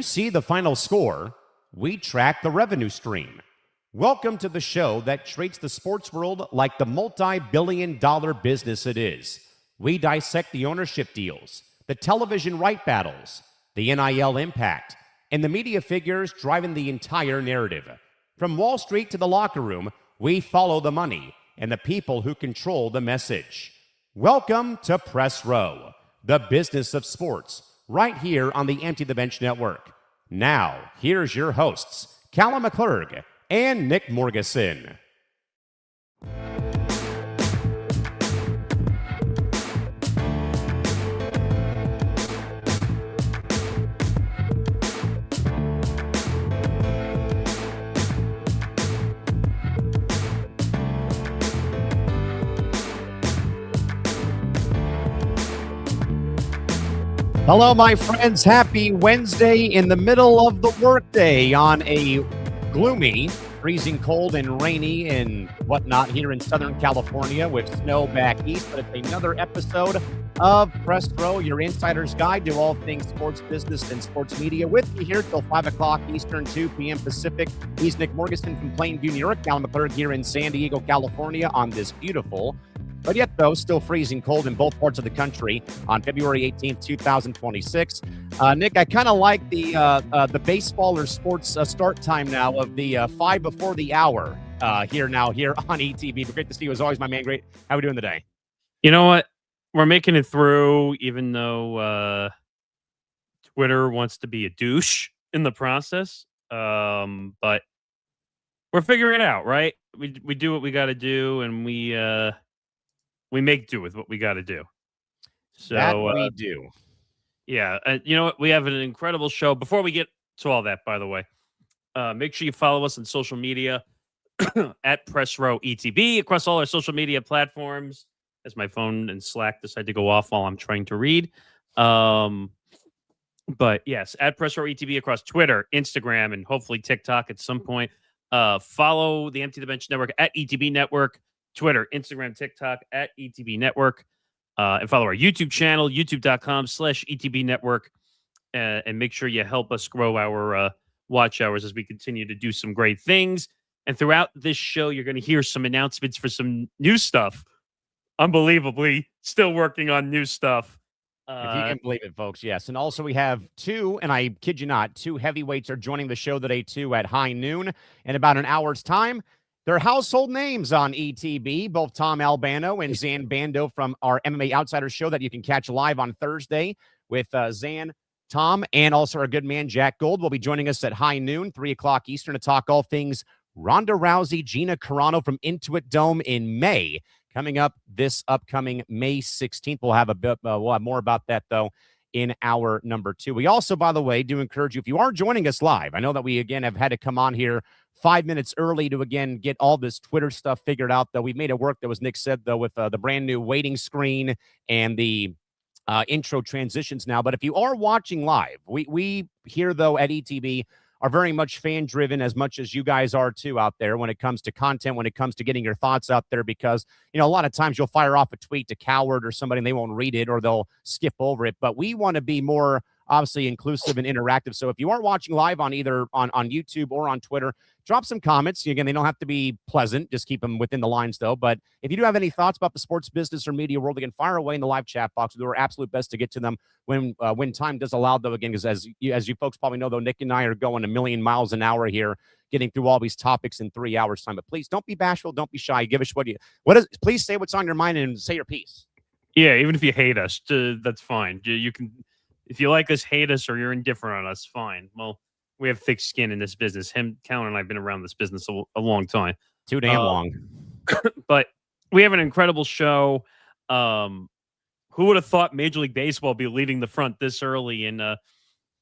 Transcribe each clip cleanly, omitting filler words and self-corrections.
You see the final score, we track the revenue stream. Welcome to the show that treats the sports world like the multi-billion-dollar business it is. We dissect the ownership deals, the television right battles, the NIL impact, and the media figures driving the entire narrative. From Wall Street to the locker room, we follow the money and the people who control the message. Welcome to Press Row, the business of sports, right here on the Empty the Bench Network. Now, here's your hosts, Callum McClurg and Nick Morgeson. Hello, my friends. Happy Wednesday in the middle of the workday on a gloomy, freezing cold and rainy and whatnot here in Southern California with snow back east. But it's another episode of Press Row, your insider's guide to all things sports business and sports media. With me here till 5 o'clock Eastern, 2 p.m. Pacific. He's Nick Morgeson from Plainview, New York. Callum McClurg here in San Diego, California on this beautiful, but yet, though, still freezing cold in both parts of the country on February 18th, 2026. Nick, I kind of like the baseball or sports start time now of the 5 before the hour here on ETB. But great to see you as always, my man. Great. How are we doing today? You know what? We're making it through, even though Twitter wants to be a douche in the process. But we're figuring it out, right? We do what we got to do, and we make do with what we got to do. So that we do. Yeah. You know what? We have an incredible show. Before we get to all that, by the way, make sure you follow us on social media at Press Row ETB across all our social media platforms. As my phone and Slack decide to go off while I'm trying to read. But yes, at Press Row ETB across Twitter, Instagram, and hopefully TikTok at some point. Follow the Empty the Bench Network at ETB Network. Twitter, Instagram, TikTok at ETB Network, and follow our YouTube channel, youtube.com/ETB Network, and make sure you help us grow our watch hours as we continue to do some great things. And throughout this show, you're going to hear some announcements for some new stuff. Unbelievably, still working on new stuff. If you can believe it, folks, yes. And also we have two, and I kid you not, two heavyweights are joining the show today, too, at high noon in about an hour's time. They're household names on ETB, both Tom Albano and Zan Bando from our MMA Outsiders show that you can catch live on Thursday with Zan, Tom, and also our good man, Jack Gold, will be joining us at high noon, 3 o'clock Eastern, to talk all things Ronda Rousey, Gina Carano from Intuit Dome in May. Coming up this upcoming May 16th. We'll have we'll have more about that, though, in hour number 2. We also, by the way, do encourage you, if you are joining us live, I know that we, again, have had to come on here 5 minutes early to, again, get all this Twitter stuff figured out, though. We've made it work, that was Nick said, though, with the brand new waiting screen and the intro transitions now. But if you are watching live, we here, though, at ETB are very much fan-driven, as much as you guys are, too, out there when it comes to content, when it comes to getting your thoughts out there, because, you know, a lot of times you'll fire off a tweet to Coward or somebody and they won't read it or they'll skip over it. But we want to be more, obviously, inclusive and interactive. So if you are watching live on either on YouTube or on Twitter, drop some comments. Again, they don't have to be pleasant. Just keep them within the lines, though. But if you do have any thoughts about the sports business or media world, again, fire away in the live chat box. We'll do our absolute best to get to them when time does allow, though, again, because as you folks probably know, though, Nick and I are going a million miles an hour here, getting through all these topics in 3 hours' time. But please don't be bashful. Don't be shy. Give us please say what's on your mind and say your piece. Yeah, even if you hate us, that's fine. You can, if you like us, hate us, or you're indifferent on us, fine. Well, we have thick skin in this business. Callan and I have been around this business a long time. Too damn long. But we have an incredible show. Who would have thought Major League Baseball would be leading the front this early in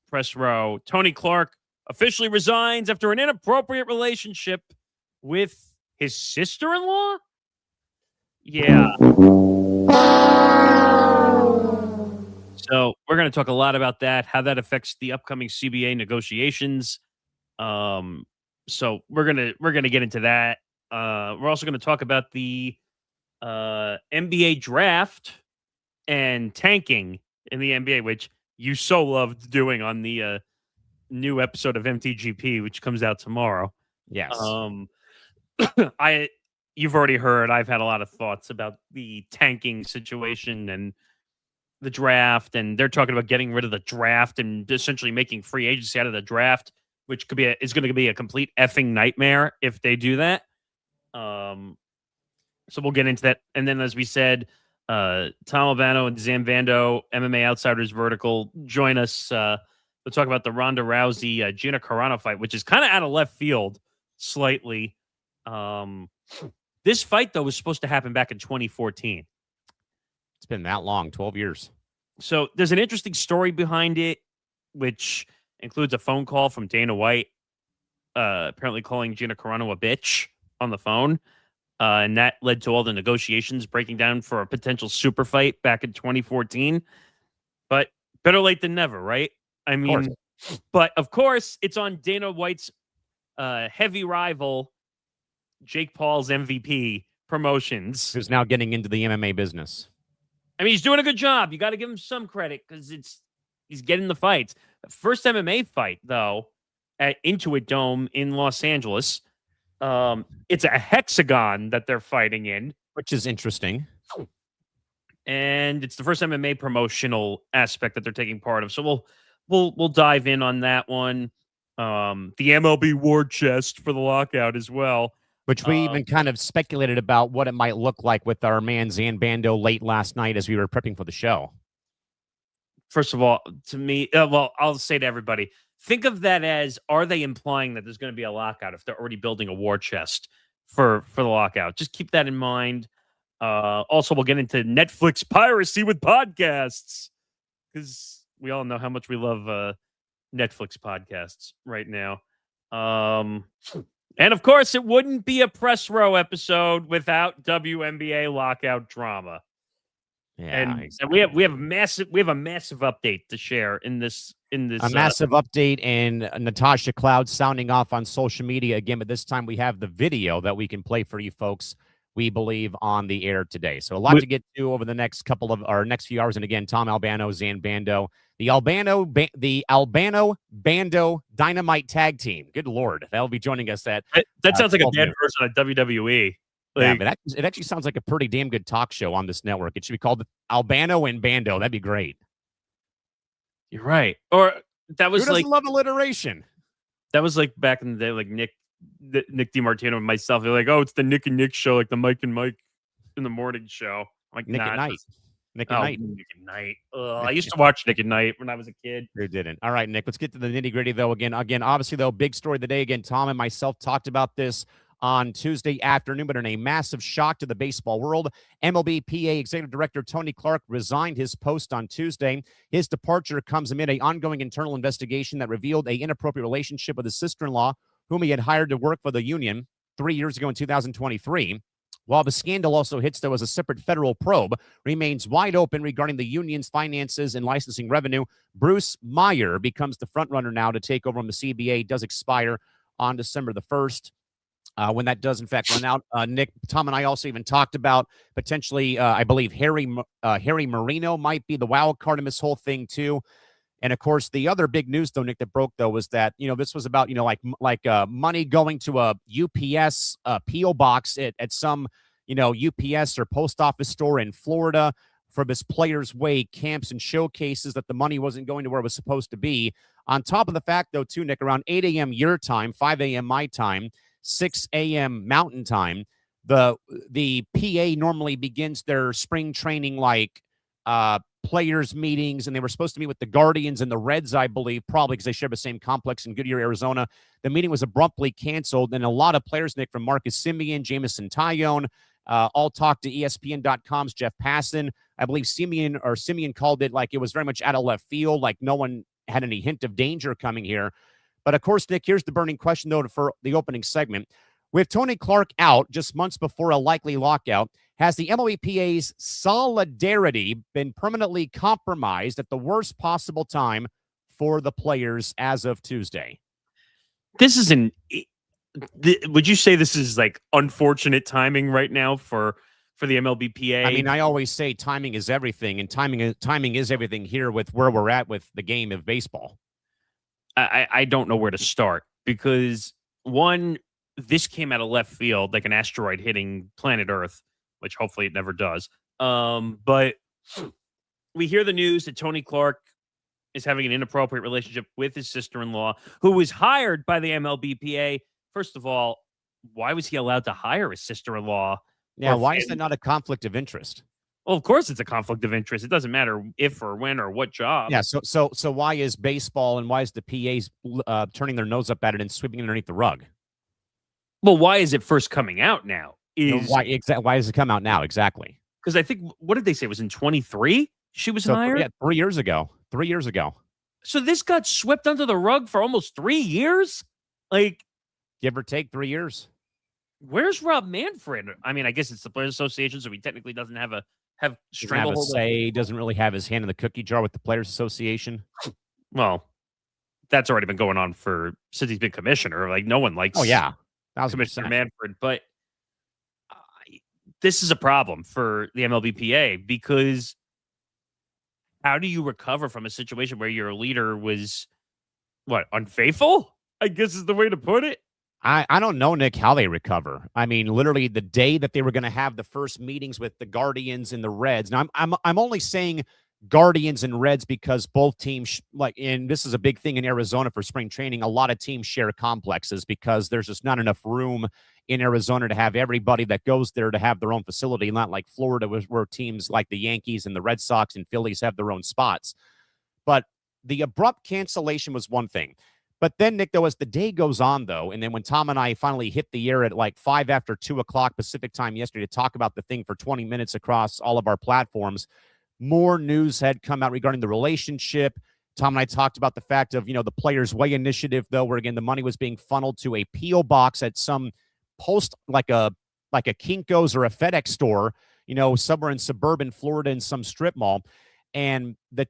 Press Row? Tony Clark officially resigns after an inappropriate relationship with his sister-in-law? Yeah. So we're going to talk a lot about that, how that affects the upcoming CBA negotiations. So we're gonna get into that. We're also going to talk about the NBA draft and tanking in the NBA, which you so loved doing on the new episode of MTGP, which comes out tomorrow. Yes. You've already heard. I've had a lot of thoughts about the tanking situation and the draft, and they're talking about getting rid of the draft and essentially making free agency out of the draft, which is going to be a complete effing nightmare if they do that. So we'll get into that. And then, as we said, Tom Albano and Zambando, MMA Outsiders Vertical, join us. We'll talk about the Ronda Rousey Gina Carano fight, which is kind of out of left field slightly. This fight, though, was supposed to happen back in 2014. It's been that long, 12 years. So there's an interesting story behind it, which includes a phone call from Dana White, apparently calling Gina Carano a bitch on the phone. And that led to all the negotiations breaking down for a potential super fight back in 2014. But better late than never, right? I mean, but of course, it's on Dana White's heavy rival, Jake Paul's MVP Promotions, who's now getting into the MMA business. I mean, he's doing a good job. You got to give him some credit because he's getting the fights. First MMA fight, though, at Intuit Dome in Los Angeles. It's a hexagon that they're fighting in, which is interesting. And it's the first MMA promotional aspect that they're taking part of. So we'll dive in on that one. The MLB war chest for the lockout as well. Which we even kind of speculated about what it might look like with our man Zambando late last night as we were prepping for the show. First of all, to me, I'll say to everybody, think of that as, are they implying that there's going to be a lockout if they're already building a war chest for the lockout? Just keep that in mind. Also, we'll get into Netflix piracy with podcasts because we all know how much we love Netflix podcasts right now. And of course, it wouldn't be a press row episode without WNBA lockout drama. Yeah, and we have a massive update to share in this massive update, and Natasha Cloud sounding off on social media again, but this time we have the video that we can play for you folks, we believe, on the air today. So a lot to get to over the next next few hours. And again, Tom Albano, Zambando, the Albano Bando Dynamite Tag Team. Good Lord, that'll be joining us at that sounds like a bad person at WWE. Yeah, but it actually sounds like a pretty damn good talk show on this network. It should be called Albano and Bando. That'd be great. You're right. Or that was like love alliteration. That was like back in the day, like Nick DiMartino and myself. They're like, oh, it's the Nick and Nick show, like the Mike and Mike in the morning show. I'm like, Nick at Night. Nick at Night. I used to watch Nick at Night when I was a kid. Who didn't? All right, Nick, let's get to the nitty gritty though. Again, obviously though, big story of the day. Again, Tom and myself talked about this on Tuesday afternoon, but in a massive shock to the baseball world, MLB PA Executive Director Tony Clark resigned his post on Tuesday. His departure comes amid an ongoing internal investigation that revealed an inappropriate relationship with his sister-in-law, whom he had hired to work for the union 3 years ago in 2023. While the scandal also hits, though, as a separate federal probe remains wide open regarding the union's finances and licensing revenue. Bruce Meyer becomes the frontrunner now to take over when the CBA does expire on December the 1st. When that does, in fact, run out, Nick, Tom, and I also even talked about potentially, I believe, Harry Marino might be the wild card in this whole thing, too. And, of course, the other big news, though, Nick, that broke, though, was that, this was about, like money going to a UPS P.O. box at some, UPS or post office store in Florida for this Players' Way camps and showcases, that the money wasn't going to where it was supposed to be. On top of the fact, though, too, Nick, around 8 a.m. your time, 5 a.m. my time, 6 a.m. Mountain Time, the PA normally begins their spring training players meetings, and they were supposed to meet with the Guardians and the Reds, I believe, probably because they share the same complex in Goodyear, Arizona. The meeting was abruptly canceled, and a lot of players, Nick, from Marcus Semien, Jamison Tyone, all talked to ESPN.com's Jeff Passan. I believe Semien called it like it was very much out of left field, like no one had any hint of danger coming here. But, of course, Nick, here's the burning question, though, for the opening segment. With Tony Clark out just months before a likely lockout, has the MLBPA's solidarity been permanently compromised at the worst possible time for the players as of Tuesday? Would you say this is like unfortunate timing right now for the MLBPA? I mean, I always say timing is everything, and timing is everything here with where we're at with the game of baseball. I don't know where to start because one, this came out of left field like an asteroid hitting planet Earth, which hopefully it never does. But we hear the news that Tony Clark is having an inappropriate relationship with his sister-in-law, who was hired by the MLBPA. First of all, why was he allowed to hire his sister-in-law? Yeah, why is that not a conflict of interest? Well, of course it's a conflict of interest. It doesn't matter if or when or what job. Yeah, so why is baseball and why is the PAs turning their nose up at it and sweeping it underneath the rug? Well, why is it first coming out now? Why does it come out now exactly? Because I think what did they say? It was in 23 she was hired? Yeah, 3 years ago. 3 years ago. So this got swept under the rug for almost 3 years? Like, give or take 3 years. Where's Rob Manfred? I mean, I guess it's the Players Association, so he technically doesn't have stranglehold. Doesn't really have his hand in the cookie jar with the Players Association. Well, that's already been going on since he's been commissioner. Like, no one likes Commissioner Manfred, but this is a problem for the MLBPA because how do you recover from a situation where your leader was, unfaithful? I guess is the way to put it. I don't know, Nick, how they recover. I mean, literally the day that they were going to have the first meetings with the Guardians and the Reds. Now, I'm only saying Guardians and Reds because both teams, and this is a big thing in Arizona for spring training, a lot of teams share complexes because there's just not enough room in Arizona to have everybody that goes there to have their own facility, not like Florida, where teams like the Yankees and the Red Sox and Phillies have their own spots. But the abrupt cancellation was one thing. But then, Nick, though, as the day goes on, though, and then when Tom and I finally hit the air at like 5 after 2 o'clock Pacific time yesterday to talk about the thing for 20 minutes across all of our platforms, more news had come out regarding the relationship. Tom and I talked about the fact of, the Players Way initiative, though, where, again, the money was being funneled to a P.O. box at some post, like a Kinko's or a FedEx store, somewhere in suburban Florida in some strip mall. And the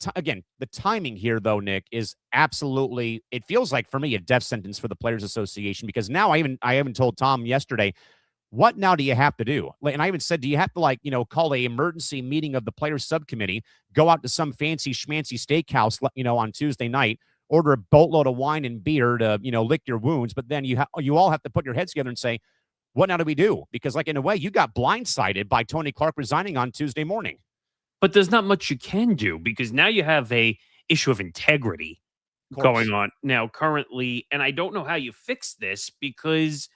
timing here, though, Nick, is absolutely, it feels like for me a death sentence for the Players Association, because now I even told Tom yesterday, what now do you have to do? And I even said, do you have to call a emergency meeting of the Players Subcommittee, go out to some fancy schmancy steakhouse, on Tuesday night, order a boatload of wine and beer to, lick your wounds. But then you all have to put your heads together and say, what now do we do? Because in a way you got blindsided by Tony Clark resigning on Tuesday morning. But there's not much you can do because now you have a issue of integrity going on now currently. And I don't know how you fix this because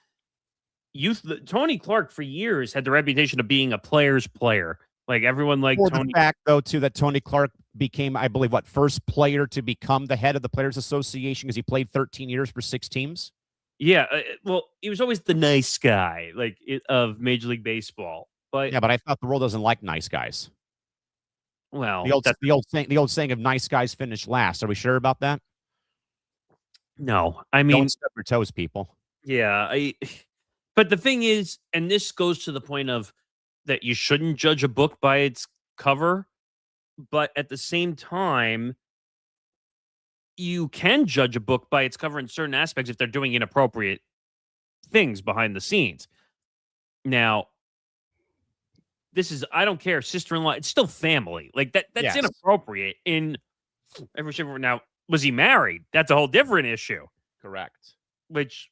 Tony Clark for years had the reputation of being a player's player. Like everyone liked Tony. The fact, though, too, that Tony Clark became, I believe, first player to become the head of the Players Association because he played 13 years for 6 teams. Yeah. Well, he was always the nice guy of Major League Baseball. But I thought the world doesn't like nice guys. Well, the old saying of nice guys finish last. Are we sure about that? No, I mean, don't step your toes, people. Yeah, but the thing is, and this goes to the point of that you shouldn't judge a book by its cover, but at the same time, you can judge a book by its cover in certain aspects if they're doing inappropriate things behind the scenes. Now, I don't care, sister-in-law, it's still family. That's inappropriate in every shape. Now, was he married? That's a whole different issue. Correct. Which,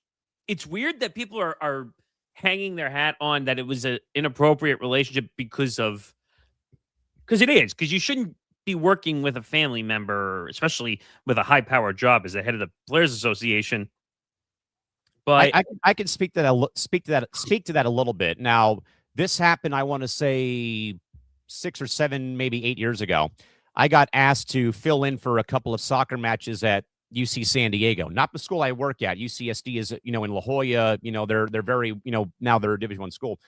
it's weird that people are hanging their hat on that it was an inappropriate relationship because it is. Because you shouldn't be working with a family member, especially with a high-powered job as the head of the Players Association. But I can speak to that a little bit. Now, this happened, I want to say 6 or 7, maybe 8 years ago. I got asked to fill in for a couple of soccer matches at UC San Diego, not the school I work at. UCSD is, in La Jolla. They're very, now they're a Division I school.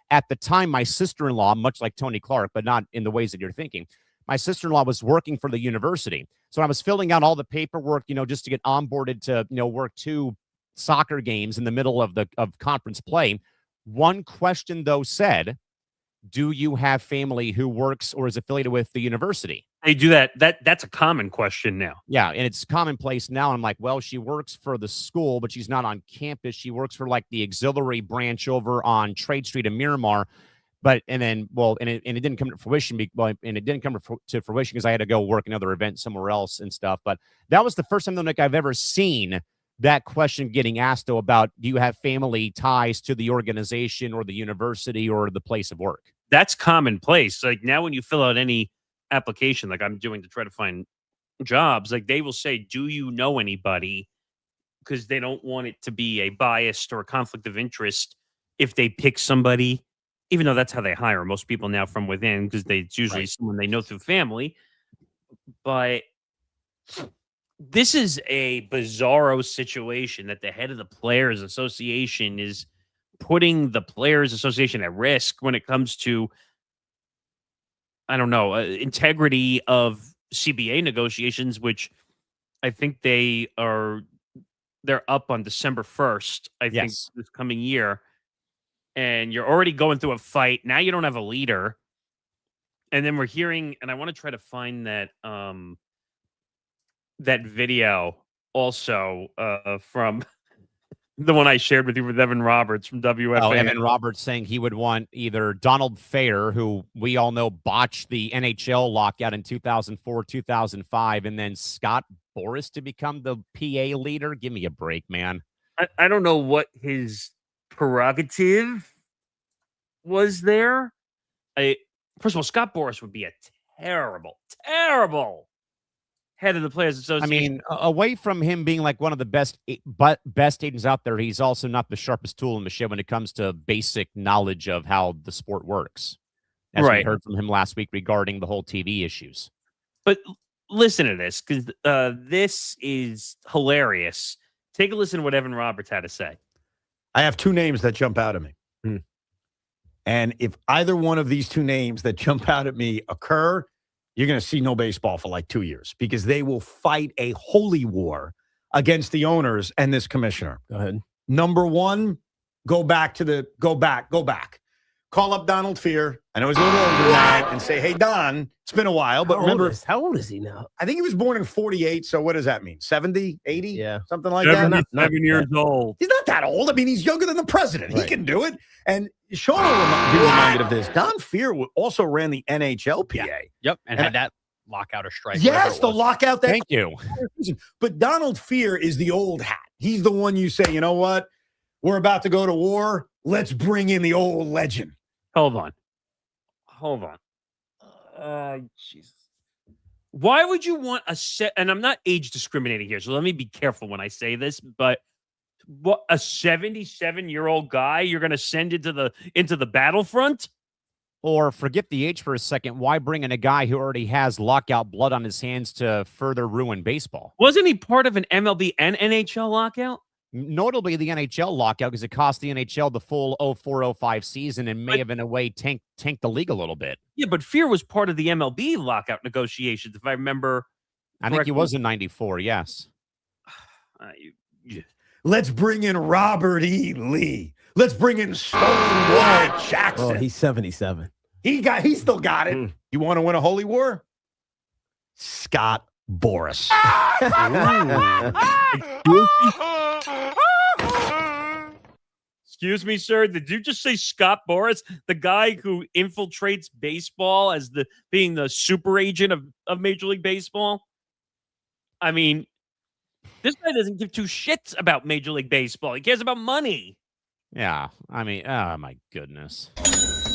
At the time, my sister-in-law, much like Tony Clark, but not in the ways that you're thinking, my sister-in-law was working for the university. So I was filling out all the paperwork, just to get onboarded to, work 2 soccer games in the middle of conference play. One question, though, said, do you have family who works or is affiliated with the university? They do that. That's a common question now. Yeah, and it's commonplace now. I'm like, well, she works for the school, but she's not on campus. She works for the auxiliary branch over on Trade Street in Miramar. But and then and it didn't come to fruition. And it didn't come to fruition because I had to go work another event somewhere else and stuff. But that was the first time, though, Nick, I've ever seen that question getting asked, though, about do you have family ties to the organization or the university or the place of work? That's commonplace. Like now, when you fill out any application, like I'm doing to try to find jobs, like they will say, "Do you know anybody?" Because they don't want it to be a biased or a conflict of interest if they pick somebody, even though that's how they hire most people now from within, because it's usually someone they know through family. But this is a bizarro situation that the head of the Players Association is putting the Players Association at risk when it comes to, I don't know, integrity of CBA negotiations, which I think they're up on December 1st, I think, this coming year. And you're already going through a fight. Now you don't have a leader. And then we're hearing, and I want to try to find that that video also from the one I shared with you with Evan Roberts from WFA. Oh, Evan Roberts saying he would want either Donald Fair, who we all know botched the NHL lockout in 2004, 2005, and then Scott Boras to become the PA leader. Give me a break, man. I don't know what his prerogative was there. First of all, Scott Boras would be a terrible head of the Players Association. I mean, away from him being like one of the best agents out there, he's also not the sharpest tool in the shed when it comes to basic knowledge of how the sport works. As we heard from him last week regarding the whole TV issues. But listen to this, because this is hilarious. Take a listen to what Evan Roberts had to say. I have two names that jump out at me. And if either one of these two names that jump out at me occur, you're going to see no baseball for like 2 years because they will fight a holy war against the owners and this commissioner. Go ahead. Number one, go back. Call up Donald Fear. I know he's a little older now, and say, hey, Don, it's been a while, but how old is he now? I think he was born in 48. So what does that mean? 70, 80? Yeah. Something like that? 7 years old. He's not that old. I mean, he's younger than the president. He can do it. And Sean will be reminded of this. Don Fear also ran the NHLPA. Yeah. Yep. And had that lockout or strike. Yes, the lockout. Thank you. But Donald Fear is the old hat. He's the one you say, you know what? We're about to go to war. Let's bring in the old legend. Hold on. Jesus. Why would you want a set? And I'm not age discriminating here, so let me be careful when I say this. But what, a 77-year-old guy you're going to send into the battlefront? Or forget the age for a second. Why bring in a guy who already has lockout blood on his hands to further ruin baseball? Wasn't he part of an MLB and NHL lockout? Notably the NHL lockout, because it cost the NHL the full 04-05 season and may have in a way tanked the league a little bit. Yeah, but Fear was part of the MLB lockout negotiations, if I remember. I think he was in 94, yes. Let's bring in Robert E. Lee. Let's bring in Stonewall Jackson. Oh, he's 77. He still got it. You want to win a holy war? Scott Boras. Excuse me, sir. Did you just say Scott Boras, the guy who infiltrates baseball as being the super agent of Major League Baseball? I mean, this guy doesn't give two shits about Major League Baseball. He cares about money. Yeah, I mean, oh my goodness.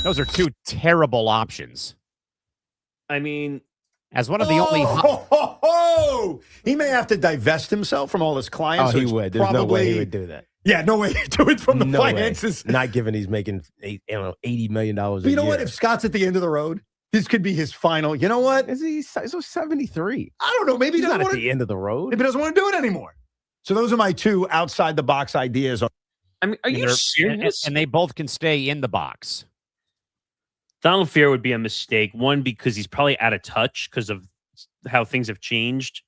Those are two terrible options. I mean, as one of the only... He may have to divest himself from all his clients. Oh, he would. There's no way he would do that. Yeah, no way he'd do it from the finances. Way. Not given he's making $80 million a year. But you know what? If Scott's at the end of the road, this could be his final. You know what? He's 73. I don't know. Maybe he's not at the end of the road. Maybe he doesn't want to do it anymore. So those are my two outside the box ideas. I mean, are you serious? And they both can stay in the box. Donald Fear would be a mistake. One, because he's probably out of touch because of how things have changed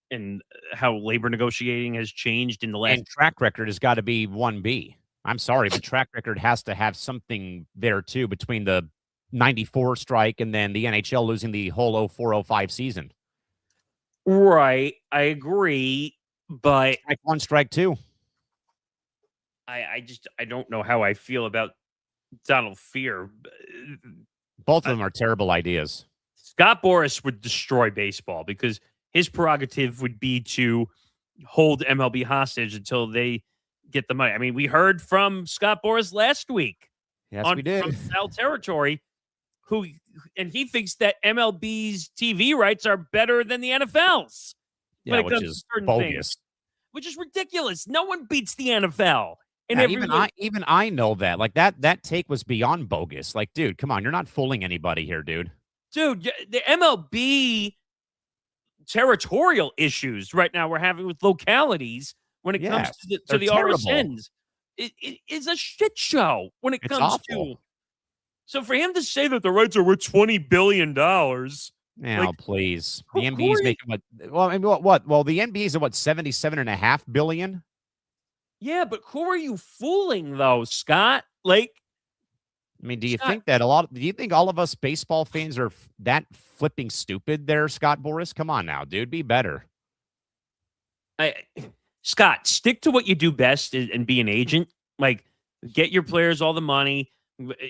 and how labor negotiating has changed in the last. And track record has got to be 1B. I'm sorry, but track record has to have something there too between the 94 strike and then the NHL losing the whole 04-05 season. Right. I agree. But strike one, strike two. I don't know how I feel about Donald Fear. Both of them are terrible ideas. Scott Boras would destroy baseball because his prerogative would be to hold MLB hostage until they get the money. I mean, we heard from Scott Boras last week Yes, on we did. from Foul Territory, and he thinks that MLB's TV rights are better than the NFL's when Yeah, it which comes to is certain bogus. things, which is ridiculous. No one beats the NFL. And Yeah, everyone, even I know that. Like that take was beyond bogus. Like, dude, come on, you're not fooling anybody here, dude. dude, the MLB territorial issues right now we're having with localities when it comes Yes, to the they're terrible. RSNs. It is a shit show when it It's comes awful. to. So for him to say that the rights are worth $20 billion, Now, like, please. who The are NBA's you- making what? Well, I mean, what? Well, the NBA's at what, 77.5 billion? yeah, but who are you fooling though, Scott? Like, I mean, do you Scott- think that do you think all of us baseball fans are that flipping stupid there, Scott Boras? Come on now, dude. Be better. Scott, stick to what you do best and be an agent. Like, get your players all the money.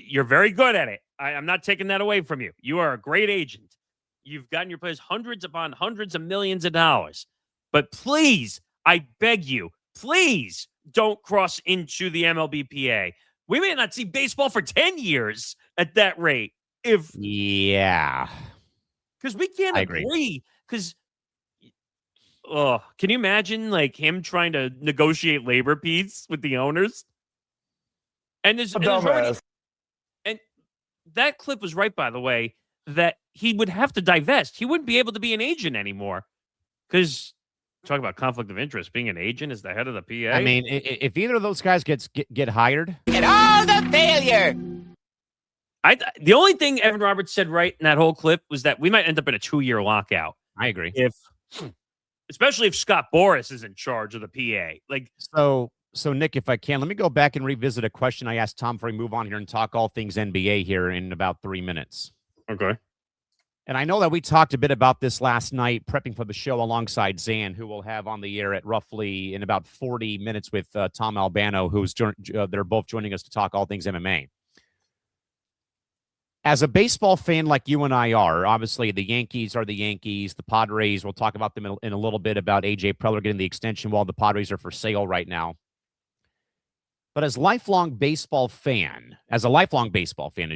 You're very good at it. I'm not taking that away from you. You are a great agent. You've gotten your players hundreds upon hundreds of millions of dollars. But please, I beg you, please don't cross into the MLBPA. We may not see baseball for 10 years at that rate. Yeah. Because we can't I agree. agree. Because, can you imagine like him trying to negotiate labor peace with the owners? And there's already, and that clip was right, by the way, that he would have to divest. He wouldn't be able to be an agent anymore. Because talk about conflict of interest. Being an agent as the head of the PA. I mean, if either of those guys get hired, Get all the failure. The only thing Evan Roberts said right in that whole clip was that we might end up in a 2-year lockout. I agree. Especially if Scott Boras is in charge of the PA. Like, So Nick, if I can, let me go back and revisit a question I asked Tom before we move on here and talk all things NBA here in about 3 minutes. okay. And I know that we talked a bit about this last night, prepping for the show alongside Zan, who we'll have on the air at roughly in about 40 minutes with Tom Albano, who's they're both joining us to talk all things MMA. As a baseball fan like you and I are, obviously the Yankees are the Yankees, the Padres, we'll talk about them in a little bit about A.J. Preller getting the extension while the Padres are for sale right now. But as a lifelong baseball fan as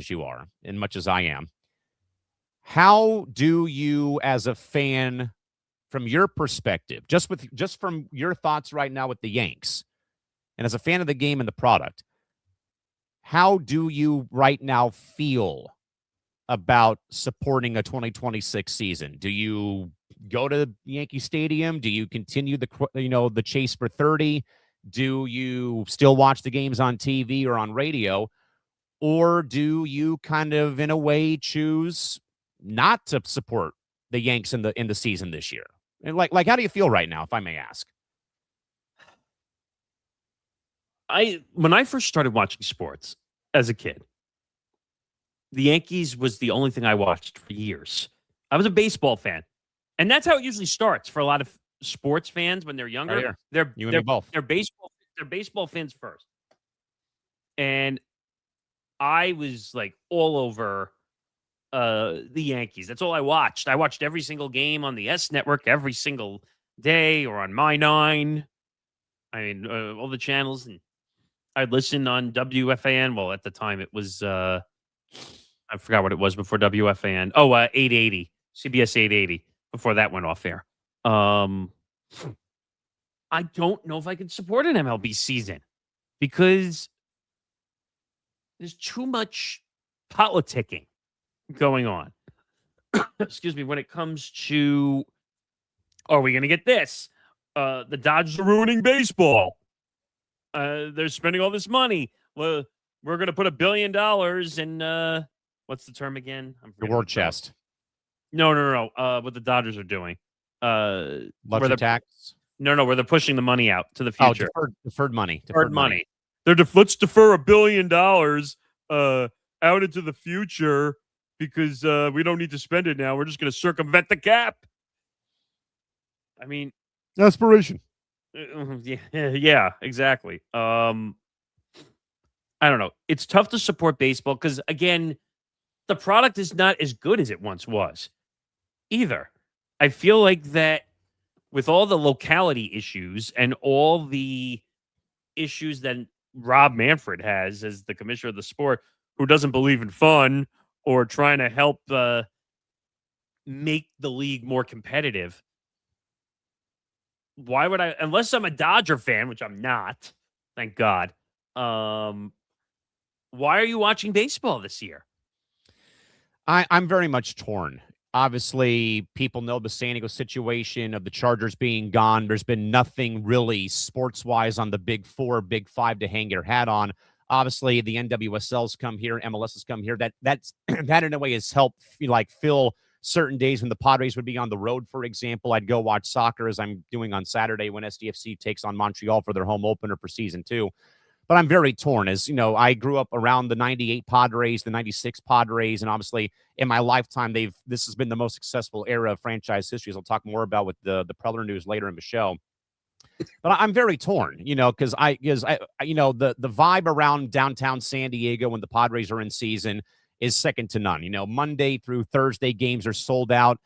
you are, and much as I am, how do you, as a fan, from your perspective, just from your thoughts right now with the Yanks, and as a fan of the game and the product, how do you right now feel about supporting a 2026 season? Do you go to Yankee Stadium? Do you continue the chase for 30? Do you still watch the games on TV or on radio? Or do you kind of, in a way, choose not to support the Yanks in the season this year? And like, how do you feel right now, if I may ask? When I first started watching sports as a kid, the Yankees was the only thing I watched for years. I was a baseball fan. And that's how it usually starts for a lot of sports fans when they're younger. Right here. You and they're me both. They're baseball fans first. And I was like all over the Yankees. That's all I watched. I watched every single game on the S Network every single day or on My 9. I mean, all the channels. And I'd listen on WFAN. Well, at the time it was, I forgot what it was before WFAN. Oh, 880, CBS 880 before that went off air. I don't know if I can support an MLB season because there's too much politicking going on. Excuse me. When it comes to, are we going to get this? The Dodgers are ruining baseball. They're spending all this money. Well, we're going to put $1 billion in, what's the term again? The war chest. No. What the Dodgers are doing. Luxury tax? No, where they're pushing the money out to the future. Oh, deferred money. Deferred money. Let's defer $1 billion out into the future because we don't need to spend it now. We're just going to circumvent the cap. I mean, Aspiration. yeah, exactly. I don't know. It's tough to support baseball because, again, the product is not as good as it once was either. I feel like that with all the locality issues and all the issues that Rob Manfred has as the commissioner of the sport, who doesn't believe in fun or trying to help make the league more competitive. Why would I, unless I'm a Dodger fan, which I'm not, thank God. Why are you watching baseball this year? I'm very much torn. Obviously, people know the San Diego situation of the Chargers being gone. There's been nothing really sports-wise on the Big Four, Big Five to hang your hat on. Obviously, the NWSL's come here, MLS has come here. That's that in a way has helped fill certain days when the Padres would be on the road. For example, I'd go watch soccer as I'm doing on Saturday when SDFC takes on Montreal for their home opener for season 2. But I'm very torn. As you know, I grew up around the 98 Padres, the 96 Padres, and obviously in my lifetime, this has been the most successful era of franchise history, as I'll talk more about with the Preller news later in the show. But I'm very torn, because the vibe around downtown San Diego when the Padres are in season is second to none. Monday through Thursday games are sold out.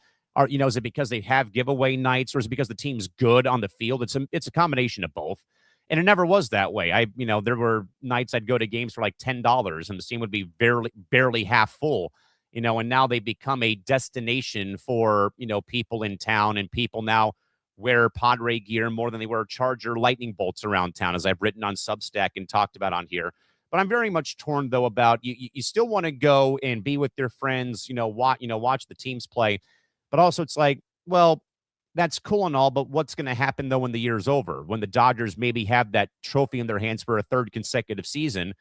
Is it because they have giveaway nights, or is it because the team's good on the field? It's a combination of both. And it never was that way. There were nights I'd go to games for like $10 and the team would be barely half full, and now they become a destination for, people in town, and people now wear Padre gear more than they wear Charger lightning bolts around town, as I've written on Substack and talked about on here. But I'm very much torn though about you still want to go and be with your friends, watch the teams play. But also it's like, well, that's cool and all, but what's going to happen, though, when the year's over, when the Dodgers maybe have that trophy in their hands for a third consecutive season,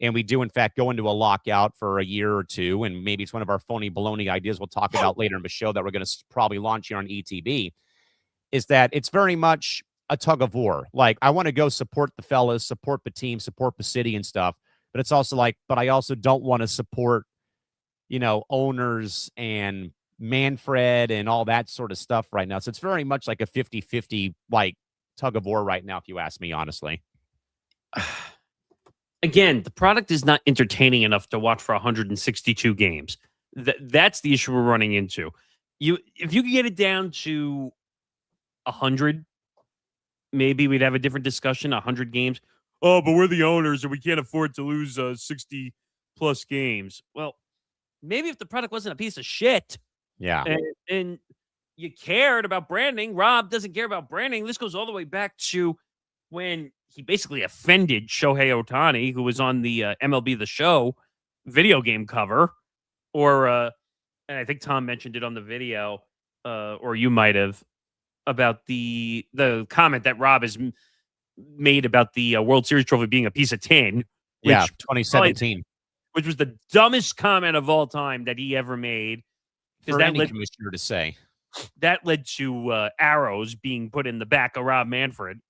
and we do, in fact, go into a lockout for a year or two, and maybe it's one of our phony baloney ideas we'll talk about later in the show that we're going to probably launch here on ETB, is that it's very much a tug of war. Like, I want to go support the fellas, support the team, support the city and stuff, but it's also like, but I also don't want to support, owners and Manfred and all that sort of stuff right now. So it's very much like a 50-50 tug of war right now, if you ask me, honestly. Again, the product is not entertaining enough to watch for 162 games. That's the issue we're running into. If you could get it down to 100, maybe we'd have a different discussion. 100 games. Oh, but we're the owners and we can't afford to lose 60 plus games. Well, maybe if the product wasn't a piece of shit. Yeah. And you cared about branding. Rob doesn't care about branding. This goes all the way back to when he basically offended Shohei Ohtani, who was on the MLB The Show video game cover. And I think Tom mentioned it on the video, or you might have, about the comment that Rob has made about the World Series trophy being a piece of tin. Yeah, 2017. Which was the dumbest comment of all time that he ever made. For any commissioner to say. That led to arrows being put in the back of Rob Manfred.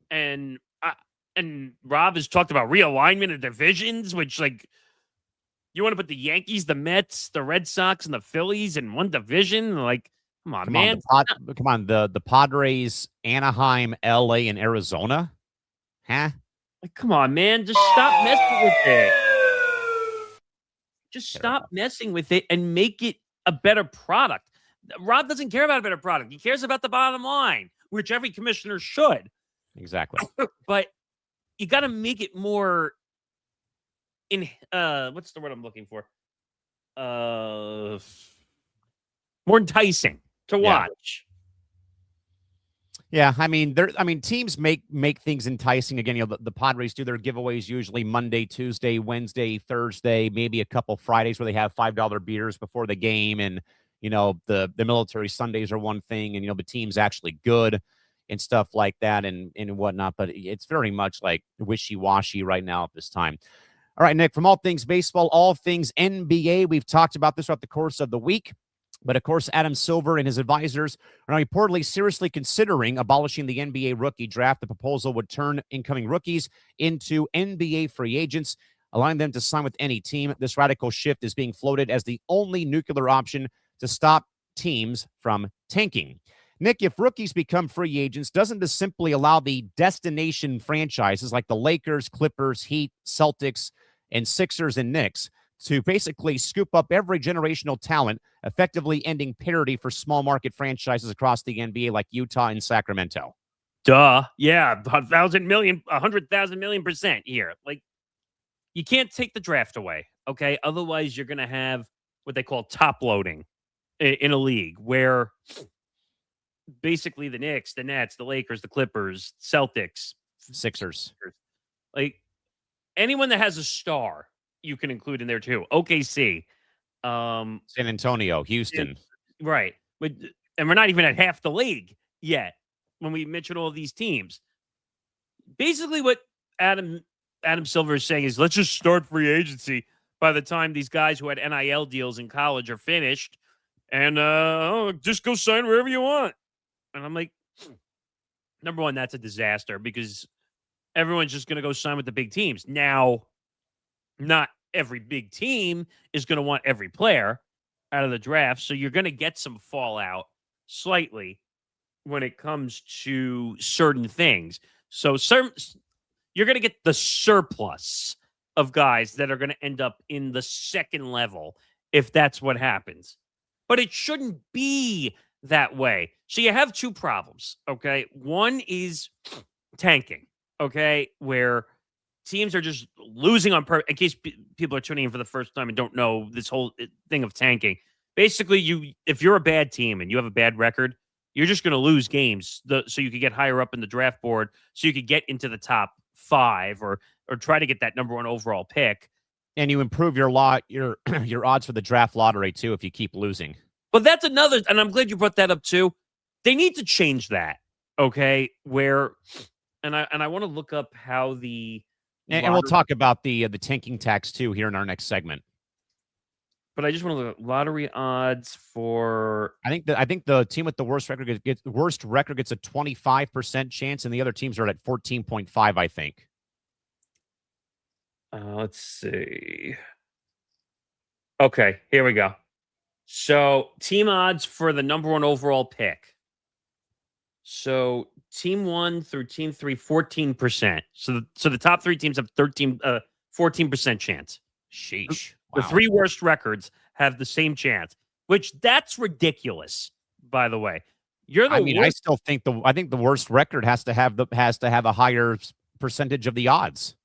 And Rob has talked about realignment of divisions, which, you want to put the Yankees, the Mets, the Red Sox, and the Phillies in one division? Come on, man. Come on, the Padres, Anaheim, LA, and Arizona? Huh? Come on, man. Just stop messing with it. Just stop messing with it and make it a better product. Rob doesn't care about a better product. He cares about the bottom line, which every commissioner should. Exactly. But you got to make it more what's the word I'm looking for? More enticing to watch. Yeah, teams make things enticing. Again, the Padres do their giveaways usually Monday, Tuesday, Wednesday, Thursday, maybe a couple Fridays where they have $5 beers before the game, and the military Sundays are one thing, and the team's actually good and stuff like that and whatnot. But it's very much like wishy-washy right now at this time. All right, Nick, from all things baseball, all things NBA, we've talked about this throughout the course of the week. But, of course, Adam Silver and his advisors are now reportedly seriously considering abolishing the NBA rookie draft. The proposal would turn incoming rookies into NBA free agents, allowing them to sign with any team. This radical shift is being floated as the only nuclear option to stop teams from tanking. Nick, if rookies become free agents, doesn't this simply allow the destination franchises like the Lakers, Clippers, Heat, Celtics, and Sixers and Knicks to basically scoop up every generational talent, effectively ending parity for small market franchises across the NBA like Utah and Sacramento? Duh. Yeah. 100,000,000,000% here. Like, you can't take the draft away. Okay. Otherwise, you're going to have what they call top loading in a league where basically the Knicks, the Nets, the Lakers, the Clippers, Celtics, Sixers. like anyone that has a star, you can include in there too. OKC, San Antonio, Houston. right? And we're not even at half the league yet when we mention all these teams. Basically, what Adam Silver is saying is, let's just start free agency by the time these guys who had NIL deals in college are finished, and just go sign wherever you want. And I'm like, number one, that's a disaster because everyone's just going to go sign with the big teams. Now, not every big team is going to want every player out of the draft. So you're going to get some fallout slightly when it comes to certain things. So you're going to get the surplus of guys that are going to end up in the second level if that's what happens. But it shouldn't be that way. So you have two problems, okay? One is tanking, okay, where teams are just losing on purpose. In case people are tuning in for the first time and don't know this whole thing of tanking, basically, if you're a bad team and you have a bad record, you're just going to lose games so you could get higher up in the draft board, so you could get into the top 5 or try to get that number 1 overall pick. And you improve your your odds for the draft lottery too if you keep losing. But that's another, and I'm glad you brought that up too. They need to change that, okay? Where, and I want to look up how the and we'll talk about the tanking tax too here in our next segment. But I just want to look at lottery odds for. I think the team with the worst record gets a 25% chance, and the other teams are at 14.5. I think. Let's see. Okay, here we go. So team odds for the number 1 overall pick. So team 1 through team 3, 14%. So the top 3 teams have 14% chance. Sheesh. The Wow. 3 worst records have the same chance, which that's ridiculous, by the way. I still think the worst record has to have a higher percentage of the odds.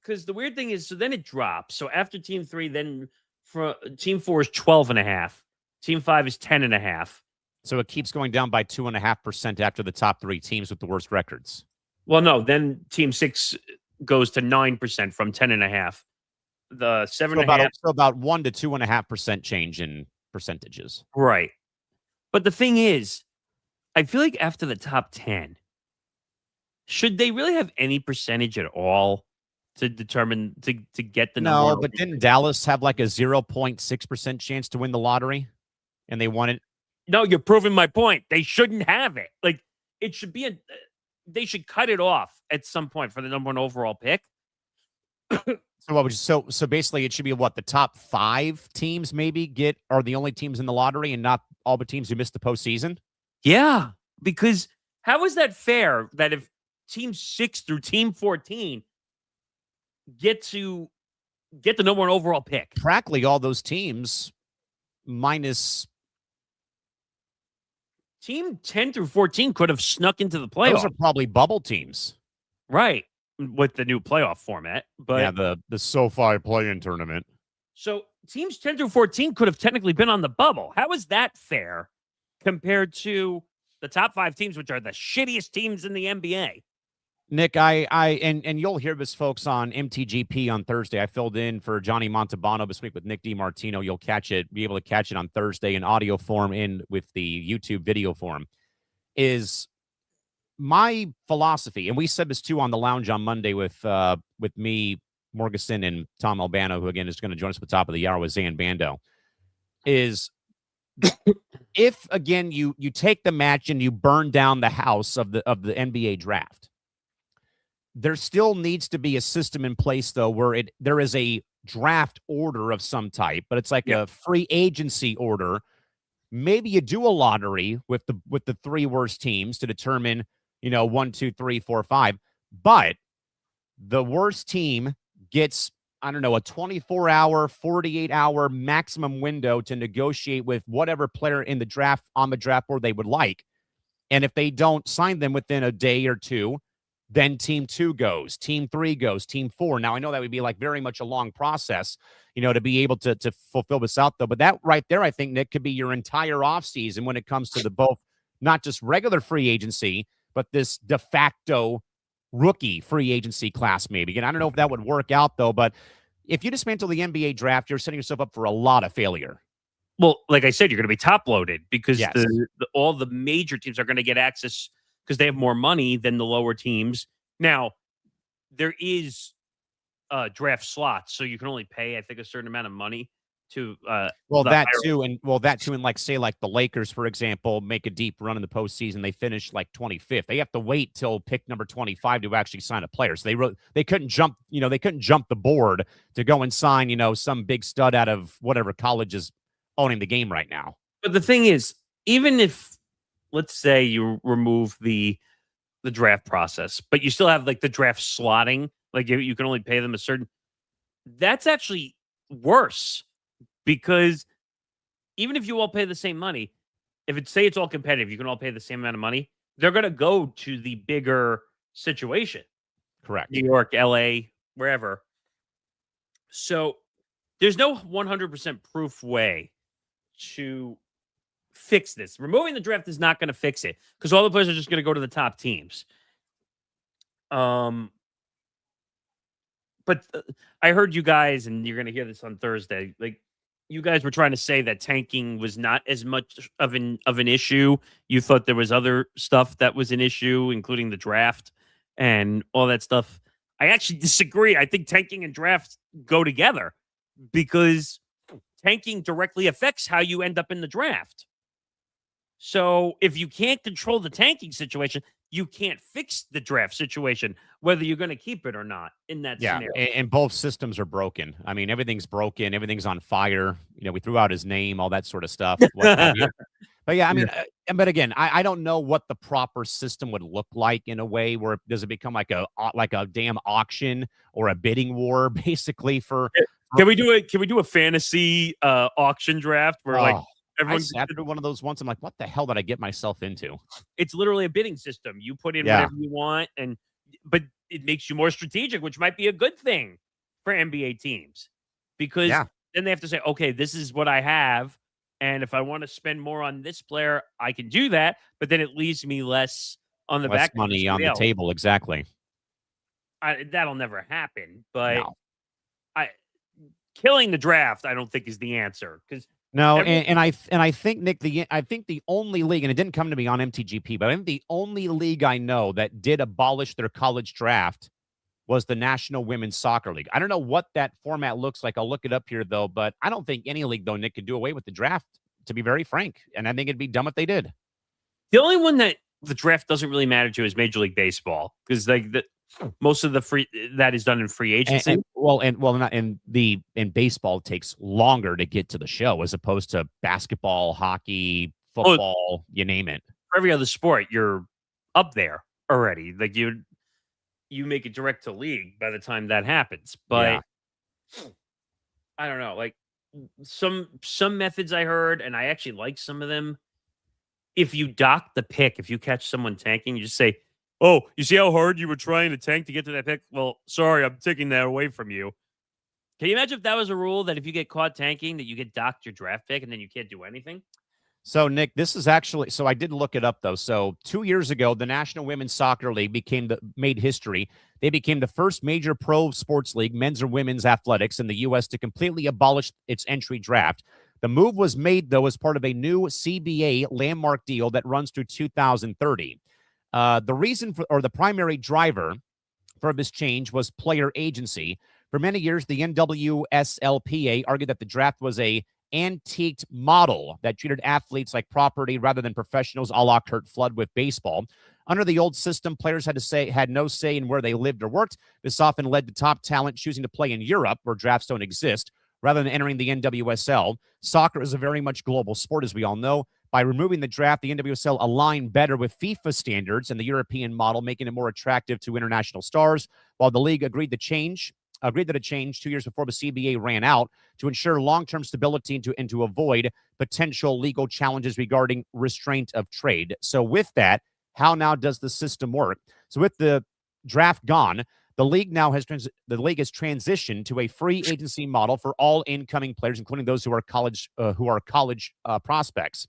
Because the weird thing is, so then it drops. So after team 3, then for team 4 is 12.5. Team 5 is 10.5. So it keeps going down by 2.5% after the top 3 teams with the worst records. Well, no, then team 6 goes to 9% from 10.5. The 7.5. So about 1 to 2.5% change in percentages. Right. But the thing is, I feel like after the top 10, should they really have any percentage at all to determine to get the number? No, but didn't Dallas have like a 0.6% chance to win the lottery? And they won it? No, you're proving my point. They shouldn't have it. Like, it should be they should cut it off at some point for the number 1 overall pick. So basically it should be what the top 5 teams maybe are the only teams in the lottery and not all the teams who missed the postseason? Yeah, because how is that fair that if team 6 through team 14 get the number 1 overall pick? Practically all those teams minus team 10 through 14 could have snuck into the playoffs. Those are probably bubble teams. Right. With the new playoff format. But yeah, the SoFi play-in tournament. So teams 10 through 14 could have technically been on the bubble. How is that fair compared to the top 5 teams, which are the shittiest teams in the NBA? Nick, and you'll hear this, folks, on MTGP on Thursday. I filled in for Johnny Montalbano this week with Nick DiMartino. You'll be able to catch it on Thursday in audio form and with the YouTube video form. Is my philosophy, and we said this too on the lounge on Monday with me, Morgeson, and Tom Albano, who again is going to join us at the top of the hour with Zan Bando, is if again you take the match and you burn down the house of the NBA draft, there still needs to be a system in place though where there is a draft order of some type, but it's like a free agency order Maybe you do a lottery with the three worst teams to determine, 1, 2, 3, 4, 5. But the worst team gets, I don't know, a 24-hour, 48-hour maximum window to negotiate with whatever player in the draft on the draft board they would like. And if they don't sign them within a day or two, then team 2 goes, team 3 goes, team 4. Now, I know that would be like very much a long process, to be able to fulfill this out, though. But that right there, I think, Nick, could be your entire offseason when it comes to the both, not just regular free agency, but this de facto rookie free agency class, maybe. And I don't know if that would work out, though. But if you dismantle the NBA draft, you're setting yourself up for a lot of failure. Well, like I said, you're going to be top loaded because Yes. all the major teams are going to get access because they have more money than the lower teams. Now, there is draft slots, so you can only pay, I think, a certain amount of money to that too, and like say like the Lakers, for example, make a deep run in the postseason. They finish like 25th. They have to wait till pick number 25 to actually sign a player. So they couldn't jump, they couldn't jump the board to go and sign, some big stud out of whatever college is owning the game right now. But the thing is, even if, let's say, you remove the draft process, but you still have like the draft slotting, like you can only pay them a certain. That's actually worse because even if you all pay the same money, if it's all competitive, you can all pay the same amount of money. They're going to go to the bigger situation. Correct. New York, LA, wherever. So there's no 100% proof way to fix this. Removing the draft is not going to fix it because all the players are just going to go to the top teams. But I heard you guys, and you're going to hear this on Thursday. Like, you guys were trying to say that tanking was not as much of an issue. You thought there was other stuff that was an issue, including the draft and all that stuff. I actually disagree. I think tanking and draft go together because tanking directly affects how you end up in the draft. So if you can't control the tanking situation, you can't fix the draft situation, whether you're going to keep it or not in that scenario. And both systems are broken. I mean, everything's broken. Everything's on fire. We threw out his name, all that sort of stuff. But yeah, I mean, but again, I don't know what the proper system would look like in a way where does it become like a damn auction or a bidding war, basically for. Can we do a fantasy auction draft where like I sat through one of those once. I'm like, what the hell did I get myself into? It's literally a bidding system. You put in whatever you want, but it makes you more strategic, which might be a good thing for NBA teams because then they have to say, okay, this is what I have. And if I want to spend more on this player, I can do that. But then it leaves me less on the back money on the table. Exactly. That'll never happen. But killing the draft, I don't think is the answer because. No, and I think, Nick, I think the only league, and it didn't come to me on MTGP, but I think the only league I know that did abolish their college draft was the National Women's Soccer League. I don't know what that format looks like. I'll look it up here, though, but I don't think any league, though, Nick, could do away with the draft, to be very frank, and I think it'd be dumb if they did. The only one that the draft doesn't really matter to is Major League Baseball because like most of the that is done in free agency. In baseball, it takes longer to get to the show as opposed to basketball, hockey, football, you name it. For every other sport, you're up there already. Like you make it direct to league by the time that happens. But I don't know. Like some methods I heard, and I actually like some of them. If you dock the pick, if you catch someone tanking, you just say, oh, you see how hard you were trying to tank to get to that pick? Well, sorry, I'm taking that away from you. Can you imagine if that was a rule that if you get caught tanking, that you get docked your draft pick and then you can't do anything? So, Nick, this is actually, so I did look it up, though. So 2 years ago, the National Women's Soccer League made history. They became the first major pro sports league, men's or women's athletics, in the U.S. to completely abolish its entry draft. The move was made, though, as part of a new CBA landmark deal that runs through 2030. The reason or the primary driver for this change was player agency. For many years, the NWSLPA argued that the draft was a antiqued model that treated athletes like property rather than professionals, a la Curt Flood with baseball. Under the old system, players had no say in where they lived or worked. This often led to top talent choosing to play in Europe, where drafts don't exist, rather than entering the NWSL. Soccer is a very much global sport, as we all know. By removing the draft, the NWSL aligned better with FIFA standards and the European model, making it more attractive to international stars, while the league agreed that it changed 2 years before the CBA ran out to ensure long-term stability and to avoid potential legal challenges regarding restraint of trade. So with that, how now does the system work? So with the draft gone, the league has transitioned to a free agency model for all incoming players, including those who are college prospects.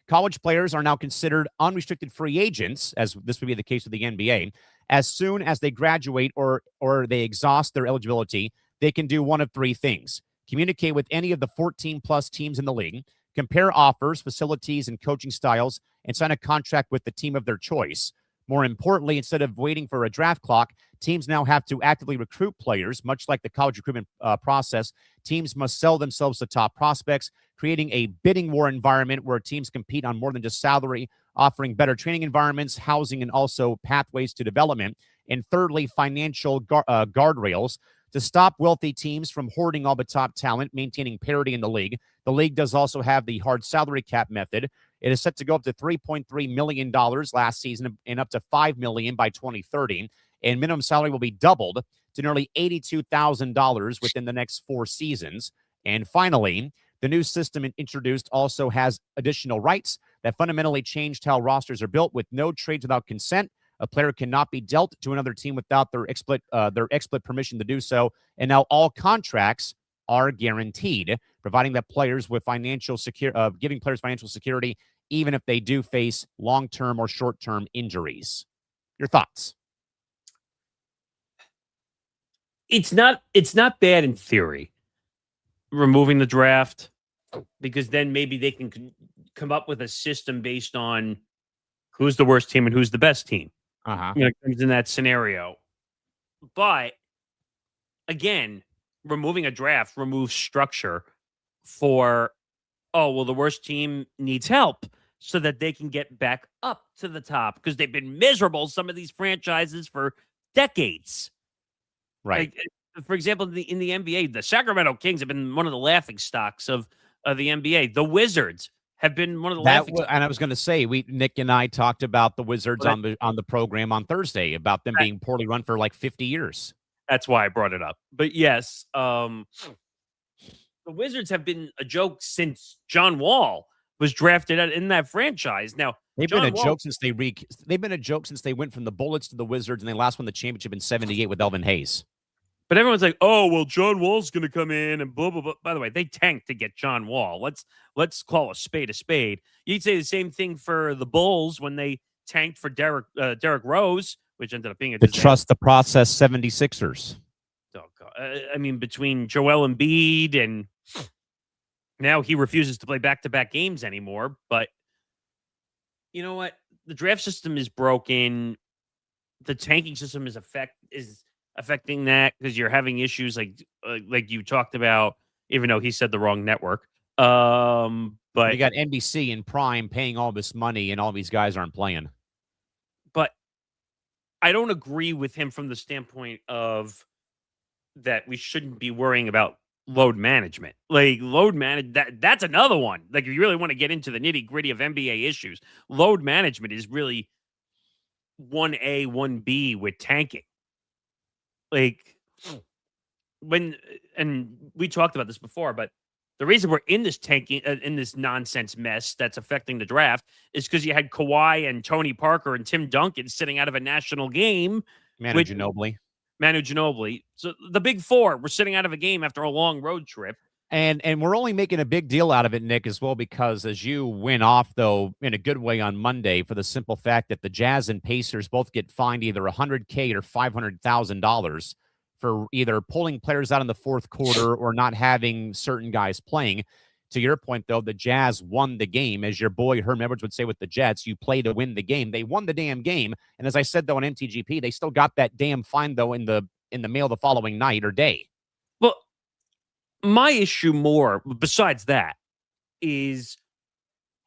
College players are now considered unrestricted free agents, as this would be the case with the NBA. As soon as they graduate or they exhaust their eligibility, they can do one of three things: communicate with any of the 14-plus teams in the league, compare offers, facilities, and coaching styles, and sign a contract with the team of their choice. More importantly, instead of waiting for a draft clock, teams now have to actively recruit players. Much like the college recruitment process, teams must sell themselves to top prospects, creating a bidding war environment where teams compete on more than just salary, offering better training environments, housing, and also pathways to development. And thirdly, financial guardrails to stop wealthy teams from hoarding all the top talent, maintaining parity in the league. The league does also have the hard salary cap method. It is set to go up to $3.3 million last season and up to $5 million by 2030. And minimum salary will be doubled to nearly $82,000 within the next 4 seasons. And finally, the new system introduced also has additional rights that fundamentally changed how rosters are built. With no trades without consent, a player cannot be dealt to another team without their explicit permission to do so. And now all contracts are guaranteed, providing that players with giving players financial security, even if they do face long-term or short-term injuries. Your thoughts? It's not bad in theory, removing the draft, because then maybe they can come up with a system based on who's the worst team and who's the best team. When it comes in that scenario. But again, removing a draft removes structure for, the worst team needs help so that they can get back up to the top, because they've been miserable, some of these franchises, for decades. Right. Like, for example, in the NBA, the Sacramento Kings have been one of the laughing stocks of the NBA. The Wizards have been one of the laughing stocks. And I was going to say, Nick and I talked about the Wizards on the program on Thursday, about them being poorly run for like 50 years. That's why I brought it up. But yes, the Wizards have been a joke since John Wall was drafted in that franchise. Now they've been a joke since they went from the Bullets to the Wizards, and they last won the championship in '78 with Elvin Hayes. But everyone's like, "Oh, well, John Wall's going to come in and blah blah blah." By the way, they tanked to get John Wall. Let's call a spade a spade. You'd say the same thing for the Bulls when they tanked for Derrick Rose, which ended up being a disaster. Trust the process 76ers. Oh, God. I mean, between Joel Embiid and now he refuses to play back-to-back games anymore. But you know what? The draft system is broken. The tanking system is affecting that, because you're having issues like you talked about, even though he said the wrong network. But you got NBC and Prime paying all this money, and all these guys aren't playing. But I don't agree with him from the standpoint of that we shouldn't be worrying about load management. Like that's another one. Like, if you really want to get into the nitty-gritty of NBA issues, load management is really 1A, 1B with tanking. Like, and we talked about this before, but the reason we're in this tanking, in this nonsense mess that's affecting the draft, is because you had Kawhi and Tony Parker and Tim Duncan sitting out of a national game. Manu Ginobili. So the big four were sitting out of a game after a long road trip. And we're only making a big deal out of it, Nick, as well, because as you went off, though, in a good way on Monday, for the simple fact that the Jazz and Pacers both get fined either $100K or $500,000 for either pulling players out in the fourth quarter or not having certain guys playing. To your point, though, the Jazz won the game. As your boy Herm Edwards would say with the Jets, you play to win the game. They won the damn game. And as I said, though, on MTGP, they still got that damn fine, though, in the mail the following night or day. Well, my issue more, besides that, is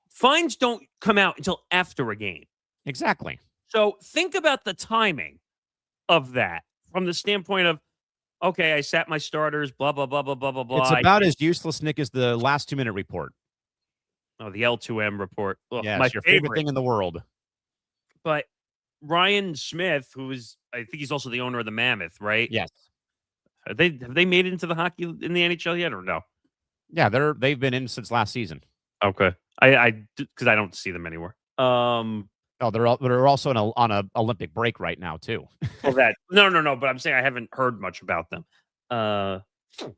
fines don't come out until after a game. Exactly. So think about the timing of that from the standpoint of, okay, I sat my starters, blah, blah, blah, blah, blah, blah, blah. It's about as useless, Nick, as the last 2-minute report. Oh, the L2M report. Well, Yes, my your favorite thing in the world. But Ryan Smith, who is, I think he's also the owner of the Mammoth, right? Yes. Have they made it into the hockey in the NHL yet or no? Yeah, they've been in since last season. Okay. Because I don't see them anywhere. Oh, they're also on a Olympic break right now too. Well, no. But I'm saying I haven't heard much about them.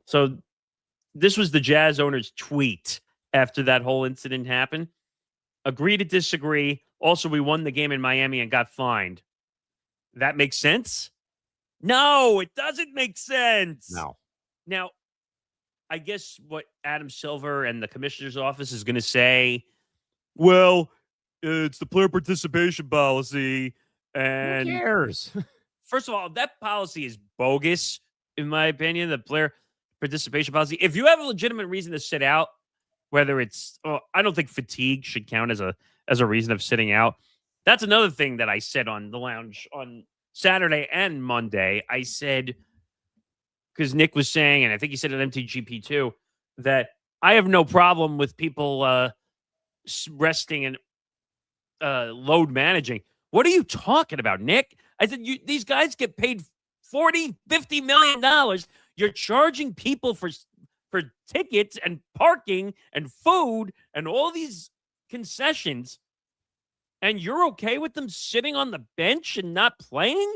So this was the Jazz owner's tweet after that whole incident happened. Agree to disagree. Also, we won the game in Miami and got fined. That makes sense? No, it doesn't make sense. No. Now, I guess what Adam Silver and the commissioner's office is going to say, well, it's the player participation policy. And Who cares? first of all, that policy is bogus, in my opinion, the player participation policy. If you have a legitimate reason to sit out, whether it's, I don't think fatigue should count as a reason of sitting out. That's another thing that I said on the lounge on Saturday and Monday. I said, because Nick was saying, and I think he said at MTGP too, that I have no problem with people resting and load managing. What are you talking about, Nick? I said, these guys get paid $40-50 million. You're charging people for tickets and parking and food and all these concessions, and you're okay with them sitting on the bench and not playing?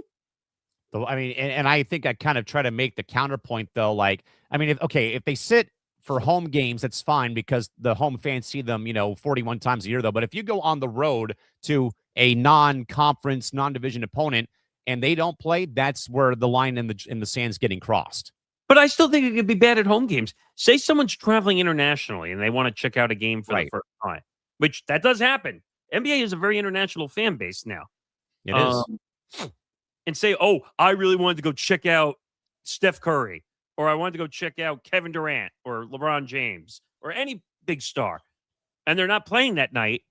So, I mean, and I think I kind of try to make the counterpoint though. Like, I mean, if they sit for home games, that's fine because the home fans see them, 41 times a year though. But if you go on the road to a non-conference, non-division opponent and they don't play, that's where the line in the sand's getting crossed. But I still think it could be bad at home games. Say someone's traveling internationally and they want to check out a game for the first time, which that does happen. NBA is a very international fan base now. It is. And say, oh, I really wanted to go check out Steph Curry, or I wanted to go check out Kevin Durant or LeBron James or any big star. And they're not playing that night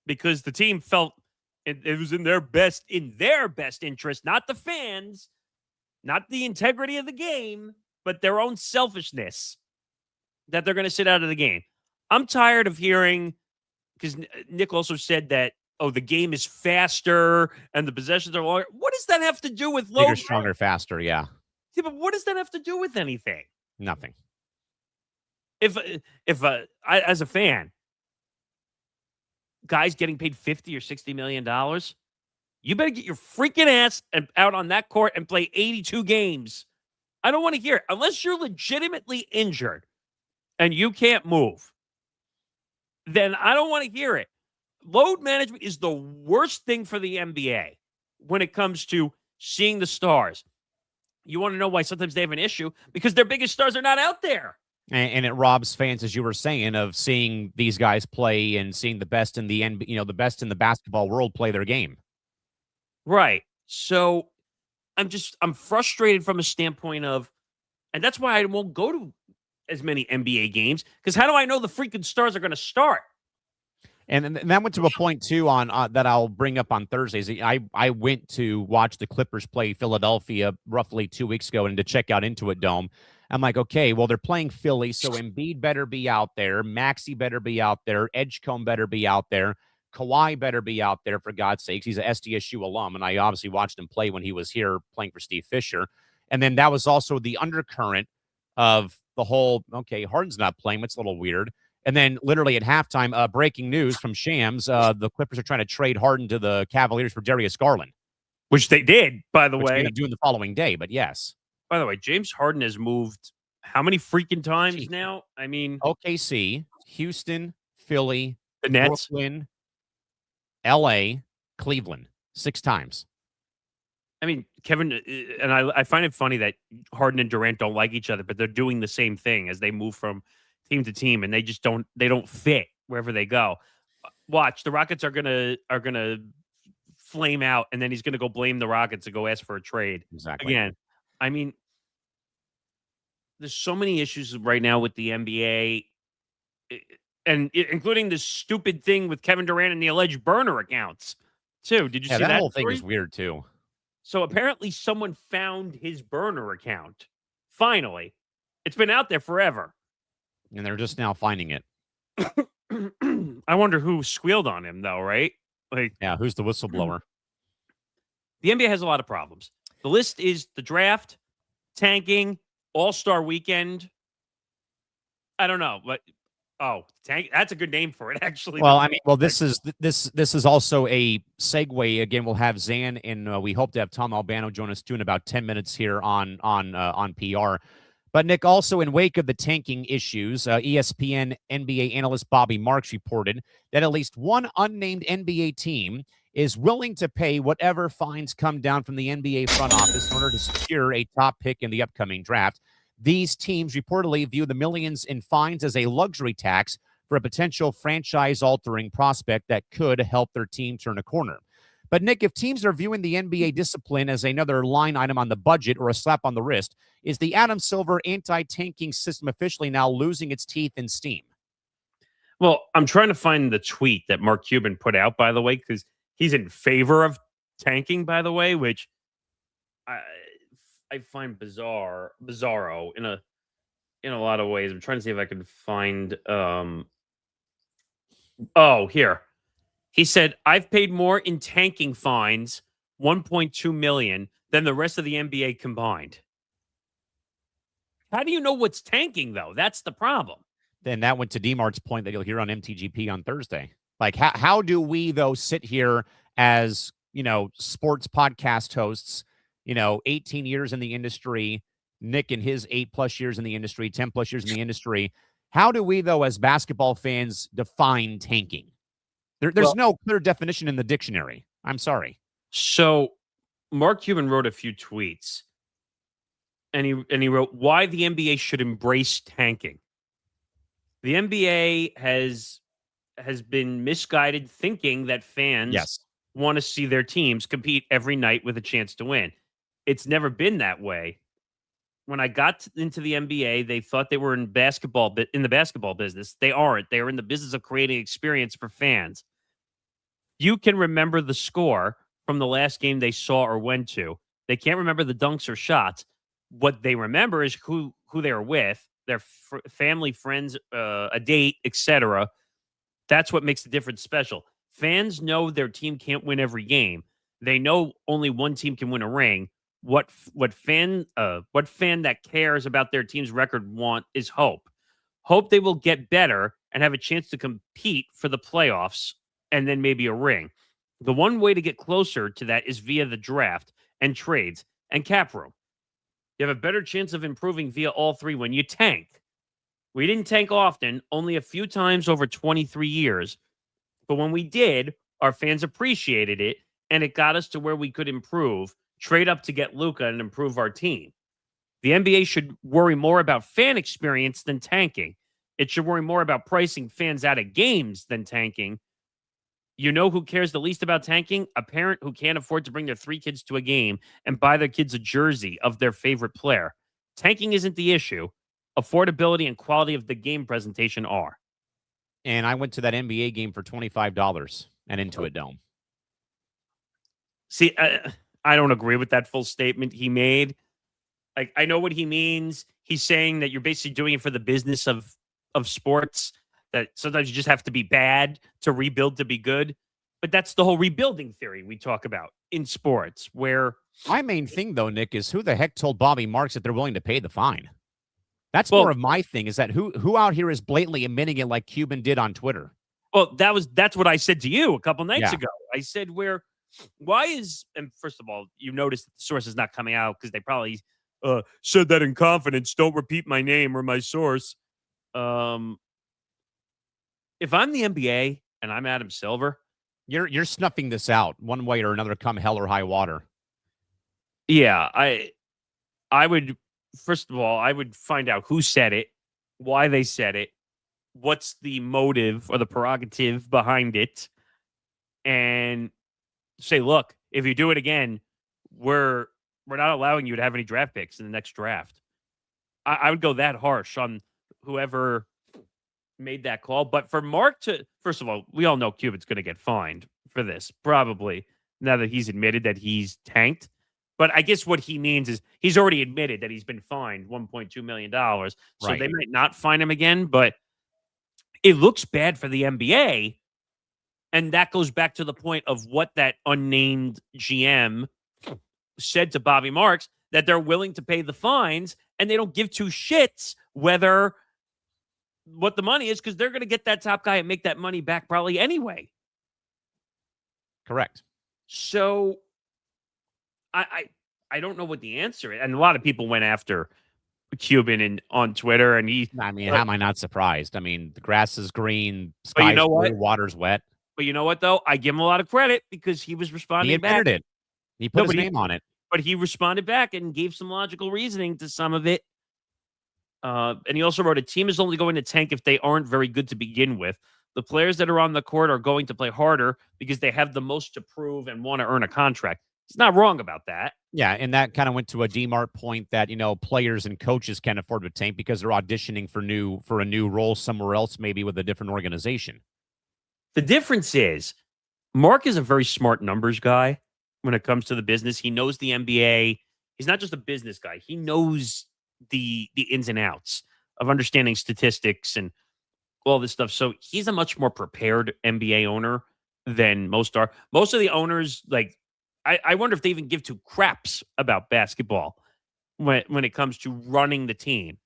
because the team felt it was in their best interest, not the fans, not the integrity of the game, but their own selfishness, that they're going to sit out of the game. I'm tired of hearing, because Nick also said that, oh, the game is faster and the possessions are longer. What does that have to do with load? Bigger, stronger, faster, yeah. Yeah, but what does that have to do with anything? Nothing. If I, as a fan, guys getting paid $50 or $60 million, you better get your freaking ass out on that court and play 82 games. I don't want to hear it. Unless you're legitimately injured and you can't move, then I don't want to hear it. Load management is the worst thing for the NBA when it comes to seeing the stars. You want to know why sometimes they have an issue? Because their biggest stars are not out there. And it robs fans, as you were saying, of seeing these guys play and seeing the best in the NBA, the best in the basketball world play their game. Right. So I'm frustrated from a standpoint of, and that's why I won't go to as many NBA games, because how do I know the freaking stars are going to start? And that went to a point too on that I'll bring up on Thursdays. I went to watch the Clippers play Philadelphia roughly 2 weeks ago and to check out Intuit Dome. I'm like, okay, well, they're playing Philly, so Embiid better be out there. Maxey better be out there. Edgecombe better be out there. Kawhi better be out there, for God's sakes. He's a SDSU alum, and I obviously watched him play when he was here playing for Steve Fisher. And then that was also the undercurrent of the whole, okay, Harden's not playing. It's a little weird. And then literally at halftime, breaking news from Shams, the Clippers are trying to trade Harden to the Cavaliers for Darius Garland. Which they did, by the way. They ended up doing the following day, but yes. By the way, James Harden has moved how many freaking times now? I mean, OKC, Houston, Philly, the Nets, Brooklyn, LA, Cleveland, 6 times. I mean, Kevin, and I find it funny that Harden and Durant don't like each other, but they're doing the same thing as they move from team to team, and they don't fit wherever they go. Watch, the Rockets are gonna flame out, and then he's gonna go blame the Rockets and go ask for a trade. Exactly. Again, I mean, there's so many issues right now with the NBA, and including this stupid thing with Kevin Durant and the alleged burner accounts too. Did you see that? That whole thing story? is weird too. So apparently someone found his burner account Finally. It's been out there forever. And they're just now finding it. I wonder who squealed on him, though, right? Like, Yeah, who's the whistleblower? the NBA has a lot of problems. The list is the draft, tanking, All-Star weekend. I don't know, but tank. That's a good name for it, actually. Well, I mean, this is also a segue. Again, we'll have Zan and we hope to have Tom Albano join us too in about 10 minutes here on PR. But Nick, also in wake of the tanking issues, ESPN NBA analyst Bobby Marks reported that at least one unnamed NBA team is willing to pay whatever fines come down from the NBA front office in order to secure a top pick in the upcoming draft. These teams reportedly view the millions in fines as a luxury tax for a potential franchise-altering prospect that could help their team turn a corner. But, Nick, if teams are viewing the NBA discipline as another line item on the budget or a slap on the wrist, is the Adam Silver anti-tanking system officially now losing its teeth in steam? Well, I'm trying to find the tweet that Mark Cuban put out, by the way, because he's in favor of tanking, by the way, which I find bizarro in a lot of ways. I'm trying to see if I can find here. He said, I've paid more in tanking fines, 1.2 million, than the rest of the NBA combined. How do you know what's tanking, though? That's the problem. Then that went to DMart's point that you'll hear on MTGP on Thursday. Like, how do we, though, sit here as, sports podcast hosts, 18 years in the industry, Nick and his 8+ years in the industry, 10+ years in the industry. How do we, though, as basketball fans, define tanking? There's no clear definition in the dictionary. I'm sorry. So Mark Cuban wrote a few tweets, and he wrote why the NBA should embrace tanking. The NBA has been misguided thinking that fans want to see their teams compete every night with a chance to win. It's never been that way. When I got into the NBA, they thought they were in the basketball business. They aren't. They are in the business of creating experience for fans. You can remember the score from the last game they saw or went to. They can't remember the dunks or shots. What they remember is who they were with, their family, friends, a date, etc. That's what makes the difference special. Fans know their team can't win every game. They know only one team can win a ring. What fan that cares about their team's record want is hope. Hope they will get better and have a chance to compete for the playoffs and then maybe a ring. The one way to get closer to that is via the draft and trades and cap room. You have a better chance of improving via all three when you tank. We didn't tank often, only a few times over 23 years. But when we did, our fans appreciated it, and it got us to where we could improve, trade up to get Luka and improve our team. The NBA should worry more about fan experience than tanking. It should worry more about pricing fans out of games than tanking. You know who cares the least about tanking? A parent who can't afford to bring their 3 kids to a game and buy their kids a jersey of their favorite player. Tanking isn't the issue. Affordability and quality of the game presentation are. And I went to that NBA game for $25 at Intuit Dome. See, I don't agree with that full statement he made. Like, I know what he means. He's saying that you're basically doing it for the business of sports, that sometimes you just have to be bad to rebuild to be good. But that's the whole rebuilding theory we talk about in sports, where... My main thing, though, Nick, is who the heck told Bobby Marks that they're willing to pay the fine? That's more of my thing, is that who out here is blatantly admitting it like Cuban did on Twitter? Well, that's what I said to you a couple nights ago. I said, and first of all, you notice the source is not coming out because they probably said that in confidence. Don't repeat my name or my source. If I'm the NBA and I'm Adam Silver, you're snuffing this out one way or another, come hell or high water. Yeah, I would. First of all, I would find out who said it, why they said it, what's the motive or the prerogative behind it, and say, look, if you do it again, we're not allowing you to have any draft picks in the next draft. I would go that harsh on whoever made that call. But for Mark to, first of all, we all know Cuban's going to get fined for this, probably, now that he's admitted that he's tanked. But I guess what he means is he's already admitted that he's been fined $1.2 million. So Right. they might not fine him again, but it looks bad for the NBA. And that goes back to the point of what that unnamed GM said to Bobby Marks, that they're willing to pay the fines and they don't give two shits whether what the money is, because they're going to get that top guy and make that money back probably anyway. Correct. So I don't know what the answer is. And a lot of people went after Cuban on Twitter, and I mean, how am I not surprised? I mean, the grass is green, But you sky's know blue, what? water's wet. But you know what, though? I give him a lot of credit because he was He responding back. admitted it. He put No, his but he- name on it. But he responded back and gave some logical reasoning to some of it. And he also wrote, a team is only going to tank if they aren't very good to begin with. The players that are on the court are going to play harder because they have the most to prove and want to earn a contract. He's not wrong about that. Yeah, and that kind of went to a DMARC point that, players and coaches can't afford to tank because they're auditioning for a new role somewhere else, maybe with a different organization. The difference is Mark is a very smart numbers guy when it comes to the business. He knows the NBA. He's not just a business guy. He knows the ins and outs of understanding statistics and all this stuff. So he's a much more prepared NBA owner than most are. Most of the owners, like, I wonder if they even give two craps about basketball when it comes to running the team.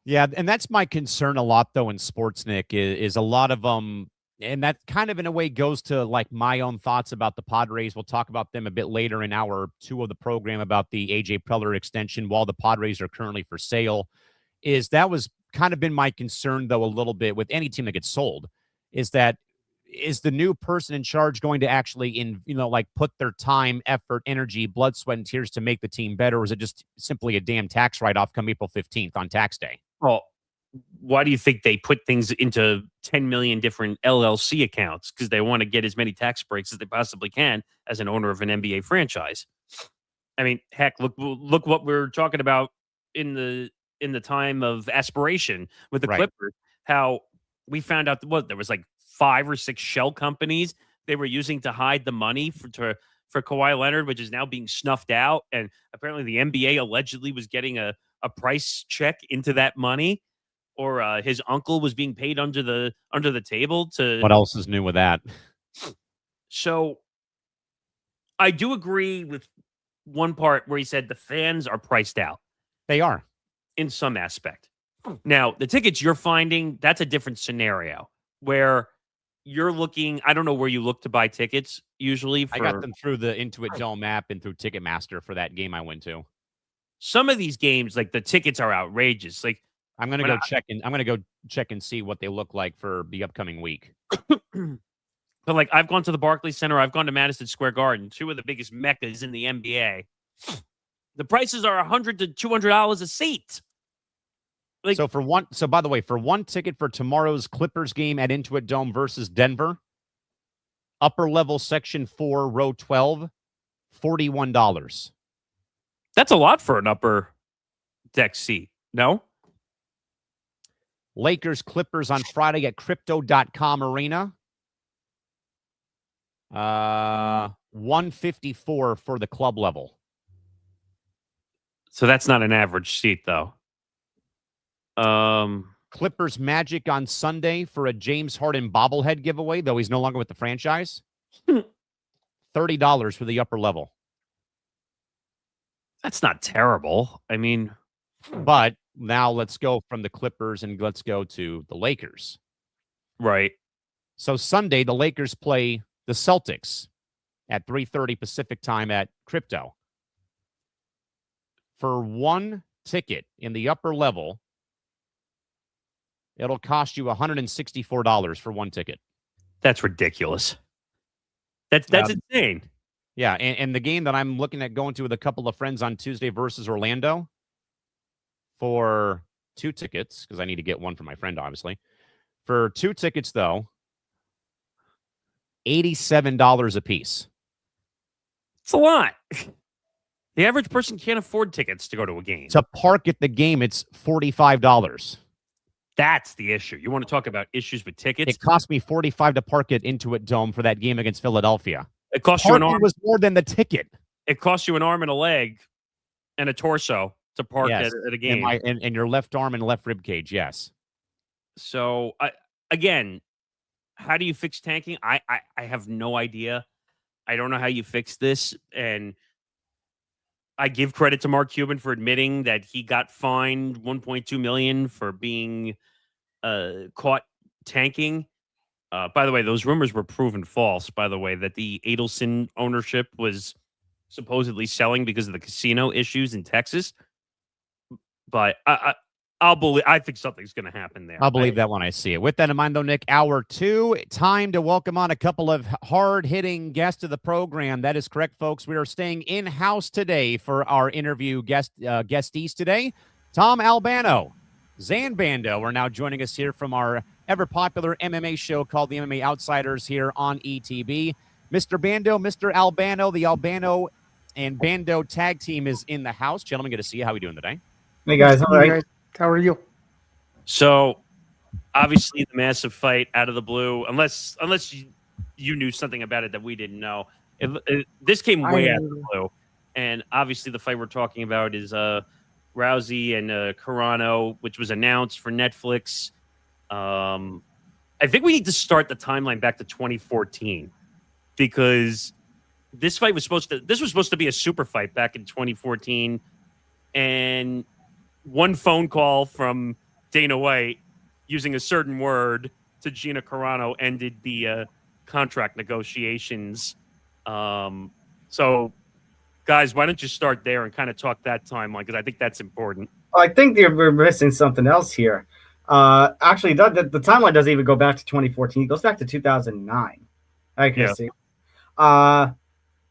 Yeah, and that's my concern a lot, though, in sports, Nick, is a lot of them, and that kind of in a way goes to like my own thoughts about the Padres. We'll talk about them a bit later in hour 2 of the program about the AJ Preller extension while the Padres are currently for sale. That was kind of been my concern, though, a little bit with any team that gets sold, is the new person in charge going to actually put their time, effort, energy, blood, sweat, and tears to make the team better? Or is it just simply a damn tax write-off come April 15th on tax day? Well, why do you think they put things into 10 million different LLC accounts? Because they want to get as many tax breaks as they possibly can as an owner of an NBA franchise. I mean, heck, look what we're talking about in the time of aspiration with the Right. Clippers. How we found out there was like 5 or 6 shell companies they were using to hide the money for Kawhi Leonard, which is now being snuffed out. And apparently the NBA allegedly was getting a price check into that money, or his uncle was being paid under the table to. What else is new with that? So I do agree with one part where he said the fans are priced out They are. in some aspect. Now, the tickets you're finding, that's a different scenario where you're looking. I don't know where you look to buy tickets usually. I got them through the Intuit Dome app and through Ticketmaster for that game I went to. Some of these games, like the tickets are outrageous. Like I'm gonna When go I- check and I'm gonna go check and see what they look like for the upcoming week. But like I've gone to the Barclays Center, I've gone to Madison Square Garden, 2 of the biggest meccas in the NBA. The prices are $100 to $200 a seat. Like- So by the way, for one ticket for tomorrow's Clippers game at Intuit Dome versus Denver, upper level section 4, row 12, $41. That's a lot for an upper deck seat. No? Lakers Clippers on Friday at crypto.com arena. 154 for the club level. So that's not an average seat though. Clippers Magic on Sunday for a James Harden bobblehead giveaway, though he's no longer with the franchise. $30 for the upper level. That's not terrible. I mean, But now let's go from the Clippers and let's go to the Lakers. right. So Sunday, the Lakers play the Celtics at 3:30 Pacific time at Crypto. For one ticket in the upper level, it'll cost you $164 for one ticket. That's ridiculous. That's insane. Yeah, and the game that I'm looking at going to with a couple of friends on Tuesday versus Orlando for 2 tickets, because I need to get one for my friend, obviously. For 2 tickets, though, $87 a piece. It's a lot. The average person can't afford tickets to go to a game. To park at the game, it's $45. That's the issue. You want to talk about issues with tickets? It cost me $45 to park at Intuit Dome for that game against Philadelphia. It costs you an Parking arm. was more than the ticket. it costs you an arm and a leg and a torso to park Yes. at a game. And your left arm and left rib cage. Yes. So again, how do you fix tanking? I have no idea. I don't know how you fix this. And I give credit to Mark Cuban for admitting that he got fined $1.2 million for being caught tanking. By the way, those rumors were proven false, by the way, that the Adelson ownership was supposedly selling because of the casino issues in Texas. But I'll believe. I think something's going to happen there. I'll believe that when I see it. With that in mind, though, Nick, hour 2, time to welcome on a couple of hard-hitting guests to the program. That is correct, folks. We are staying in-house today for our interview guestees today. Tom Albano, Zan Bando are now joining us here from our ever-popular MMA show called the MMA Outsiders here on ETB. Mr. Bando, Mr. Albano, the Albano and Bando tag team is in the house. Gentlemen, good to see you. How are we doing today? Hey, guys. All right. How are you? So, obviously, the massive fight out of the blue, unless you knew something about it that we didn't know. This came way out of the blue. And obviously, the fight we're talking about is Rousey and Carano, which was announced for Netflix. I think we need to start the timeline back to 2014 because this was supposed to be a super fight back in 2014, and one phone call from Dana White using a certain word to Gina Carano ended the contract negotiations. So, guys, why don't you start there and kind of talk that timeline, because I think that's important. I think we're missing something else here. Actually, the timeline doesn't even go back to 2014. It goes back to 2009. I can see.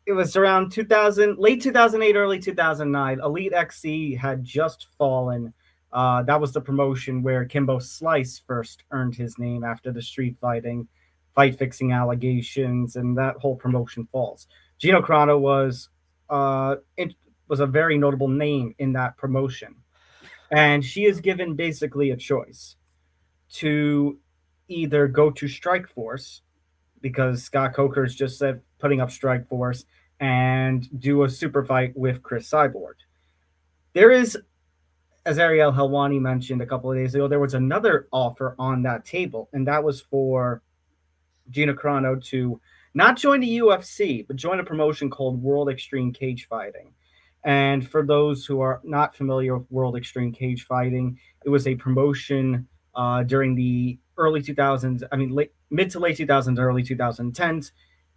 It was around 2000, late 2008, early 2009. Elite XC had just fallen. That was the promotion where Kimbo Slice first earned his name after the street fight fixing allegations, and that whole promotion falls. Gina Carano was a very notable name in that promotion. And she is given basically a choice to either go to Strikeforce, because Scott Coker's just said putting up Strikeforce, and do a super fight with Chris Cyborg. There is, as Ariel Helwani mentioned a couple of days ago, there was another offer on that table, and that was for Gina Carano to not join the UFC, but join a promotion called World Extreme Cage Fighting. And for those who are not familiar with World Extreme Cage Fighting, it was a promotion during the early 2000s, mid to late 2000s, early 2010s.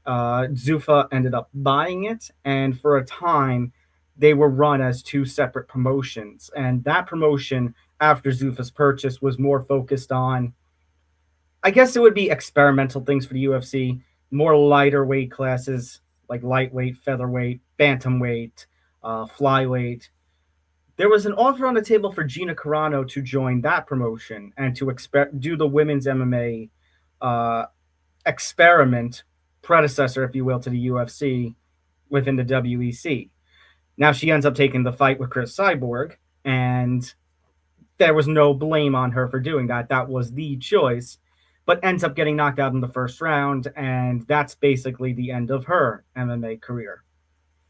Zuffa ended up buying it, and for a time, they were run as two separate promotions. And that promotion, after Zuffa's purchase, was more focused on, I guess it would be experimental things for the UFC, more lighter weight classes like lightweight, featherweight, bantamweight, flyweight. There was an offer on the table for Gina Carano to join that promotion and to do the women's MMA experiment, predecessor, if you will, to the UFC within the WEC. Now she ends up taking the fight with Chris Cyborg, and there was no blame on her for doing that. That was the choice, but ends up getting knocked out in the first round, and that's basically the end of her MMA career.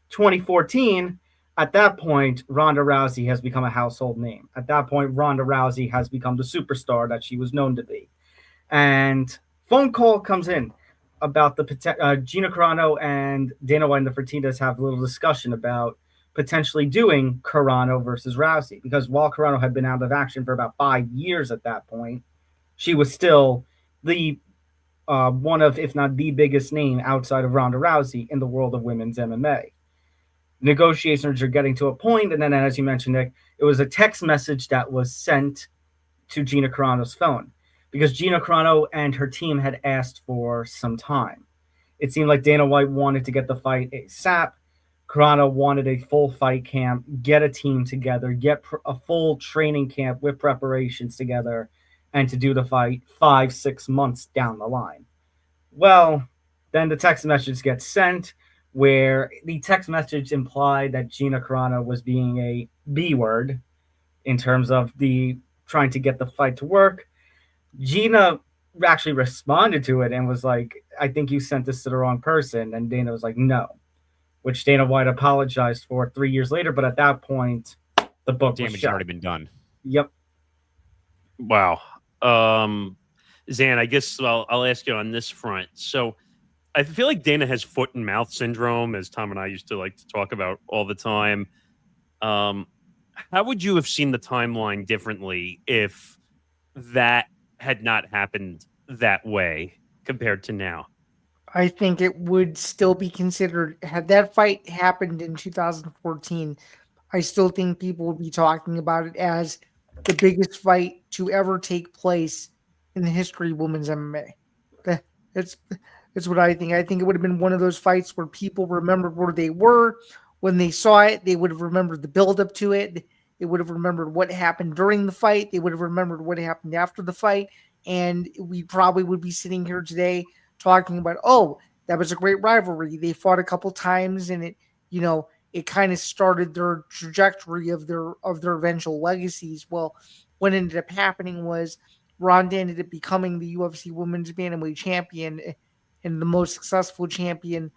2014, at that point, Ronda Rousey has become a household name. At that point, Ronda Rousey has become the superstar that she was known to be. And phone call comes in about the Gina Carano and Dana White and the Fertittas have a little discussion about potentially doing Carano versus Rousey, because while Carano had been out of action for about 5 years at that point, she was still the one of, if not the biggest name outside of Ronda Rousey in the world of women's MMA. Negotiations are getting to a point, and then, as you mentioned, Nick, it was a text message that was sent to Gina Carano's phone, because Gina Carano and her team had asked for some time. It seemed like Dana White wanted to get the fight ASAP. Carano wanted a full fight camp, get a team together, get a full training camp with preparations together, and to do the fight 5-6 months down the line. Well, then the text message gets sent, where the text message implied that Gina Carano was being a B word in terms of the trying to get the fight to work. Gina actually responded to it and was like, I think you sent this to the wrong person. And Dana was like, no. which Dana White apologized for 3 years later. But at that point, the book was Damage had shut. already been done. Yep. Wow. Zan, I guess I'll ask you on this front. So I feel like Dana has foot and mouth syndrome, as Tom and I used to like to talk about all the time. How would you have seen the timeline differently if that had not happened that way compared to now? I think it would still be considered, had that fight happened in 2014, I still think people would be talking about it as the biggest fight to ever take place in the history of women's MMA. That's what I think. I think it would have been one of those fights where people remembered where they were when they saw it. They would have remembered the build up to it. They would have remembered what happened during the fight. They would have remembered what happened after the fight. And we probably would be sitting here today talking about, oh, that was a great rivalry. They fought a couple times, and it kind of started their trajectory of their eventual legacies. Well, what ended up happening was Ronda ended up becoming the UFC Women's Bantamweight Champion and the most successful champion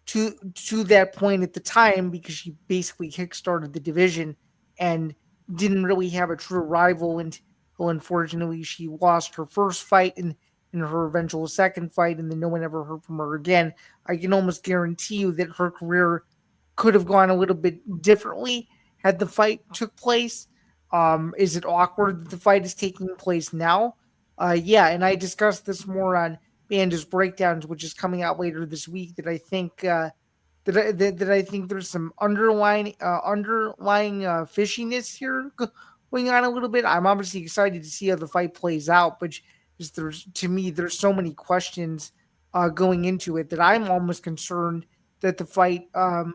to that point at the time, because she basically kickstarted the division and didn't really have a true rival until, unfortunately, she lost her first fight in her eventual second fight, and then no one ever heard from her again. I can almost guarantee you that her career could have gone a little bit differently had the fight took place. Is it awkward that the fight is taking place now? Yeah, and I discussed this more on Banda's Breakdowns, which is coming out later this week. That I think that I think there's some underlying fishiness here going on a little bit. I'm obviously excited to see how the fight plays out, but there's so many questions going into it that I'm almost concerned that the fight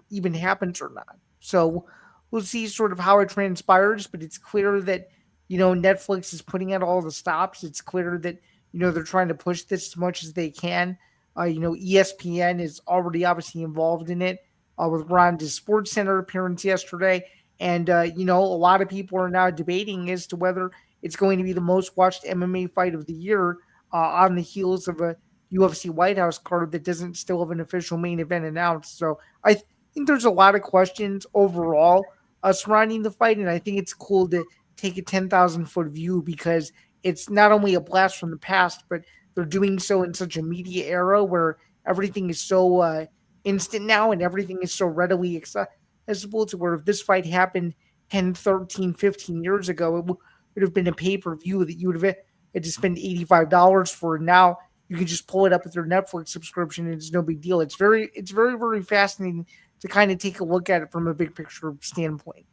even happens or not. So we'll see sort of how it transpires, but it's clear that Netflix is putting out all the stops. It's clear that they're trying to push this as much as they can. ESPN is already obviously involved in it with Ronda's Sports Center appearance yesterday. And, a lot of people are now debating as to whether it's going to be the most watched MMA fight of the year on the heels of a UFC White House card that doesn't still have an official main event announced. So I think there's a lot of questions overall surrounding the fight. And I think it's cool to take a 10,000-foot view, because it's not only a blast from the past, but they're doing so in such a media era where everything is so instant now and everything is so readily accessible, to where if this fight happened 10, 13, 15 years ago, it would have been a pay-per-view that you would have had to spend $85 for. Now you can just pull it up with your Netflix subscription and it's no big deal. It's very, very fascinating to kind of take a look at it from a big picture standpoint.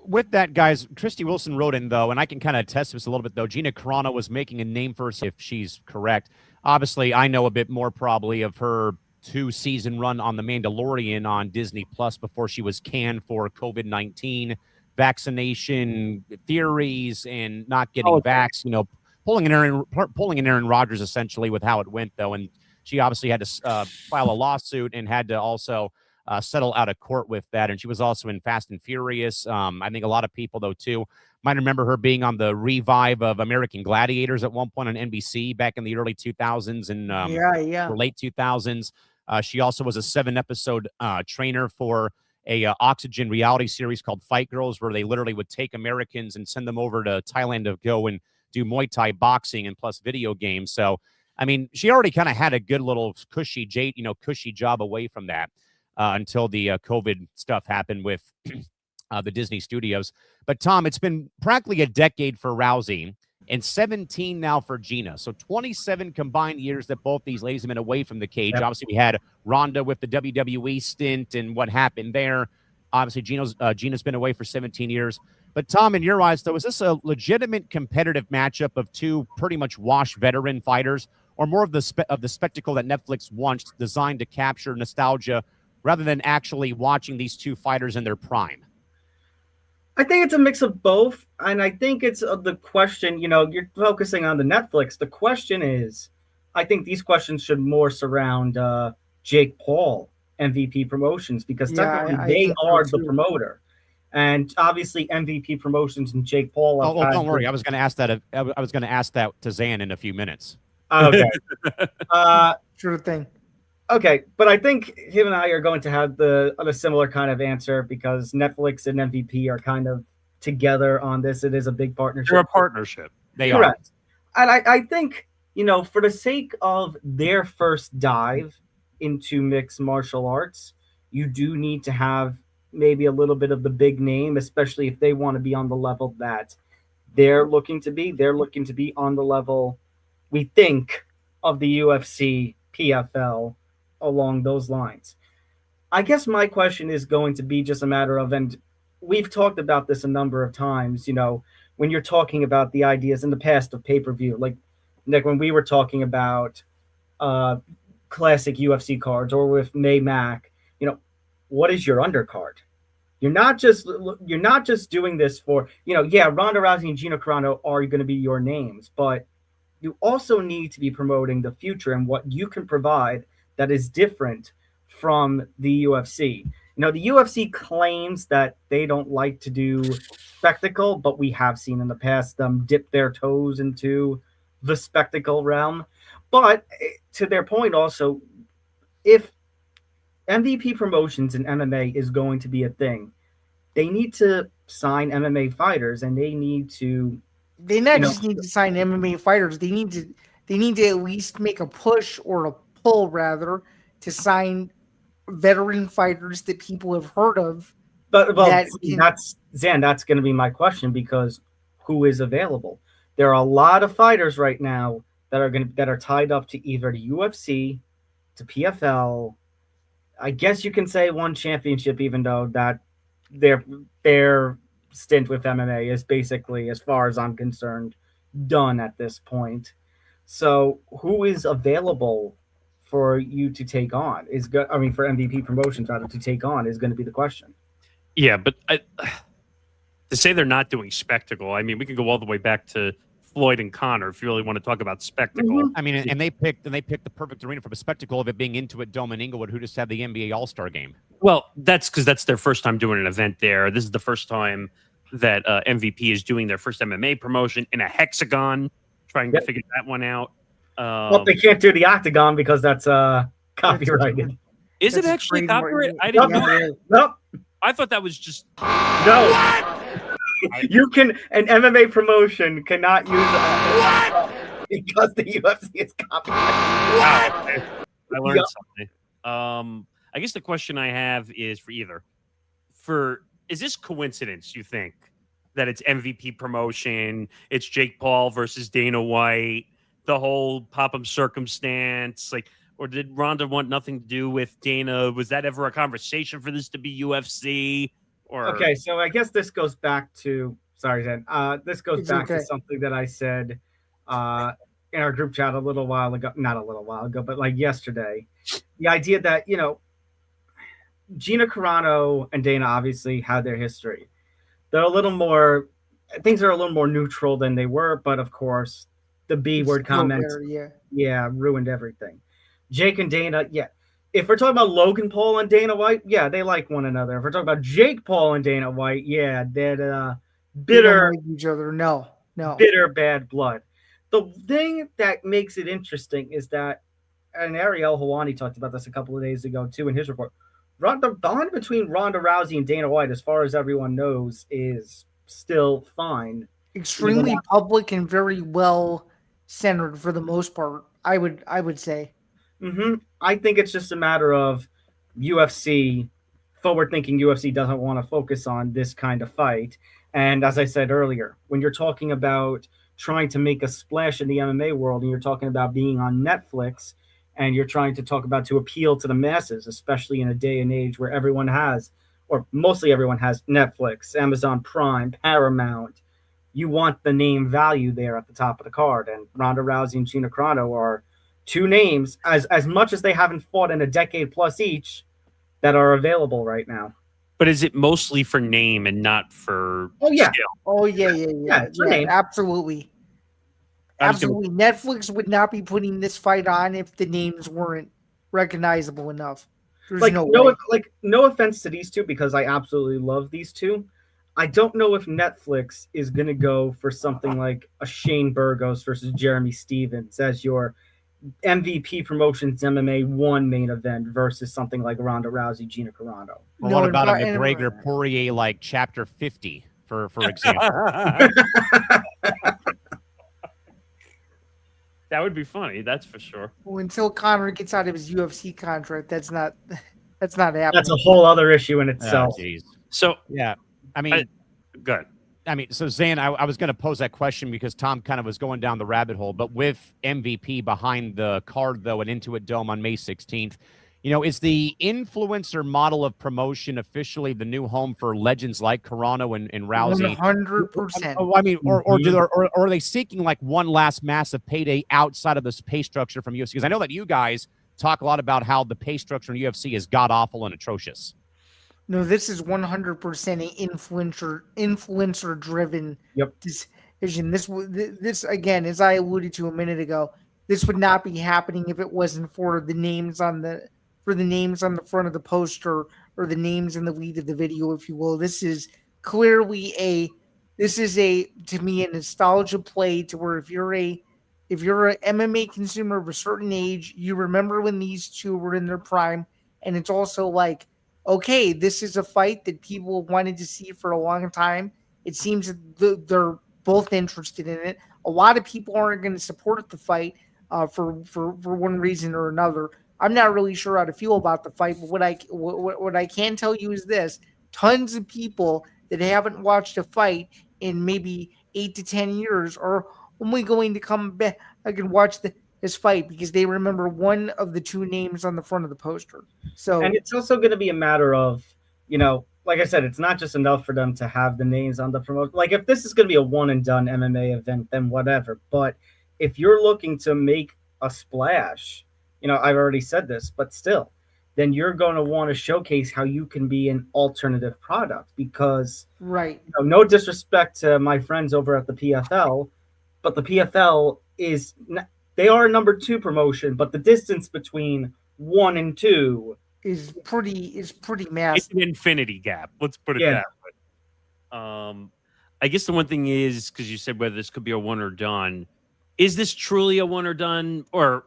With that, guys, Christy Wilson wrote in, though, and I can kind of test this a little bit, though. Gina Carano was making a name for herself, if she's correct. Obviously, I know a bit more probably of her 2-season run on The Mandalorian on Disney Plus before she was canned for COVID-19 vaccination theories and not getting vaxxed, pulling an Aaron Rodgers essentially with how it went, though. And she obviously had to file a lawsuit and had to also settle out of court with that. And she was also in Fast and Furious. I think a lot of people, though, too, might remember her being on the revive of American Gladiators at one point on NBC back in the early 2000s and late 2000s. She also was a 7-episode trainer for a Oxygen reality series called Fight Girls, where they literally would take Americans and send them over to Thailand to go and do Muay Thai boxing and plus video games. So, I mean, she already kind of had a good little cushy job away from that. Until the COVID stuff happened with the Disney studios. But, Tom, it's been practically a decade for Rousey and 17 now for Gina. So 27 combined years that both these ladies have been away from the cage. Yep. Obviously, we had Ronda with the WWE stint and what happened there. Obviously, Gina's been away for 17 years. But, Tom, in your eyes, though, is this a legitimate competitive matchup of two pretty much washed veteran fighters, or more of the spectacle that Netflix wants, designed to capture nostalgia rather than actually watching these two fighters in their prime? I think it's a mix of both. And I think it's the question, you're focusing on the Netflix. The question is, I think these questions should more surround Jake Paul, MVP Promotions, because technically they are the promoter. And obviously MVP Promotions and Jake Paul. Don't worry. I was going to ask that. I was going to ask that to Zan in a few minutes. Okay. Sure thing. Okay, but I think him and I are going to have a similar kind of answer because Netflix and MVP are kind of together on this. It is a big partnership. They're a partnership. They are. Correct. And I think, for the sake of their first dive into mixed martial arts, you do need to have maybe a little bit of the big name, especially if they want to be on the level that they're looking to be. They're looking to be on the level, we think, of the UFC, PFL, along those lines. I guess my question is going to be just a matter of, and we've talked about this a number of times, when you're talking about the ideas in the past of pay-per-view, like Nick, when we were talking about classic UFC cards or with May Mac, what is your undercard? You're not just doing this for, Ronda Rousey and Gina Carano are going to be your names, but you also need to be promoting the future and what you can provide that is different from the UFC. The UFC claims that they don't like to do spectacle, but we have seen in the past them dip their toes into the spectacle realm. But to their point also, if MVP promotions in MMA is going to be a thing, they need to sign MMA fighters, and they need to. They not just need to sign MMA fighters. They need to at least make a push or a pull rather to sign veteran fighters that people have heard of. But that's going to be my question, because who is available? There are a lot of fighters right now that are tied up to either the UFC, to PFL. I guess you can say one championship, even though that their stint with MMA is basically, as far as I'm concerned, done at this point. So who is available for you to take on for MVP promotions rather to take on is going to be the question. Yeah, but to say they're not doing spectacle, I mean, we can go all the way back to Floyd and Connor if you really want to talk about spectacle. Mm-hmm. I mean, and they picked the perfect arena from a spectacle of it being Intuit Dome in Inglewood, who just had the NBA All-Star game. Well, that's because that's their first time doing an event there. This is the first time that MVP is doing their first MMA promotion in a hexagon, trying to figure that one out. Well, they can't do the octagon because that's copyrighted. Is it actually copyrighted? I didn't know. Nope. I thought that was just no. What? You can an MMA promotion cannot use because the UFC is copyrighted. Wow. I learned something. I guess the question I have is for either. Is this coincidence, you think, that it's MVP promotion, it's Jake Paul versus Dana White, the whole pop-up circumstance, or did Ronda want nothing to do with Dana? Was that ever a conversation for this to be UFC? Okay, so I guess this goes back to Zen. This goes back to something that I said in our group chat a little while ago, not a little while ago, but like yesterday. The idea that, Gina Carano and Dana obviously had their history. They're things are a little more neutral than they were, but of course, the B word comments, ruined everything. Jake and Dana, if we're talking about Logan Paul and Dana White, they like one another. If we're talking about Jake Paul and Dana White, they're bitter, like each other. No, bitter bad blood. The thing that makes it interesting is that, and Ariel Helwani talked about this a couple of days ago too in his report. The bond between Ronda Rousey and Dana White, as far as everyone knows, is still fine. Extremely public and very well centered for the most part. I would say. Mm-hmm. I think it's just a matter of UFC, forward-thinking UFC doesn't want to focus on this kind of fight. And as I said earlier, when you're talking about trying to make a splash in the MMA world and you're talking about being on Netflix and you're trying to talk about to appeal to the masses, especially in a day and age where everyone has, or mostly everyone has Netflix, Amazon Prime, Paramount, you want the name value there at the top of the card. And Ronda Rousey and Gina Carano are two names, as much as they haven't fought in a decade plus each, that are available right now. But is it mostly for name and not for skill? Oh yeah. Absolutely. Absolutely. Netflix would not be putting this fight on if the names weren't recognizable enough. There's no way. No offense to these two, because I absolutely love these two. I don't know if Netflix is going to go for something like a Shane Burgos versus Jeremy Stevens as your MVP Promotions MMA 1 main event versus something like Ronda Rousey, Gina Carano. Or what about a McGregor Poirier like chapter 50, for example? That would be funny, that's for sure. Well, until Conor gets out of his UFC contract, that's not happening. That's a whole other issue in itself. So yeah, I mean, good. I mean, so Zan, I was going to pose that question because Tom kind of was going down the rabbit hole, but with MVP behind the card though, at Intuit Dome on May 16th, is the influencer model of promotion officially the new home for legends like Carano and Rousey? 100%. I mean, or are they seeking like one last massive payday outside of this pay structure from UFC? Because I know that you guys talk a lot about how the pay structure in UFC is god awful and atrocious. No, this is 100% an influencer driven decision. This again, as I alluded to a minute ago, this would not be happening if it wasn't for the names on the front of the poster or the names in the lead of the video, if you will. This is clearly to me a nostalgia play to where if you're an MMA consumer of a certain age, you remember when these two were in their prime, and it's also like, okay, this is a fight that people wanted to see for a long time. It seems that they're both interested in it. A lot of people aren't going to support the fight for one reason or another. I'm not really sure how to feel about the fight, but what I can tell you is this: tons of people that haven't watched a fight in maybe 8 to 10 years are only going to come back and watch this fight because they remember one of the two names on the front of the poster. So, and it's also going to be a matter of, like I said, it's not just enough for them to have the names on the promotion. Like if this is going to be a one and done MMA event, then whatever. But if you're looking to make a splash, I've already said this, but still, then you're going to want to showcase how you can be an alternative product because, right. No disrespect to my friends over at the PFL, but the PFL they are a number 2 promotion, but the distance between 1 and 2 is pretty massive. It's an infinity gap. Let's put it that way. I guess the one thing is, because you said whether this could be a one or done, is this truly a one or done? Or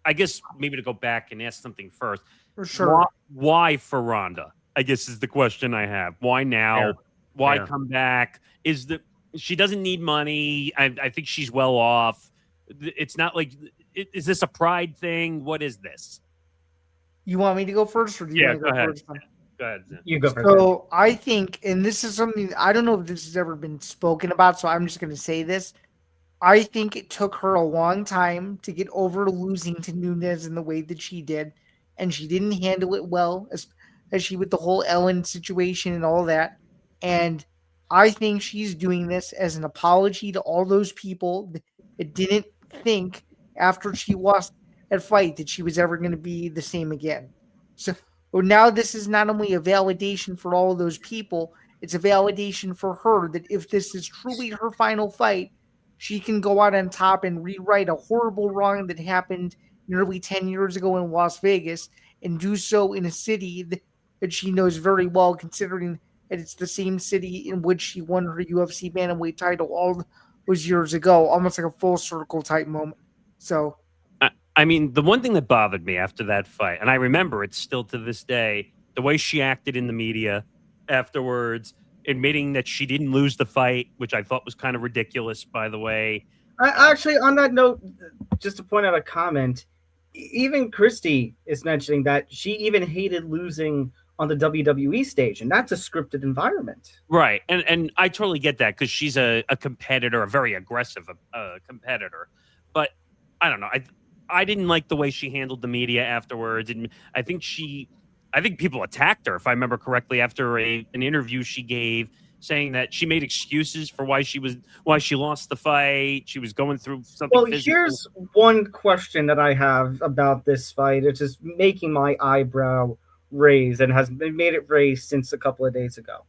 I guess maybe to go back and ask something first. For sure. Why for Ronda? I guess is the question I have. Why now? Fair. Why Fair. come back? She doesn't need money. I think she's well off. It's not like, is this a pride thing? What is this? You want me to go first, or do you want to go first? Go ahead. You go first. So I think, and this is something I don't know if this has ever been spoken about, so I'm just going to say this. I think it took her a long time to get over losing to Nunes in the way that she did, and she didn't handle it well, especially with the whole Ellen situation and all that. And I think she's doing this as an apology to all those people that didn't think after she lost that fight that she was ever going to be the same again. So now this is not only a validation for all of those people, it's a validation for her that if this is truly her final fight, she can go out on top and rewrite a horrible wrong that happened nearly 10 years ago in Las Vegas and do so in a city that she knows very well, considering that it's the same city in which she won her UFC bantamweight title all those years ago, almost like a full circle type moment. So, I mean, the one thing that bothered me after that fight, and I remember it still to this day, the way she acted in the media afterwards, admitting that she didn't lose the fight, which I thought was kind of ridiculous, by the way. Actually, on that note, just to point out a comment, even Christy is mentioning that she even hated losing on the WWE stage, and that's a scripted environment. Right, and I totally get that because she's a competitor, a very aggressive competitor. But I don't know, I didn't like the way she handled the media afterwards, and I think people attacked her, if I remember correctly, after an interview she gave, saying that she made excuses for why she lost the fight. She was going through something. Well, physical. Here's one question that I have about this fight. It's just making my eyebrow raise and has made it raise since a couple of days ago.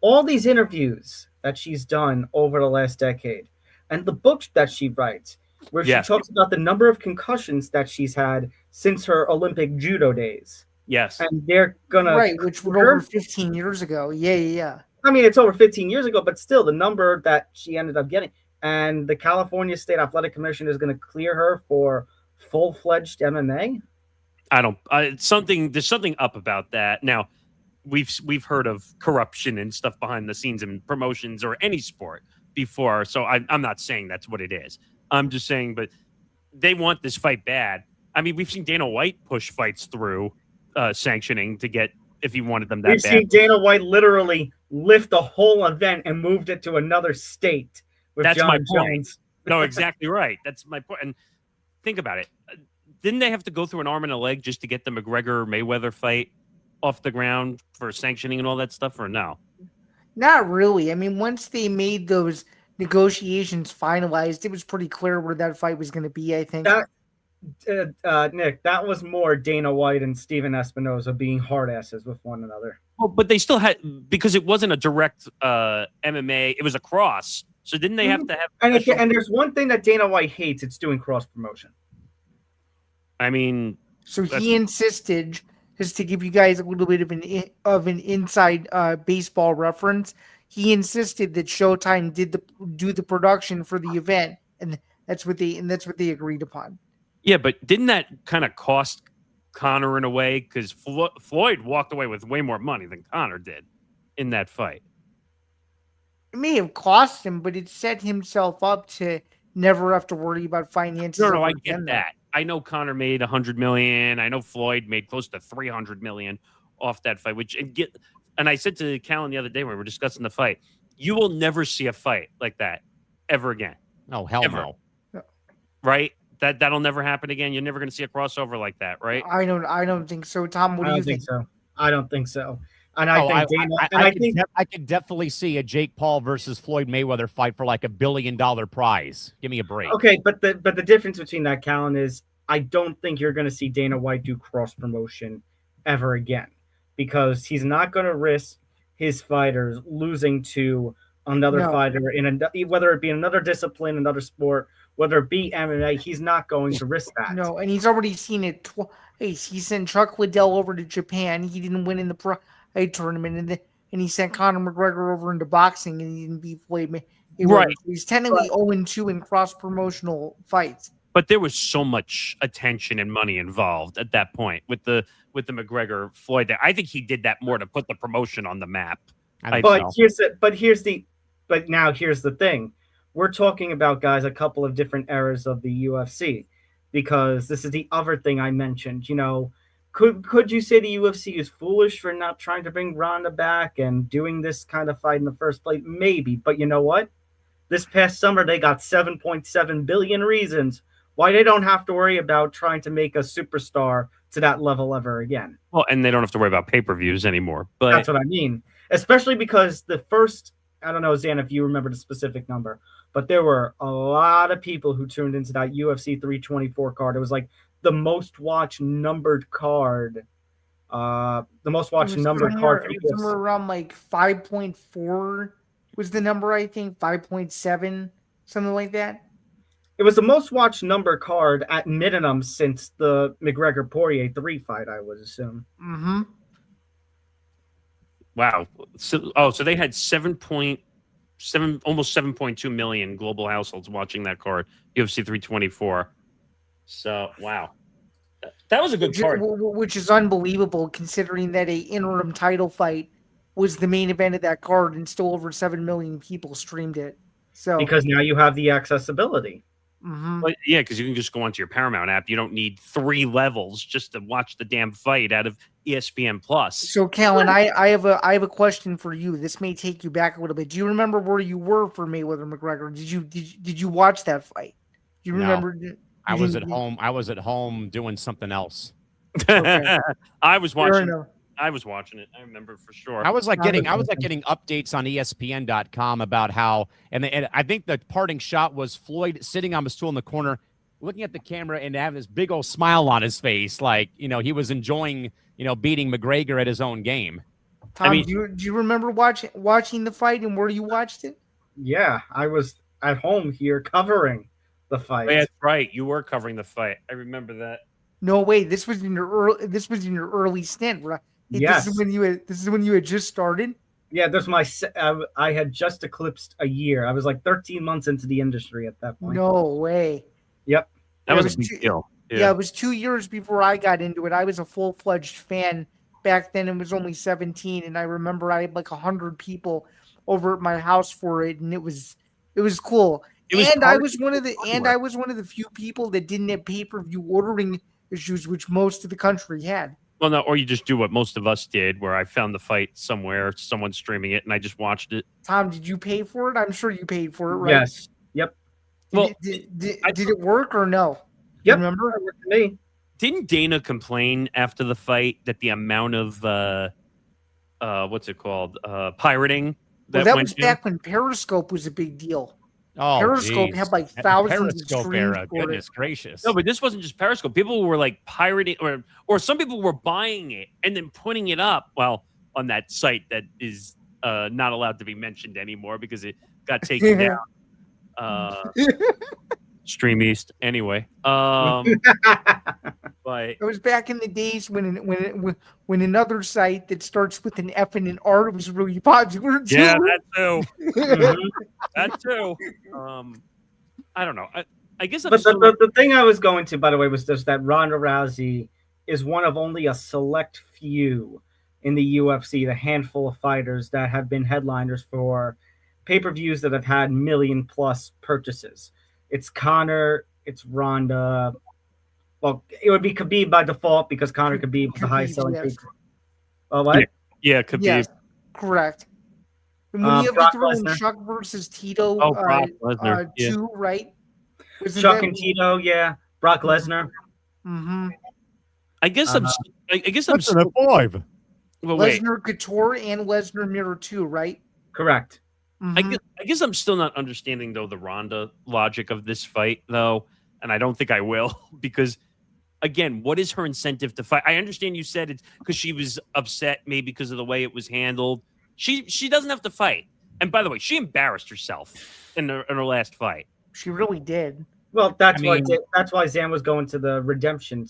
All these interviews that she's done over the last decade and the books that she writes, where she talks about the number of concussions that she's had since her Olympic judo days. Yes. And they're gonna which were over 15 years ago. Yeah. I mean, it's over 15 years ago, but still the number that she ended up getting. and the California State Athletic Commission is going to clear her for full-fledged MMA. There's something up about that. Now, we've heard of corruption and stuff behind the scenes in promotions or any sport before, so I'm not saying that's what it is. I'm just saying, but they want this fight bad. I mean, we've seen Dana White push fights through sanctioning to get if he wanted them that We've bad. seen Dana White literally lift the whole event and moved it to another state. That's John my point. Jones. No, exactly right. That's my point. And think about it. Didn't they have to go through an arm and a leg just to get the McGregor-Mayweather fight off the ground for sanctioning and all that stuff, or no? Not really. I mean, once they made those negotiations finalized, it was pretty clear where that fight was going to be, I think. Nick, that was more Dana White and Steven Espinoza being hard asses with one another. Well, but they still had, because it wasn't a direct MMA, it was a cross. So didn't they have to have... And there's one thing that Dana White hates, it's doing cross promotion. I mean... So he insisted, just to give you guys a little bit of an inside baseball reference, he insisted that Showtime do the production for the event, and that's what they agreed upon. Yeah, but didn't that kind of cost Conor in a way? Because Floyd walked away with way more money than Conor did in that fight. It may have cost him, but it set himself up to never have to worry about finances. No, I get that. I know Conor made $100 million. I know Floyd made close to $300 million off that fight. And I said to Callan the other day when we were discussing the fight, you will never see a fight like that ever again. Oh, hell ever. no. Right? That'll never happen again. You're never going to see a crossover like that, right? I don't think so. Tom, what do you think? I don't think so. And I could definitely see a Jake Paul versus Floyd Mayweather fight for like $1 billion prize. Give me a break. Okay, but the difference between that, Callan, is I don't think you're going to see Dana White do cross promotion ever again, because he's not going to risk his fighters losing to another fighter whether it be another discipline, another sport, whether it be MMA. He's not going to risk that. No, and he's already seen it twice. He sent Chuck Liddell over to Japan. He didn't win in the tournament, and he sent Conor McGregor over into boxing, and he didn't beat Floyd Mayweather. Right. He's technically 0-2 in cross-promotional fights. But there was so much attention and money involved at that point with the McGregor Floyd. I think he did that more to put the promotion on the map. Here's the thing. We're talking about, guys, a couple of different eras of the UFC, because this is the other thing I mentioned. You know, could you say the UFC is foolish for not trying to bring Ronda back and doing this kind of fight in the first place? Maybe, but you know what? This past summer, they got 7.7 billion reasons why they don't have to worry about trying to make a superstar to that level ever again. Well, and they don't have to worry about pay-per-views anymore. But that's what I mean. Especially because the first, I don't know, Zan, if you remember the specific number, but there were a lot of people who tuned into that UFC 324 card. It was like the most watched numbered card. The most watched numbered card. It was somewhere around like 5.4 was the number, I think, 5.7, something like that. It was the most watched number card at minimum since the McGregor-Poirier 3 fight, I would assume. Mm-hmm. Wow. So they had 7.7, almost 7.2 million global households watching that card, UFC 324. So, wow. That was a good card. Which is unbelievable, considering that a interim title fight was the main event of that card, and still over 7 million people streamed it. So because now you have the accessibility. Mm-hmm. But yeah, because you can just go onto your Paramount app. You don't need 3 levels just to watch the damn fight out of ESPN Plus. So, Callan, I have a question for you. This may take you back a little bit. Do you remember where you were for Mayweather McGregor? Did you watch that fight? Do you remember? I was at home. I was at home doing something else. Okay. I was watching. I was watching it. I remember for sure. I was getting updates on ESPN.com about how, and I think the parting shot was Floyd sitting on the stool in the corner, looking at the camera and having this big old smile on his face, like he was enjoying beating McGregor at his own game. Tom, do you remember watching the fight, and where you watched it? Yeah, I was at home here covering the fight. That's right. You were covering the fight. I remember that. No way. This was in your early stint, right? Yes. This is when you had just started. Yeah, there's I had just eclipsed a year. I was like 13 months into the industry at that point. No way. Yep. That Yeah, was a big deal. Yeah, it was 2 years before I got into it. I was a full-fledged fan back then. It was only 17, and I remember I had like 100 people over at my house for it, and it was cool. I was one of the few people that didn't have pay-per-view ordering issues, which most of the country had. Well, no, or you just do what most of us did, where I found the fight somewhere, someone streaming it, and I just watched it. Tom, did you pay for it? I'm sure you paid for it, right? Yes. Yep. Did it work or no? Yep. Remember? It worked for me. Didn't Dana complain after the fight that the amount of what's it called, pirating That was back when Periscope was a big deal. Oh, Periscope had like thousands of Periscope streams era. for Goodness it. gracious. No, but this wasn't just Periscope. People were like pirating, or some people were buying it and then putting it up. Well, on that site that is not allowed to be mentioned anymore because it got taken down. Stream East, anyway. But It was back in the days when another site that starts with an F and an R was really popular too. yeah, that too. Mhm. That too. I don't know. I guess. But the thing I was going to, by the way, was just that Ronda Rousey is one of only a select few in the UFC, the handful of fighters that have been headliners for pay-per-views that have had million-plus purchases. It's Conor, it's Ronda. Well, it would be Khabib by default because Conor Khabib was the highest selling. Yes. Oh, what? Yeah, Khabib. Yes, correct. And when you have Brock to throw in Lesnar. Chuck versus Tito, Brock Lesnar. Yeah. too, right? Chuck and Tito, yeah. Brock Lesnar. Mm-hmm. I guess I'm. I guess I'm. That's an F5. Well, wait. Lesnar Couture and Lesnar Mirror too, right? Correct. Mhm. I guess I'm still not understanding though the Ronda logic of this fight though, and I don't think I will because again, what is her incentive to fight? I understand you said it's because she was upset maybe because of the way it was handled. She doesn't have to fight. And by the way, she embarrassed herself in her last fight. She really did. Well, that's why Zan was going to the redemption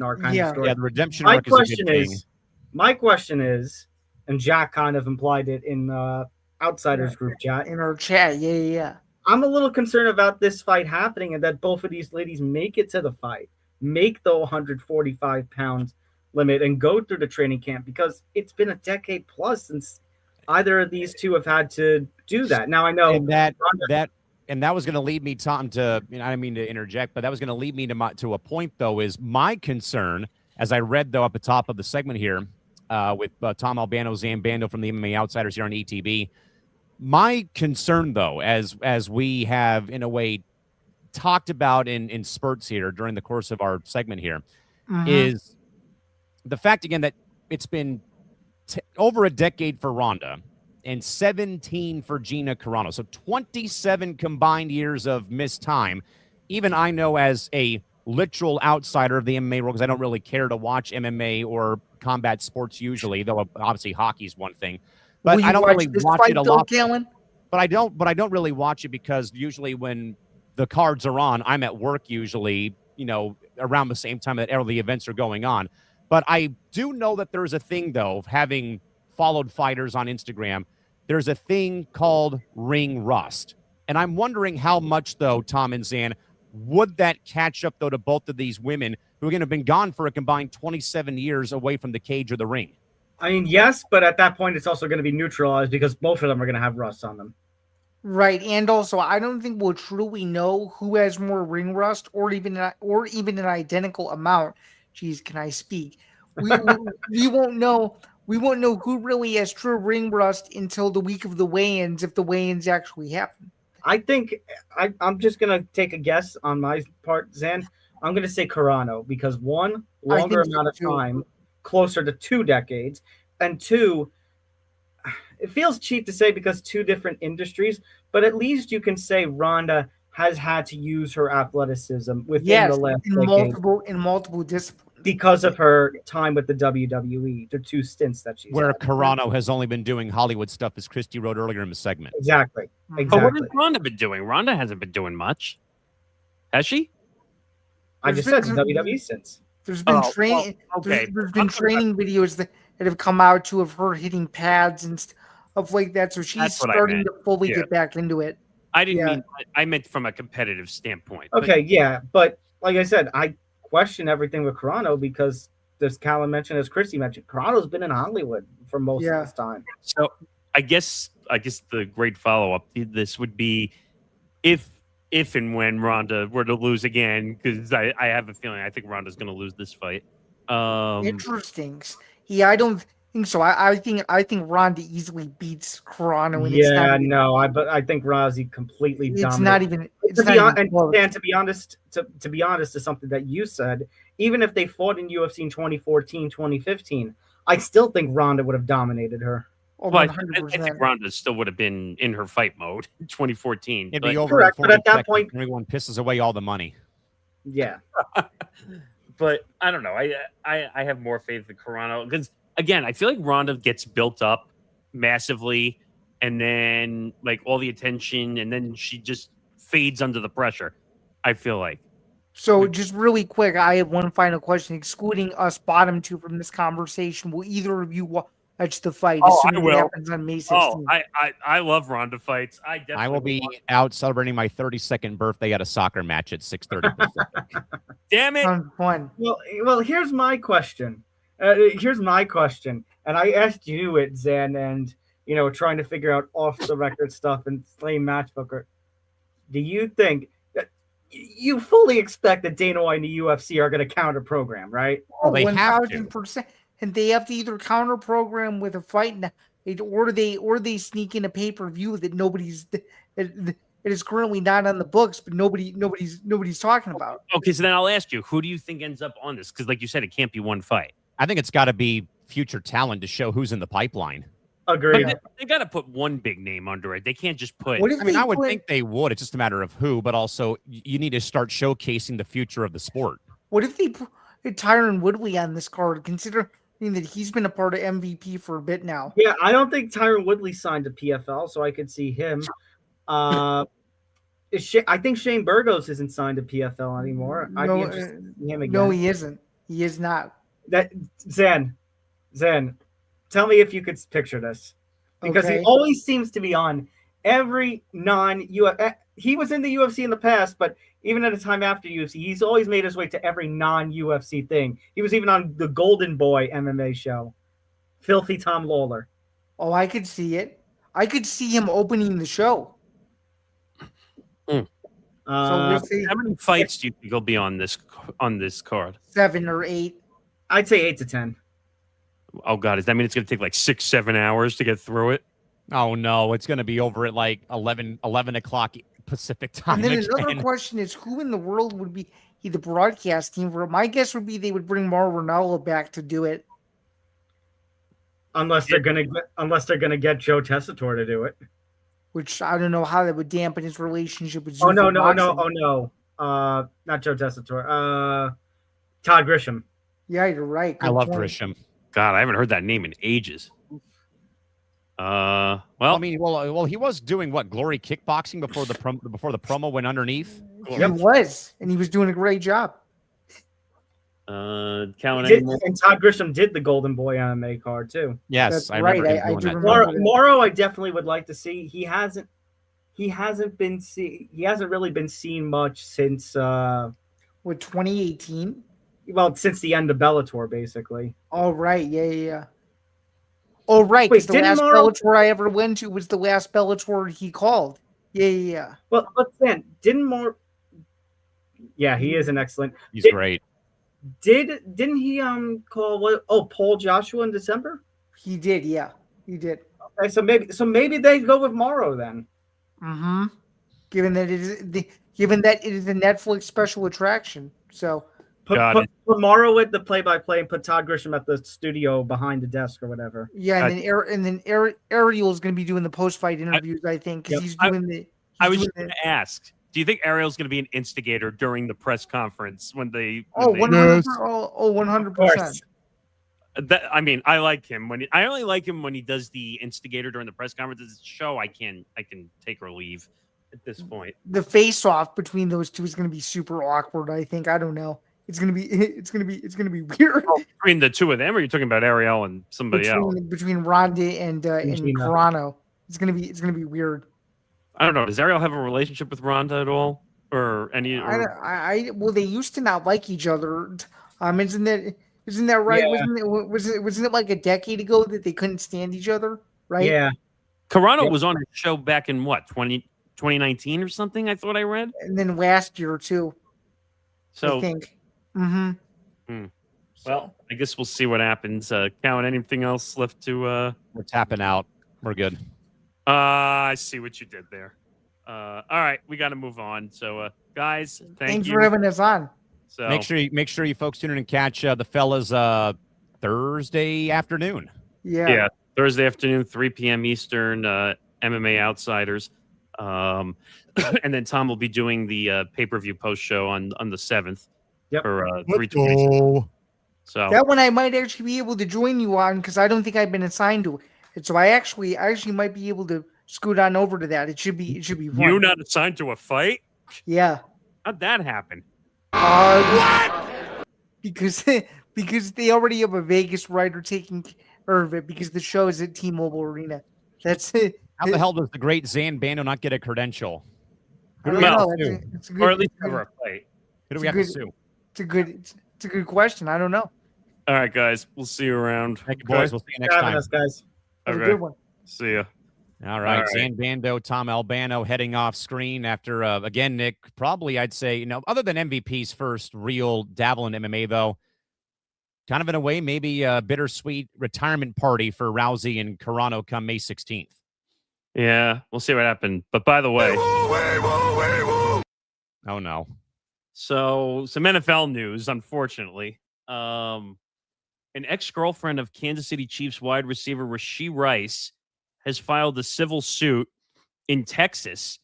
arc kind of story. Yeah, the redemption arc is a good thing. My question is, and Jack kind of implied it in Outsiders group chat. In our chat, yeah. I'm a little concerned about this fight happening and that both of these ladies make it to the fight, make the 145 pound limit, and go through the training camp because it's been a decade plus since either of these two have had to do that. Now I know and that was going to lead me, Tom, to, I didn't mean to interject, but that was going to lead me to a point, though, is my concern, as I read, though, up the top of the segment here with Tom Albano, Zan Bando from the MMA Outsiders here on ETB. My concern, though, as we have, in a way, talked about in spurts here during the course of our segment here, is the fact, again, that it's been over a decade for Ronda and 17 for Gina Carano. So 27 combined years of missed time. Even I know as a literal outsider of the MMA world, because I don't really care to watch MMA or combat sports usually, though obviously hockey's one thing. But I don't really watch it a lot. But I don't really watch it because usually when the cards are on, I'm at work usually, around the same time that all the events are going on. But I do know that there's a thing, though, of having followed fighters on Instagram. There's a thing called ring rust. And I'm wondering how much, though, Tom and Zan, would that catch up, though, to both of these women who are going to have been gone for a combined 27 years away from the cage or the ring? I mean, yes, but at that point, it's also going to be neutralized because both of them are going to have rust on them. Right, and also, I don't think we'll truly know who has more ring rust, or even an identical amount. Jeez, can I speak? We won't know. We won't know who really has true ring rust until the week of the weigh-ins, if the weigh-ins actually happen. I think I'm just going to take a guess on my part, Zan. I'm going to say Carano because one, longer amount of time, closer to 2 decades, and two, it feels cheap to say because 2 different industries, but at least you can say Ronda has had to use her athleticism within the last decade. in multiple disciplines because of her time with the WWE, the 2 stints that she's where had. Carano has only been doing Hollywood stuff, as Christy wrote earlier in the segment. Exactly. But what has Ronda been doing? Ronda hasn't been doing much. Has she? I just said WWE stints. There's been Oh, training. well, okay. There's been I'm talking about- training videos that have come out too of her hitting pads and stuff like that. So she's That's what I starting meant. to fully Yeah. get back into it. I didn't Yeah. mean. I meant from a competitive standpoint. but- Okay, yeah, but like I said, I question everything with Carano because, as Callan mentioned, as Christy mentioned, Carano's been in Hollywood for most Yeah. of this time. So I guess the great follow up to this would be if and when Ronda were to lose again, because I have a feeling I think Ronda's going to lose this fight. Interesting. Yeah, I don't think so. I think Ronda easily beats Carano. And Yeah, no, but I think Rousey completely it's dominated. not even. It's To not be, even hon- and, close. Dan, to be honest, to be honest, to something that you said, even if they fought in UFC in 2014, 2015, I still think Ronda would have dominated her. Oh, But 100%. I think Ronda still would have been in her fight mode in 2014. It'd but- be over Correct, in but 40 at that seconds. point- Everyone pisses away all the money. Yeah. But I don't know. I have more faith in Carano because again, I feel like Ronda gets built up massively, and then like all the attention, and then she just fades under the pressure. I feel like. So just really quick, I have one final question. Excluding us bottom two from this conversation, will either of you watch the fight? Oh, I assuming it will. happens on May 16th. Oh, I love Ronda fights. I definitely I will be out celebrating my 32nd birthday at a soccer match at 6:30 Pacific. Damn it! Sounds fun. Well, here's my question. And I asked you it, Zen, and trying to figure out off the record stuff and Slay Matchbooker. Do you think that you fully expect that Dana White and the UFC are going to counter program, right? Well, they have to. 1000%. And they have to either counter program with a fight or they sneak in a pay-per-view that it is currently not on the books, but nobody's talking about. Okay, so then I'll ask you, who do you think ends up on this? Because like you said, it can't be one fight. I think it's got to be future talent to show who's in the pipeline. Agreed. But they got to put one big name under it. They can't just put. What if I mean, they I would put- think they would. It's just a matter of who, but also you need to start showcasing the future of the sport. What if they put Tyron Woodley on this card, considering that he's been a part of MVP for a bit now? Yeah, I don't think Tyron Woodley signed to PFL, so I could see him. I think Shane Burgos isn't signed to PFL anymore. I'd be interested in seeing him again. No, he isn't. He is not. That Zen, tell me if you could picture this, because Okay. he always seems to be on every non-UFC. He was in the UFC in the past, but even at a time after UFC, he's always made his way to every non-UFC thing. He was even on the Golden Boy MMA show, Filthy Tom Lawler. Oh, I could see it. I could see him opening the show. So we'll see How many fights do you think will be on this card? 7 or 8. I'd say 8 to 10. Oh God, does that mean it's going to take like 6-7 hours to get through it? Oh no, it's going to be over at like 11 o'clock Pacific time. And then again. another question is, who in the world would be the broadcast team for it? My guess would be they would bring Mauro Ranallo back to do it. Unless they're gonna get Joe Tessitore to do it. Which I don't know how that would dampen his relationship with. Oh no, Zuffa no, Boxing. no. Not Joe Tessitore. Todd Grisham. Yeah, you're right. I Good love point. Grisham. God, I haven't heard that name in ages. Well, I mean, well, he was doing what, Glory Kickboxing before the promo went underneath. He was, and he was doing a great job. Calvin, And Todd Grisham did the Golden Boy MMA card too. Yes, That's I right. remember. him I doing do that. remember. Morrow, I definitely would like to see. He hasn't really been seen much since With 2018. since the end of Bellator, basically. Oh right, yeah. Oh right, Wait, because the didn't last Morrow- Bellator I ever went to was the last Bellator he called. Yeah. Well, but then didn't more? Yeah, he is an excellent. He's great. Didn't he call what? Oh, Paul Joshua in December. He did. Yeah, he did. Okay, so maybe they go with Morrow then. Mm-hmm. Given that it is a Netflix special attraction, so Put Morrow at the play-by-play and put Todd Grisham at the studio behind the desk or whatever. yeah, and then Ariel is going to be doing the post-fight interviews, I think, because he's doing the. I was just going to ask, do you think Ariel's going to be an instigator during the press conference when they? Oh, when they- 100%. I mean, I like him I only like him when he does the instigator during the press conferences. Show I can take or leave at this point. The face-off between those two is going to be super awkward. I think. I don't know. it's gonna be weird Between the two of them, or are you talking about Ariel and somebody else? between Rhonda and Gina. Carano. It's gonna be weird. I don't know. Does Ariel have a relationship with Rhonda at all, or any? Or... Well, they used to not like each other. Isn't that right? Yeah. Wasn't it like a decade ago that they couldn't stand each other? Right? Yeah. Carano Yep. was on a show back in what 2019 or something. I thought I read. And then last year too. So I think. Mm-hmm. Well, I guess we'll see what happens. Cowan, anything else left to? We're tapping out. We're good. I see what you did there. All right, we got to move on. So, guys, Thanks you for having us on. So Make sure you folks tune in and catch the fellas Thursday afternoon. yeah, Thursday afternoon, 3 p.m. Eastern. MMA Outsiders, and then Tom will be doing the pay-per-view post show on the 7th. Yep. For 320. So That one I might actually be able to join you on because I don't think I've been assigned to it. So I actually might be able to scoot on over to that. It should be fun. you not assigned to a fight? Yeah. How'd that happen? What? Because they already have a Vegas writer taking care of it because the show is at T-Mobile Arena. That's it. How the hell does the great Zan Bando not get a credential? I don't Well, know. It's a good, Or at least cover a fight. Who do we have to sue? It's a good question. I don't know. All right, guys. We'll see you around. Thank you, boys. We'll see you next Having time. us, guys. Have Okay. a good one. See ya. All right. All right. Zan Bando, Tom Albano heading off screen after, again, Nick, probably I'd say, other than MVP's first real dabble in MMA, though, kind of in a way, maybe a bittersweet retirement party for Rousey and Carano come May 16th. Yeah, we'll see what happened. But by the way, Oh, no. so some NFL news, unfortunately. An ex-girlfriend of Kansas City Chiefs wide receiver Rashee Rice has filed a civil suit in Texas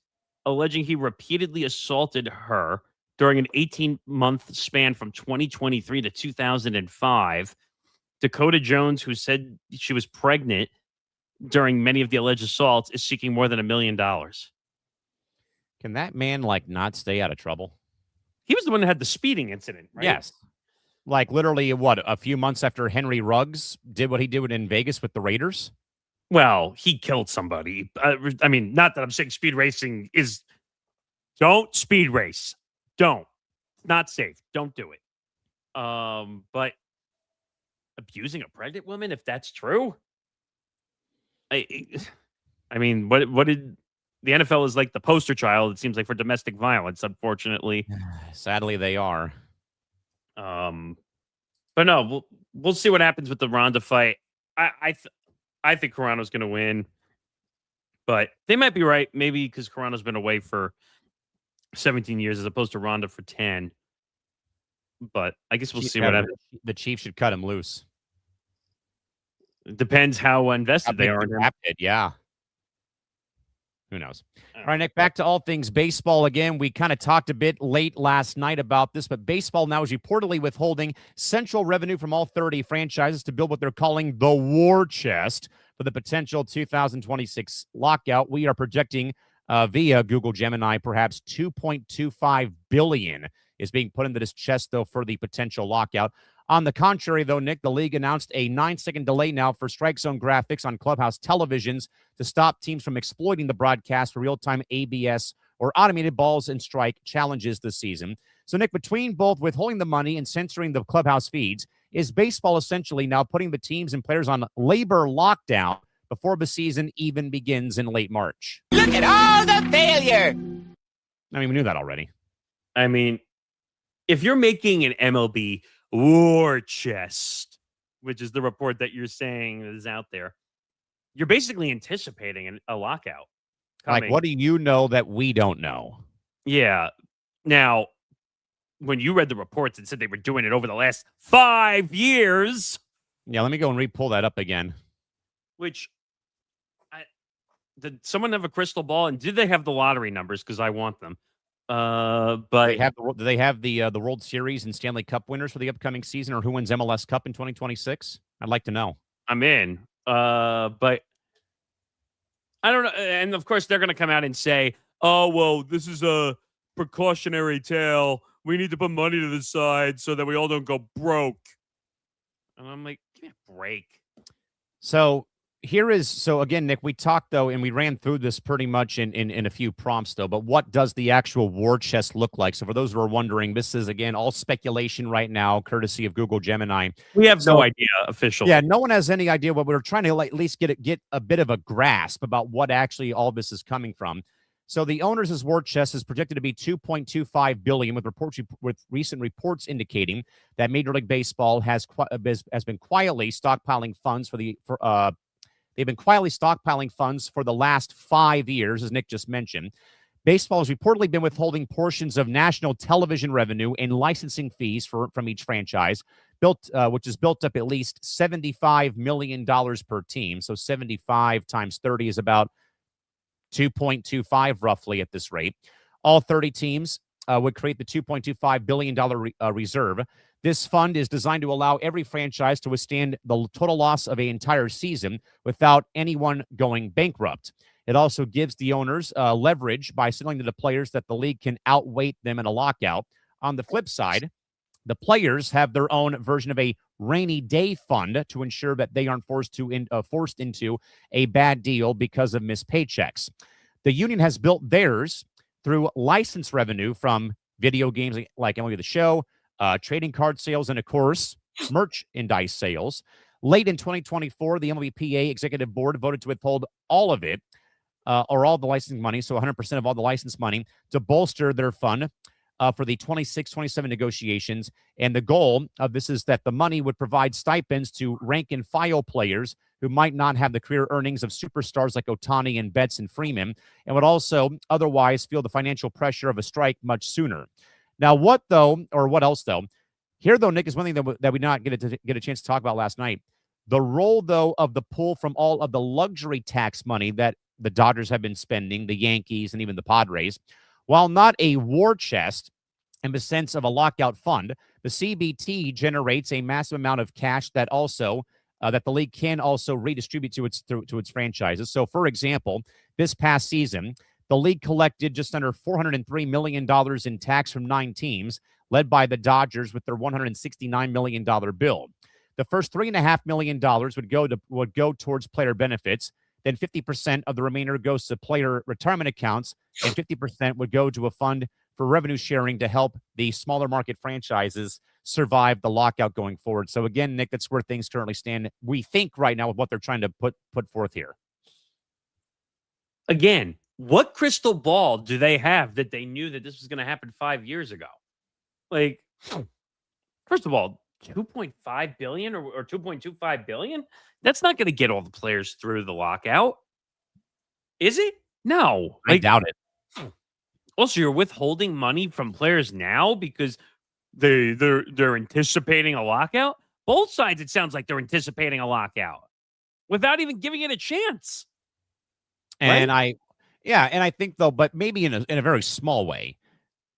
alleging he repeatedly assaulted her during an 18-month span from 2023 to 2005. Dakota Jones, who said she was pregnant during many of the alleged assaults, is seeking more than $1 million. Can that man, not stay out of trouble? He was the one that had the speeding incident, right? Yes. Literally, a few months after Henry Ruggs did what he did in Vegas with the Raiders? Well, he killed somebody. I mean, not that I'm saying speed racing is... Don't speed race. Don't. Not safe. Don't do it. But abusing a pregnant woman, if that's true... I mean, what did... The NFL is like the poster child, it seems like, for domestic violence, unfortunately. Sadly, they are. But no, we'll see what happens with the Ronda fight. I think Carano's going to win, but they might be right. Maybe because Carano's been away for 17 years as opposed to Ronda for 10. But I guess we'll see what happens. The Chiefs should cut him loose. It depends how invested they are in him. Yeah. Who knows? All right, Nick, back to all things baseball again. We kind of talked a bit late last night about this, but baseball now is reportedly withholding central revenue from all 30 franchises to build what they're calling the war chest for the potential 2026 lockout. We are projecting via Google Gemini perhaps $2.25 billion is being put into this chest, though, for the potential lockout. On the contrary, though, Nick, the league announced a 9-second delay now for strike zone graphics on Clubhouse televisions to stop teams from exploiting the broadcast for real-time ABS or automated balls and strike challenges this season. So, Nick, between both withholding the money and censoring the Clubhouse feeds, is baseball essentially now putting the teams and players on labor lockdown before the season even begins in late March? Look at all the failure. I mean, we knew that already. I mean, if you're making an MLB war chest, which is the report that you're saying is out there, you're basically anticipating a lockout coming. Like, what do you know that we don't know? Yeah. Now, when you read the reports and said they were doing it over the last 5 years. Yeah, let me go and re-pull that up again. Which, did someone have a crystal ball? And did they have the lottery numbers? Because I want them. But do they have the World Series and Stanley Cup winners for the upcoming season, or who wins MLS Cup in 2026? I'd like to know. I'm in. But I don't know. And of course, they're going to come out and say, "Oh, well, this is a precautionary tale. we need to put money to the side so that we all don't go broke. And I'm like, give me a break. So again, Nick, we talked though, and we ran through this pretty much in a few prompts though, but what does the actual war chest look like? So for those who are wondering, this is again all speculation right now, courtesy of Google Gemini. We have no idea officially. Yeah, no one has any idea what we're trying to at least get a bit of a grasp about what actually all this is coming from. So the owners' war chest is projected to be $2.25 billion, with recent reports indicating that Major League Baseball has been quietly stockpiling funds they've been quietly stockpiling funds for the last 5 years, as Nick just mentioned. Baseball has reportedly been withholding portions of national television revenue and licensing fees from each franchise, which is built up at least $75 million per team. So 75 times 30 is about 2.25 roughly at this rate. All 30 teams would create the $2.25 billion reserve. This fund is designed to allow every franchise to withstand the total loss of an entire season without anyone going bankrupt. It also gives the owners leverage by signaling to the players that the league can outweight them in a lockout. On the flip side, the players have their own version of a rainy day fund to ensure that they aren't forced into a bad deal because of missed paychecks. The union has built theirs through license revenue from video games like MLB The Show, trading card sales, and of course, merchandise sales. Late in 2024, the MLBPA executive board voted to withhold all of it, or all the licensing money, so 100% of all the license money, to bolster their fund for the 26-27 negotiations. And the goal of this is that the money would provide stipends to rank-and-file players who might not have the career earnings of superstars like Ohtani and Betts and Freeman, and would also otherwise feel the financial pressure of a strike much sooner. Now, what else, though? Here, though, Nick, is one thing that we not get a chance to talk about last night. The role, though, of the pull from all of the luxury tax money that the Dodgers have been spending, the Yankees, and even the Padres. While not a war chest in the sense of a lockout fund, the CBT generates a massive amount of cash that also that the league can also redistribute to its franchises. So, for example, this past season, the league collected just under $403 million in tax from 9 teams, led by the Dodgers with their $169 million bill. The first $3.5 million would go towards player benefits. Then 50% of the remainder goes to player retirement accounts, and 50% would go to a fund for revenue sharing to help the smaller market franchises survive the lockout going forward. So again, Nick, that's where things currently stand, we think, right now with what they're trying to put forth here. Again, what crystal ball do they have that they knew that this was going to happen 5 years ago? Like, first of all, 2.5 billion or 2.25 billion? That's not going to get all the players through the lockout. Is it? No. I doubt it. Also, you're withholding money from players now because they're anticipating a lockout? Both sides, it sounds like they're anticipating a lockout without even giving it a chance. And right? I think, though, but maybe in a very small way.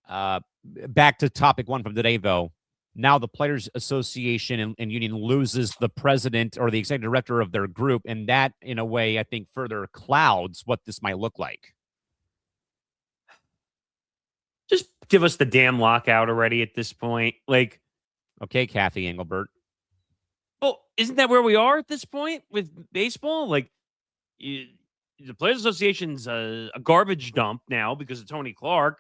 Back to topic 1 from today, though. Now the Players Association and union loses the president or the executive director of their group, and that, in a way, I think further clouds what this might look like. Just give us the damn lockout already at this point. Like, okay, Kathy Engelbert. Well, isn't that where we are at this point with baseball? Like, the Players Association's a garbage dump now because of Tony Clark.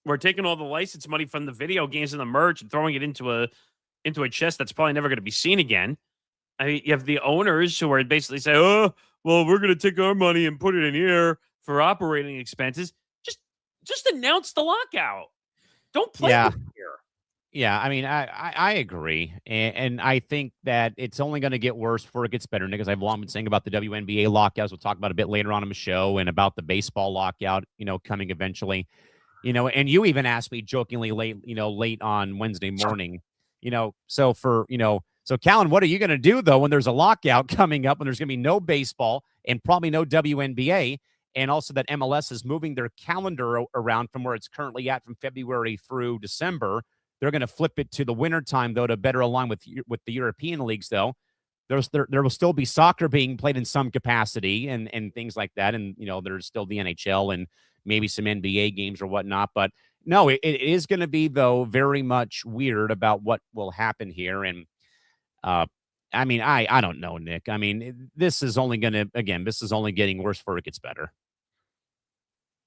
We're taking all the license money from the video games and the merch and throwing it into a chest that's probably never going to be seen again. I mean, you have the owners who are basically saying, "Oh, well, we're going to take our money and put it in here for operating expenses." Just announce the lockout. Don't play with it here. Yeah, I mean, I agree, and I think that it's only going to get worse before it gets better, because I've long been saying about the WNBA lockouts. We'll talk about a bit later on in the show, and about the baseball lockout, coming eventually. And you even asked me jokingly late on Wednesday morning, so Callan, what are you going to do though when there's a lockout coming up, when there's going to be no baseball and probably no WNBA, and also that MLS is moving their calendar around from where it's currently at from February through December. They're going to flip it to the wintertime, though, to better align with the European leagues, though. There will still be soccer being played in some capacity and things like that. And, there's still the NHL and maybe some NBA games or whatnot. But No, it is going to be, though, very much weird about what will happen here. And I mean, I don't know, Nick. I mean, this is only going to, again, this is only getting worse before it gets better.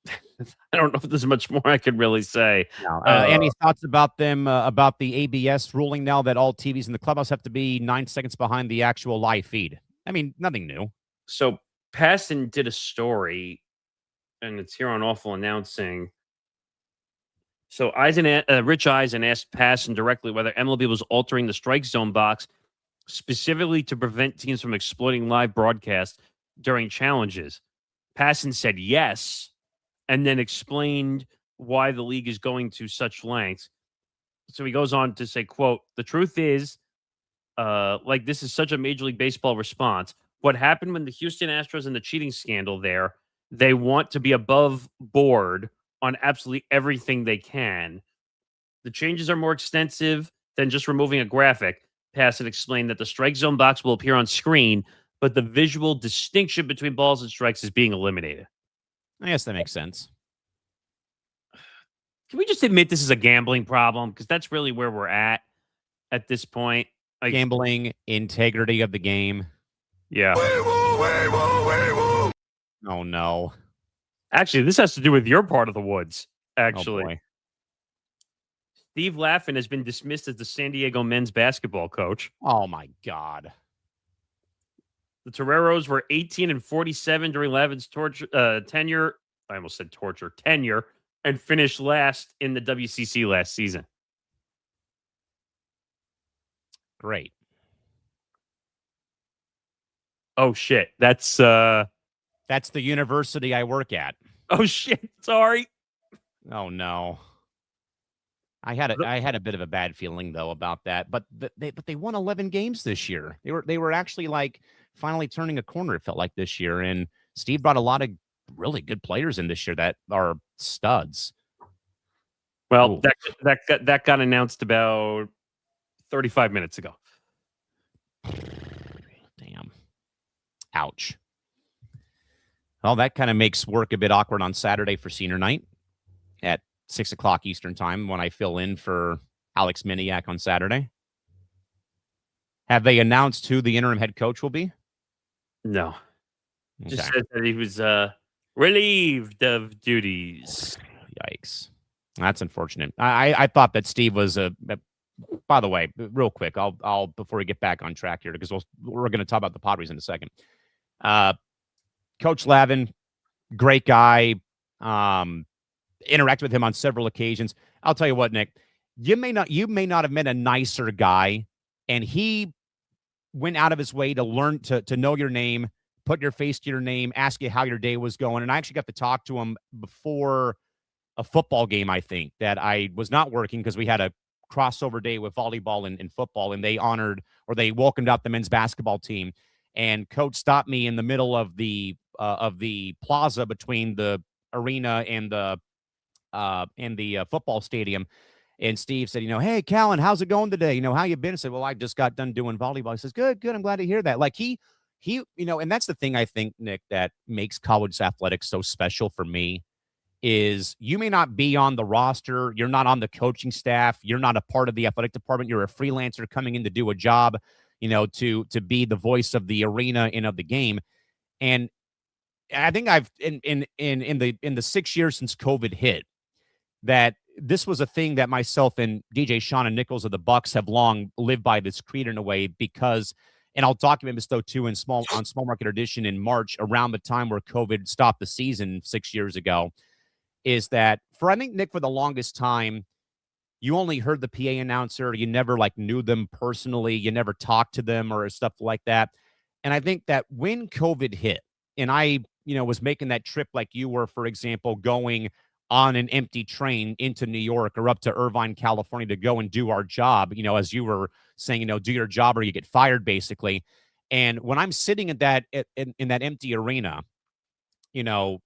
I don't know if there's much more I could really say. No. Any thoughts about them, about the ABS ruling now that all TVs in the clubhouse have to be 9 seconds behind the actual live feed? I mean, nothing new. So Passon did a story, and it's here on Awful Announcing. So Rich Eisen asked Passon directly whether MLB was altering the strike zone box specifically to prevent teams from exploiting live broadcasts during challenges. Passon said yes, and then explained why the league is going to such lengths. So he goes on to say, quote, "The truth is, like, this is such a Major League Baseball response. What happened when the Houston Astros and the cheating scandal there, they want to be above board on absolutely everything they can. The changes are more extensive than just removing a graphic." Passon explained that the strike zone box will appear on screen, but the visual distinction between balls and strikes is being eliminated. I guess that makes sense. Can we just admit this is a gambling problem? Because that's really where we're at this point. Like, Gambling, integrity of the game. yeah. Oh, no. Actually, this has to do with your part of the woods, actually. Oh, boy. Steve Laffin has been dismissed as the San Diego men's basketball coach. Oh, my God. The Toreros were 18-47 during Lavin's tenure. I almost said torture. Tenure. And finished last in the WCC last season. Great. Oh, shit. That's the university I work at. Oh, shit. Sorry. Oh, no. I had a bit of a bad feeling, though, about that. But they won 11 games this year. They were actually, like, finally turning a corner, it felt like, this year. And Steve brought a lot of really good players in this year that are studs. Well, that got announced about 35 minutes ago. Damn. Ouch. Well, that kind of makes work a bit awkward on Saturday for senior night at 6 o'clock Eastern time when I fill in for Alex Miniak on Saturday. Have they announced who the interim head coach will be? No. Okay. Just said that he was relieved of duties. Yikes. That's unfortunate. I thought that Steve was by the way, real quick, I'll before we get back on track here, because we're going to talk about the Padres in a second. Coach Lavin, great guy. Interact with him on several occasions. I'll tell you what, Nick, you may not have met a nicer guy, and he went out of his way to learn to know your name, put your face to your name, ask you how your day was going. And I actually got to talk to him before a football game, I think, that I was not working because we had a crossover day with volleyball and football, and they welcomed out the men's basketball team. And coach stopped me in the middle of the plaza between the arena and the football stadium. And Steve said, "Hey, Callan, how's it going today? How you been?" I said, "Well, I just got done doing volleyball." He says, Good. I'm glad to hear that." Like he, and that's the thing I think, Nick, that makes college athletics so special for me is you may not be on the roster. You're not on the coaching staff. You're not a part of the athletic department. You're a freelancer coming in to do a job, to be the voice of the arena and of the game. And I think I've in the 6 years since COVID hit, that this was a thing that myself and DJ Sean and Nichols of the Bucks have long lived by this creed in a way, because, and I'll document this though too on Small Market Edition in March, around the time where COVID stopped the season 6 years ago, is that I think, Nick, for the longest time, you only heard the PA announcer. You never knew them personally. You never talked to them or stuff like that. And I think that when COVID hit and I, was making that trip like you were, for example, going on an empty train into New York or up to Irvine, California to go and do our job, as you were saying, do your job or you get fired, basically. And when I'm sitting in that empty arena,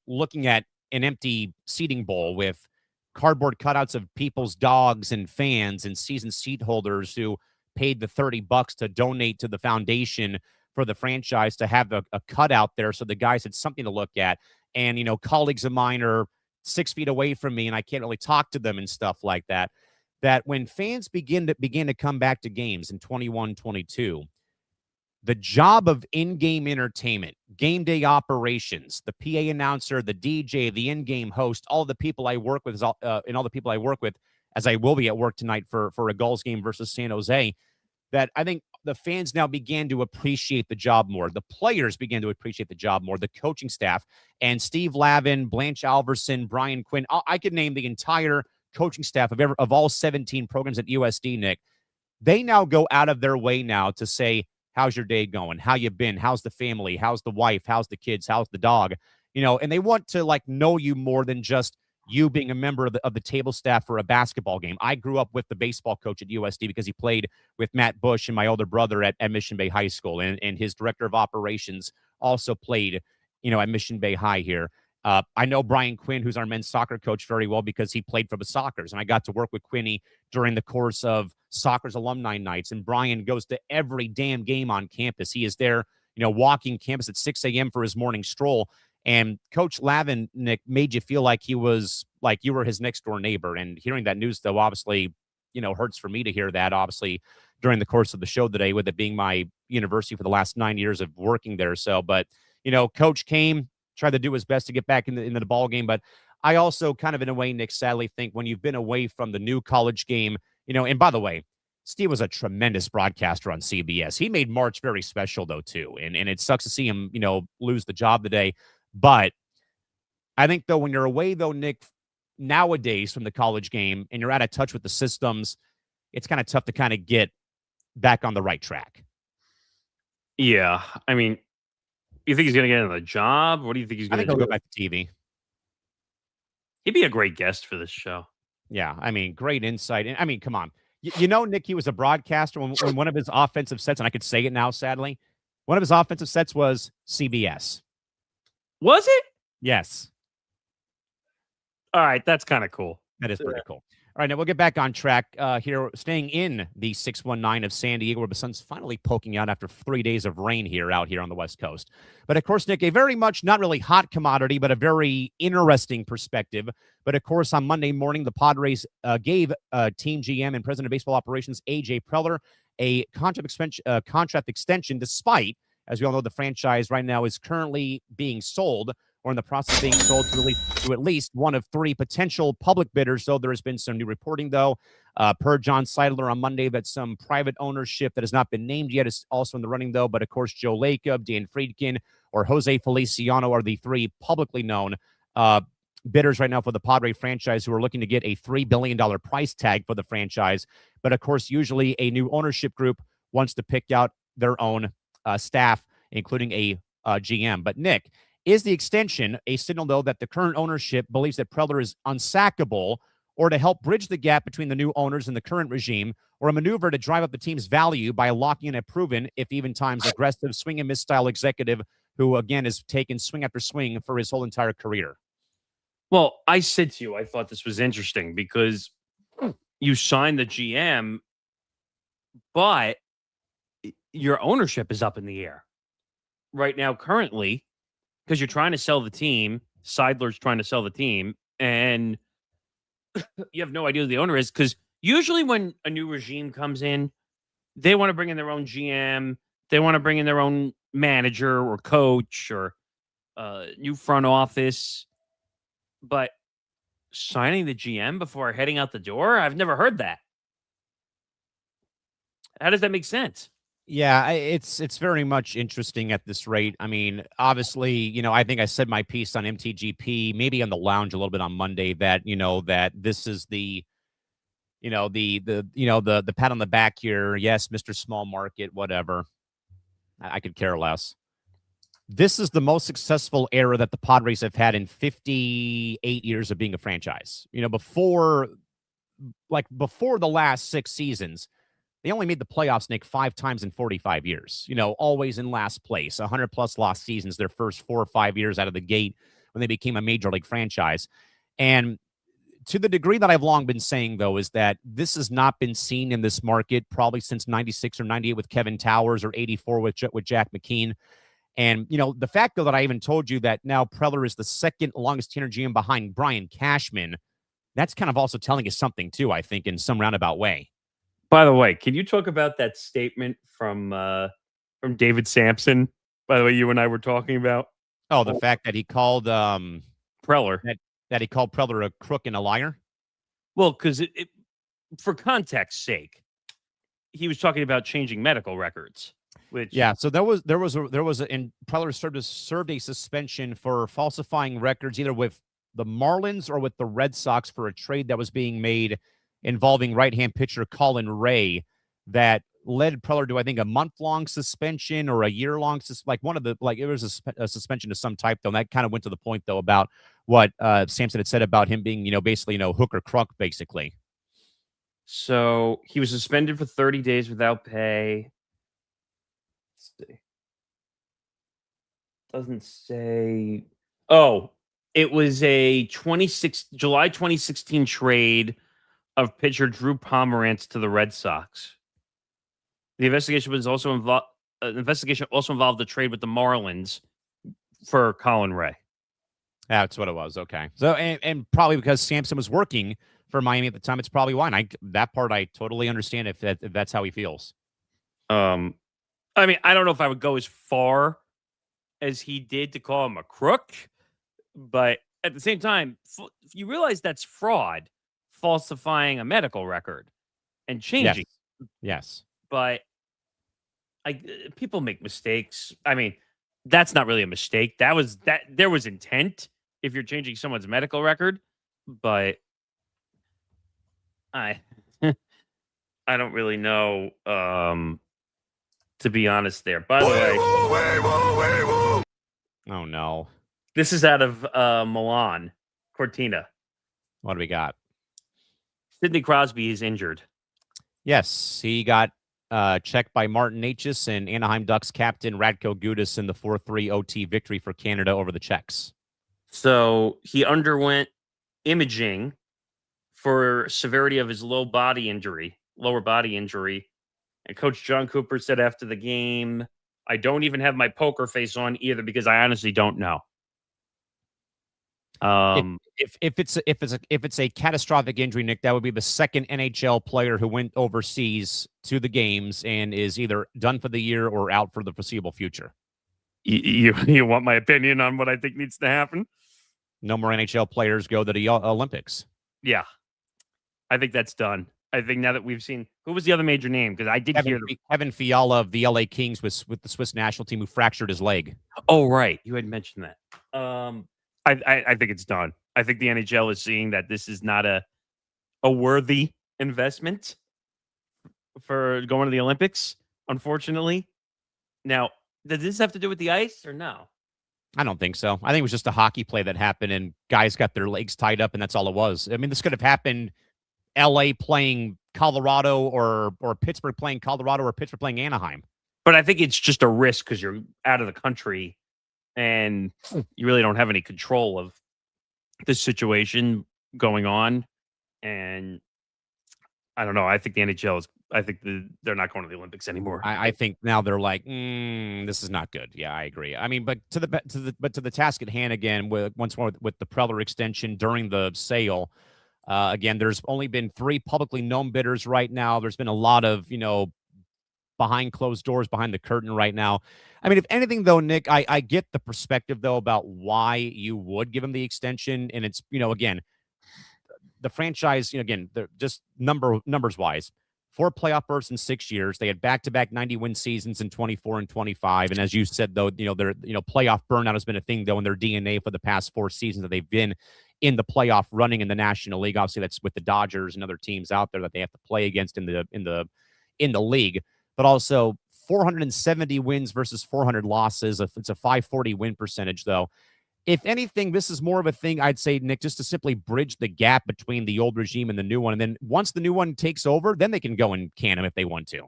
looking at an empty seating bowl with cardboard cutouts of people's dogs and fans and season seat holders who paid the $30 to donate to the foundation for the franchise to have a cutout there so the guys had something to look at. And, colleagues of mine are 6 feet away from me and I can't really talk to them and stuff like that, that when fans began to come back to games in 21-22, the job of in-game entertainment, game day operations, the PA announcer, the DJ, the in-game host, all the people I work with, and all the people I work with, as I will be at work tonight for a Gulls game versus San Jose, that I think the fans now began to appreciate the job more. The players began to appreciate the job more, the coaching staff, and Steve Lavin, Blanche Alverson, Brian Quinn. I could name the entire coaching staff of all 17 programs at USD, Nick. They now go out of their way now to say, how's your day going? How you been? How's the family? How's the wife? How's the kids? How's the dog? And they want to like know you more than just you being a member of the table staff for a basketball game. I grew up with the baseball coach at USD because he played with Matt Bush and my older brother at Mission Bay High School. And his director of operations also played, at Mission Bay High here. I know Brian Quinn, who's our men's soccer coach, very well because he played for the Sockers. And I got to work with Quinny during the course of Sockers alumni nights. And Brian goes to every damn game on campus. He is there, walking campus at 6 a.m. for his morning stroll. And Coach Lavin, Nick, made you feel like he was like you were his next door neighbor. And hearing that news, though, obviously, hurts for me to hear that, obviously, during the course of the show today, with it being my university for the last 9 years of working there. So, but, Coach came, tried to do his best to get back into the ball game. But I also kind of, in a way, Nick, sadly think when you've been away from the new college game, and by the way, Steve was a tremendous broadcaster on CBS. He made March very special, though, too. And it sucks to see him, lose the job today. But I think, though, when you're away, though, Nick, nowadays from the college game and you're out of touch with the systems, it's kind of tough to kind of get back on the right track. Yeah. I mean, you think he's going to get another job? What do you think he's going to do? I think he'll go back to TV. He'd be a great guest for this show. Yeah. I mean, great insight. And I mean, come on. Nick, he was a broadcaster when one of his offensive sets, and I could say it now, sadly, one of his offensive sets was CBS. Was it? Yes. All right. That's kind of cool. That is pretty cool. All right, now we'll get back on track here, staying in the 619 of San Diego, where the sun's finally poking out after 3 days of rain out here on the West Coast. But, of course, Nick, a very much not really hot commodity, but a very interesting perspective. But, of course, on Monday morning, the Padres gave team GM and president of baseball operations A.J. Preller a contract extension, despite, as we all know, the franchise right now is currently being sold or in the process of being sold to at least one of three potential public bidders. So there has been some new reporting, though, per John Seidler on Monday, that some private ownership that has not been named yet is also in the running, though. But, of course, Joe Lacob, Dan Friedkin, or Jose Feliciano are the three publicly known bidders right now for the Padre franchise who are looking to get a $3 billion price tag for the franchise. But, of course, usually a new ownership group wants to pick out their own staff, including a GM. But, Nick, is the extension a signal, though, that the current ownership believes that Preller is unsackable, or to help bridge the gap between the new owners and the current regime, or a maneuver to drive up the team's value by locking in a proven, if even times aggressive, swing and miss style executive who, again, has taken swing after swing for his whole entire career? Well, I said to you, I thought this was interesting because you signed the GM, but your ownership is up in the air right now currently, because you're trying to sell the team. Seidler's trying to sell the team, and you have no idea who the owner is, because usually when a new regime comes in, they want to bring in their own GM. They want to bring in their own manager or coach or new front office. But signing the GM before heading out the door, I've never heard that. How does that make sense? Yeah, it's very much interesting at this rate. I mean, obviously, I think I said my piece on MTGP, maybe on the lounge a little bit on Monday, that that this is the the pat on the back here. Yes, Mr. Small Market, whatever. I could care less. This is the most successful era that the Padres have had in 58 years of being a franchise. Before the last 6 seasons, they only made the playoffs, Nick, 5 times in 45 years. Always in last place. 100-plus lost seasons their first 4 or 5 years out of the gate when they became a major league franchise. And to the degree that I've long been saying, though, is that this has not been seen in this market probably since 96 or 98 with Kevin Towers, or 84 with Jack McKean. And, the fact, though, that I even told you that now Preller is the second longest tenure GM behind Brian Cashman, that's kind of also telling us something, too, I think, in some roundabout way. By the way, can you talk about that statement from David Sampson? By the way, you and I were talking about. Oh, the fact that he called Preller. That he called Preller a crook and a liar? Well, because for context's sake, he was talking about changing medical records. Which So and Preller served a suspension for falsifying records either with the Marlins or with the Red Sox for a trade that was being made involving right-hand pitcher Colin Ray that led Preller to, I think, a month-long suspension or a year-long it was a suspension of some type, though, and that kind of went to the point, though, about what Sampson had said about him being, basically, hook or crook, basically. So he was suspended for 30 days without pay. Let's see. Doesn't say. Oh, it was a July 2016 trade of pitcher Drew Pomerantz to the Red Sox. The investigation also involved the trade with the Marlins for Colin Ray. That's what it was. Okay. So, and probably because Sampson was working for Miami at the time, it's probably why. And that part I totally understand if that's how he feels. I mean, I don't know if I would go as far as he did to call him a crook, but at the same time, you realize that's fraud, falsifying a medical record and changing. Yes. But people make mistakes. I mean, that's not really a mistake. There was intent if you're changing someone's medical record, but I don't really know, to be honest there. By the way, oh no, this is out of Milan, Cortina. What do we got? Sidney Crosby is injured. Yes, he got checked by Martin Necas and Anaheim Ducks captain Radko Gudas in the 4-3 OT victory for Canada over the Czechs. So he underwent imaging for severity of his lower body injury. And Coach John Cooper said after the game, "I don't even have my poker face on either because I honestly don't know." If it's a catastrophic injury, Nick, that would be the second NHL player who went overseas to the games and is either done for the year or out for the foreseeable future. You want my opinion on what I think needs to happen? No more NHL players go to the Olympics. Yeah, I think that's done. I think now that we've seen, who was the other major name? Because I did hear Kevin Fiala of the LA Kings with the Swiss national team who fractured his leg. Oh, right. You had mentioned that. I think it's done. I think the NHL is seeing that this is not a worthy investment for going to the Olympics, unfortunately. Now, does this have to do with the ice or no? I don't think so. I think it was just a hockey play that happened and guys got their legs tied up and that's all it was. I mean, this could have happened LA playing Colorado or Pittsburgh playing Colorado or Pittsburgh playing Anaheim. But I think it's just a risk because you're out of the country and you really don't have any control of this situation going on. And I don't know. I think the NHL is. I think they're not going to the Olympics anymore. I think now they're like, this is not good. Yeah, I agree. I mean, but to the task at hand again, once more with the Preller extension during the sale. Again, there's only been 3 publicly known bidders right now. There's been a lot of behind closed doors, behind the curtain right now. I mean, if anything, though, Nick, I get the perspective, though, about why you would give him the extension. And it's, again, the franchise, again, they're just numbers wise, 4 playoff berths in 6 years. They had back-to-back 90-win seasons in 24 and 25. And as you said, though, their playoff burnout has been a thing, though, in their DNA for the past 4 seasons that they've been in the playoff running in the National League. Obviously, that's with the Dodgers and other teams out there that they have to play against in the league. But also 470 wins versus 400 losses. It's a 540 win percentage, though. If anything, this is more of a thing, I'd say, Nick, just to simply bridge the gap between the old regime and the new one. And then once the new one takes over, then they can go and can him if they want to.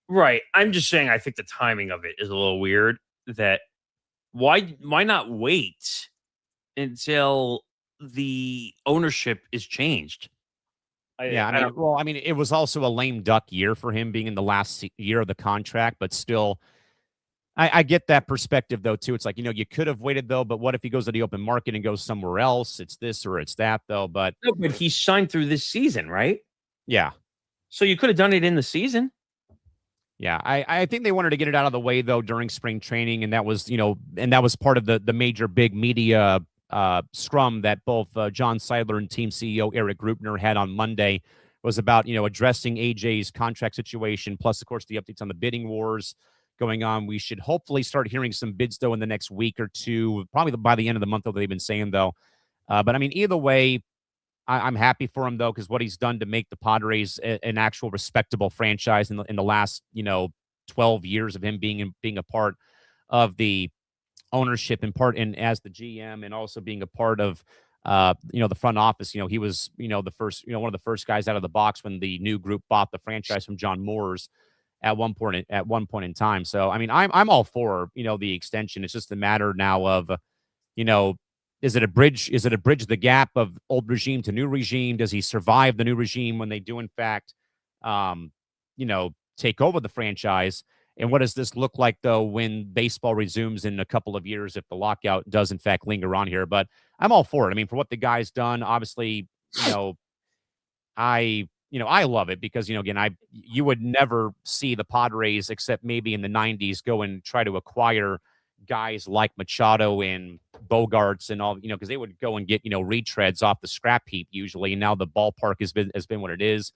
Right. I'm just saying I think the timing of it is a little weird. That why not wait until the ownership is changed? I mean, it was also a lame duck year for him being in the last year of the contract, but still, I get that perspective though too. It's like, you could have waited though, but what if he goes to the open market and goes somewhere else? It's this or it's that though. But No, but he signed through this season, right? yeah. So you could have done it in the season. Yeah, I think they wanted to get it out of the way though during spring training, and that was part of the major big media scrum that both John Seidler and team CEO Eric Grupner had on Monday, was about addressing AJ's contract situation, plus of course the updates on the bidding wars going on. We should hopefully start hearing some bids though in the next week or two, probably by the end of the month, though they've been saying though. But I mean, either way, I'm happy for him though, because what he's done to make the Padres an actual respectable franchise in the last 12 years of him being a part of the ownership, in part and as the GM, and also being a part of the front office. He was the first one of the first guys out of the box when the new group bought the franchise from John Moores at one point in time. So I mean, I'm all for the extension. It's just a matter now of is it a bridge the gap of old regime to new regime? Does he survive the new regime when they do in fact take over the franchise? And what does this look like though when baseball resumes in a couple of years, if the lockout does in fact linger on here? But I'm all for it. I mean, for what the guy's done, obviously, I love it because, again, you would never see the Padres, except maybe in the 90s, go and try to acquire guys like Machado and Bogarts and all, because they would go and get, retreads off the scrap heap usually. And now the ballpark has been what it is.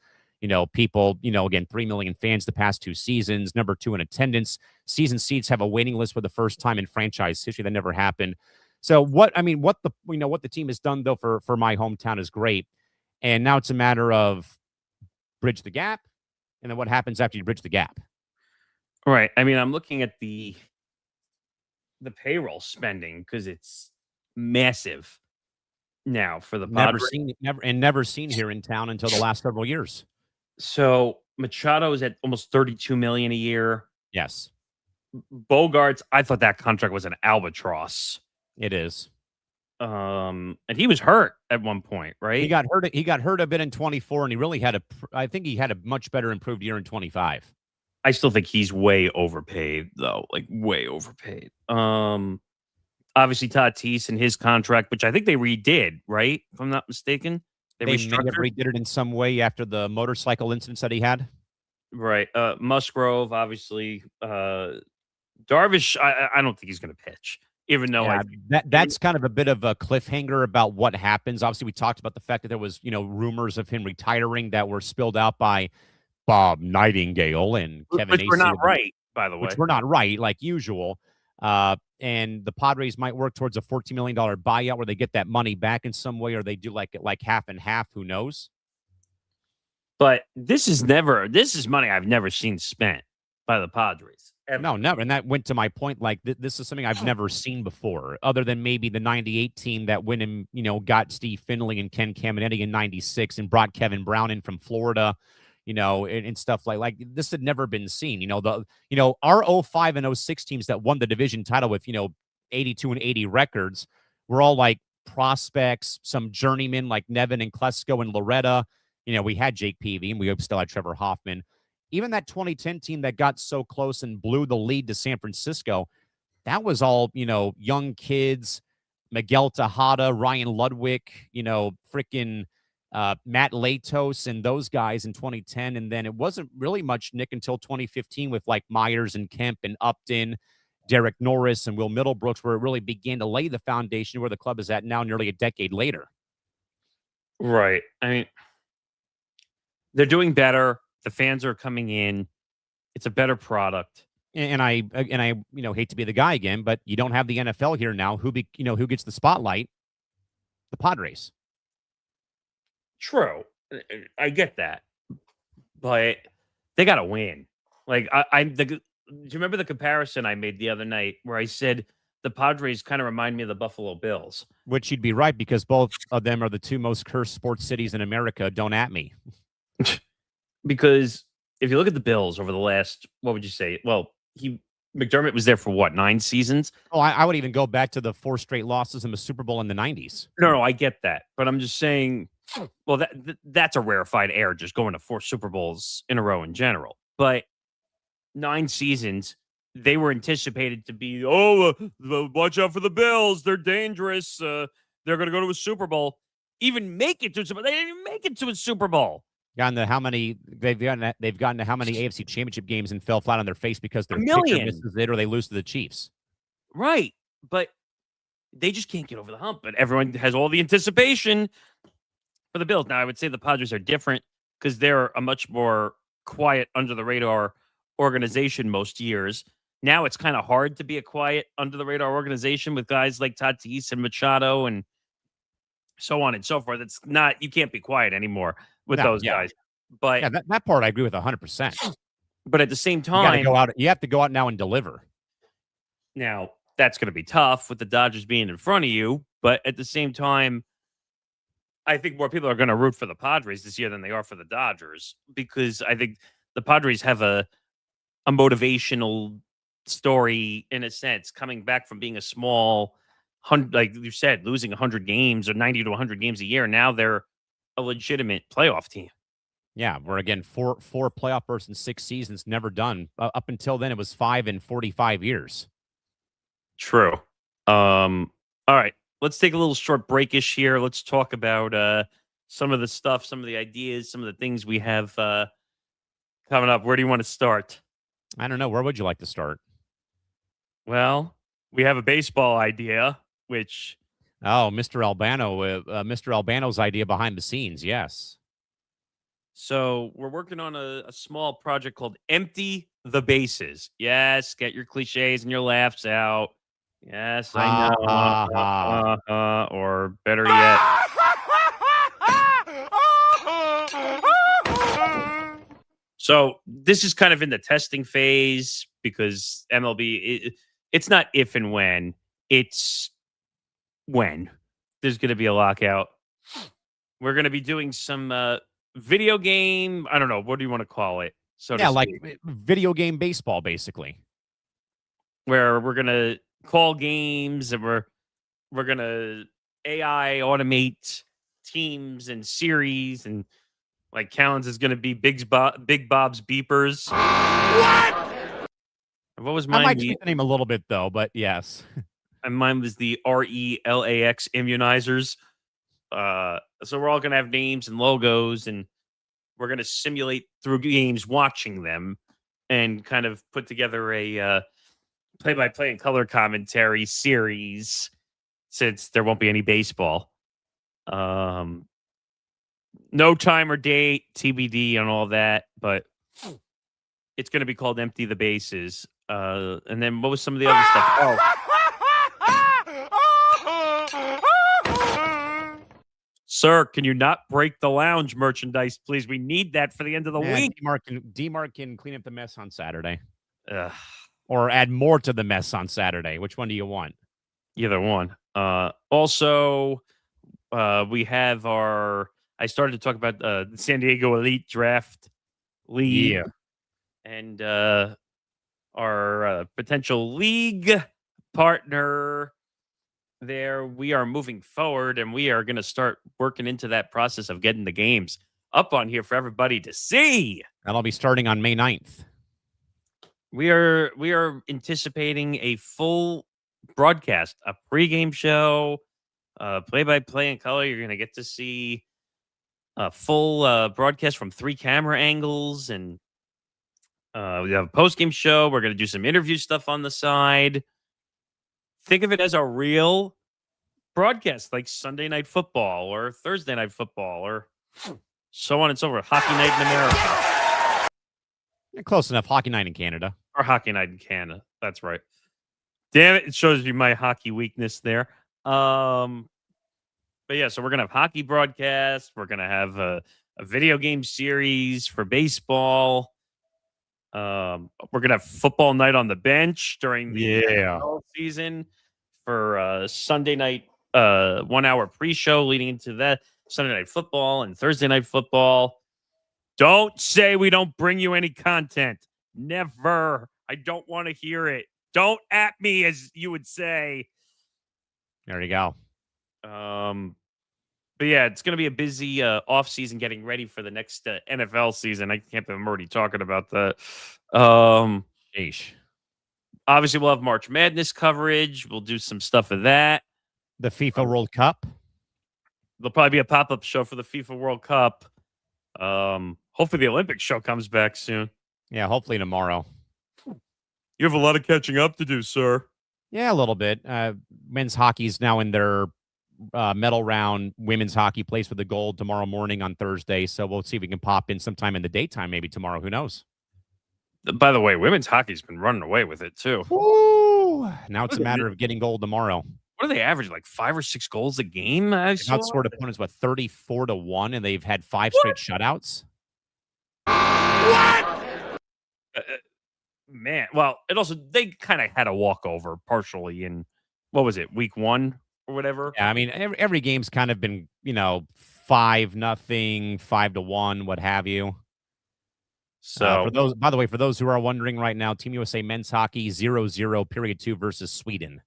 People, again, 3 million fans the past 2 seasons, number 2 in attendance. Season seats have a waiting list for the first time in franchise history. That never happened. So what the team has done though for my hometown is great. And now it's a matter of bridge the gap, and then what happens after you bridge the gap. Right. I mean, I'm looking at the payroll spending because it's massive now for the Padres. Never seen here in town until the last several years. So Machado is at almost $32 million a year. Yes. Bogarts, I thought that contract was an albatross. It is. And he was hurt at one point, right? He got hurt a bit in 24, and he really I think he had a much better improved year in 25. I still think he's way overpaid, though, like way overpaid. Obviously Tatis and his contract, which I think they redid, right? If I'm not mistaken, They may have redid it in some way after the motorcycle incidents that he had. Right. Musgrove, obviously. Darvish, I don't think he's going to pitch, even though that's kind of a bit of a cliffhanger about what happens. Obviously, we talked about the fact that there was, rumors of him retiring that were spilled out by Bob Nightingale and Kevin. Which were not right, by the way. Which were not right, like usual. And the Padres might work towards a $14 million buyout where they get that money back in some way, or they do like half and half. Who knows? But this is money I've never seen spent by the Padres. Ever. No, never. And that went to my point. Like this is something I've never seen before, other than maybe the 98 team that went and, got Steve Finley and Ken Caminetti in 96 and brought Kevin Brown in from Florida, and stuff like this had never been seen. Our 05 and 06 teams that won the division title with, 82 and 80 records were all like prospects, some journeymen like Nevin and Klesko and Loretta. We had Jake Peavy and we still had Trevor Hoffman. Even that 2010 team that got so close and blew the lead to San Francisco, that was all, young kids, Miguel Tejada, Ryan Ludwig, freaking Matt Latos and those guys in 2010. And then it wasn't really much, Nick, until 2015 with like Myers and Kemp and Upton, Derek Norris and Will Middlebrooks, where it really began to lay the foundation where the club is at now nearly a decade later. Right. I mean, they're doing better. The fans are coming in. It's a better product. And I hate to be the guy again, but you don't have the NFL here now. Who gets the spotlight? The Padres. True. I get that. But they got to win. Like do you remember the comparison I made the other night where I said the Padres kind of remind me of the Buffalo Bills? Which you'd be right, because both of them are the 2 most cursed sports cities in America. Don't at me. Because if you look at the Bills over the last, what would you say? Well, McDermott was there for what, 9 seasons? Oh, I would even go back to the 4 straight losses in the Super Bowl in the 90s. No, I get that. But I'm just saying, well, that's a rarefied air, just going to 4 Super Bowls in a row in general. But 9 seasons, they were anticipated to be, watch out for the Bills. They're dangerous. They're going to go to a Super Bowl. Even make it to a Super Bowl. They didn't even make it to a Super Bowl. Gotten to how many they've gotten to how many AFC Championship games and fell flat on their face because their A kicker million. misses it or they lose to the Chiefs. Right. But they just can't get over the hump. But everyone has all the anticipation for the Bills. Now, I would say the Padres are different because they're a much more quiet, under the radar organization most years. Now it's kind of hard to be a quiet, under the radar organization with guys like Tatis and Machado and so on and so forth. It's not, you can't be quiet anymore with those guys. But yeah, that part I agree with 100%. But at the same You time, have to go out now and deliver. now that's going to be tough with the Dodgers being in front of you. But at the same time, I think more people are going to root for the Padres this year than they are for the Dodgers, because I think the Padres have a motivational story in a sense, coming back from being a small, like you said, losing 100 games or 90 to 100 games a year. Now they're a legitimate playoff team. Yeah, we're again four playoff berths in 6 seasons, never done. Up until then, it was 5 in 45 years. True. All right, let's take a little short breakish here. Let's talk about some of the stuff, some of the ideas, some of the things we have coming up. Where do you want to start? I don't know. Where would you like to start? Well, we have a baseball idea, which Mr. Albano's idea behind the scenes. Yes. so we're working on a small project called Empty the Bases. Yes, get your cliches and your laughs out. Yes, I know. Or better yet. So this is kind of in the testing phase because MLB, it's not if and when, it's when there's going to be a lockout. We're going to be doing some video game. I don't know. What do you want to call it? So Yeah, to like speak, video game baseball, basically. where we're going to call games and we're going to AI automate teams and series, and like Callens is going to be Big Bob's Beepers. What was I mine? might tweak the name a little bit though, but yes. And mine was the RELAX immunizers. So we're all going to have names and logos, and we're going to simulate through games watching them and kind of put together a play-by-play and color commentary series, since there won't be any baseball. No time or date, TBD and all that, but it's going to be called Empty the Bases. And then what was some of the other stuff? Sir, can you not break the lounge merchandise, please? We need that for the end of the week. D-Mark can clean up the mess on Saturday. Ugh. Or add more to the mess on Saturday. Which one do you want? Either one. Also, we have I started to talk about the San Diego Elite Draft League. Yeah. And our potential league partner there. We are moving forward, and we are going to start working into that process of getting the games up on here for everybody to see. That'll be starting on May 9th. We are anticipating a full broadcast, a pregame show, play-by-play in color. You're going to get to see a full broadcast from 3 camera angles, and we have a post-game show. We're going to do some interview stuff on the side. Think of it as a real broadcast, like Sunday Night Football or Thursday Night Football or so on and so forth. Hockey Night in America. Yeah, close enough. Hockey night in Canada. Or Hockey Night in Canada. That's right. Damn it. It shows you my hockey weakness there. But yeah, so we're going to have hockey broadcasts. We're going to have a video game series for baseball. We're going to have football night on the bench during the NFL season for Sunday night, 1 hour pre-show leading into that, Sunday Night Football and Thursday Night Football. Don't say we don't bring you any content. Never. I don't want to hear it. Don't at me, as you would say. There you go. But yeah, it's going to be a busy off season getting ready for the next NFL season. I can't believe I'm already talking about that. Sheesh. Obviously, we'll have March Madness coverage. We'll do some stuff of that. The FIFA World Cup. There'll probably be a pop-up show for the FIFA World Cup. Hopefully the Olympics show comes back soon. Yeah, hopefully tomorrow. You have a lot of catching up to do, sir. Yeah, a little bit. Men's hockey's now in their medal round. Women's hockey plays for the gold tomorrow morning on Thursday. So we'll see if we can pop in sometime in the daytime, maybe tomorrow. Who knows? By the way, women's hockey's been running away with it, too. Woo! Now it's a matter of getting gold tomorrow. What do they average? Like 5 or 6 goals a game? I've outscored opponents, 34-1, and they've had 5 straight shutouts. What? Man, well, it also, they kind of had a walkover partially in, what was it, week 1 or whatever? Yeah, I mean, every game's kind of been, 5-0, 5-1, what have you. So, for those, by the way, for those who are wondering right now, Team USA men's hockey 0-0 period 2 versus Sweden.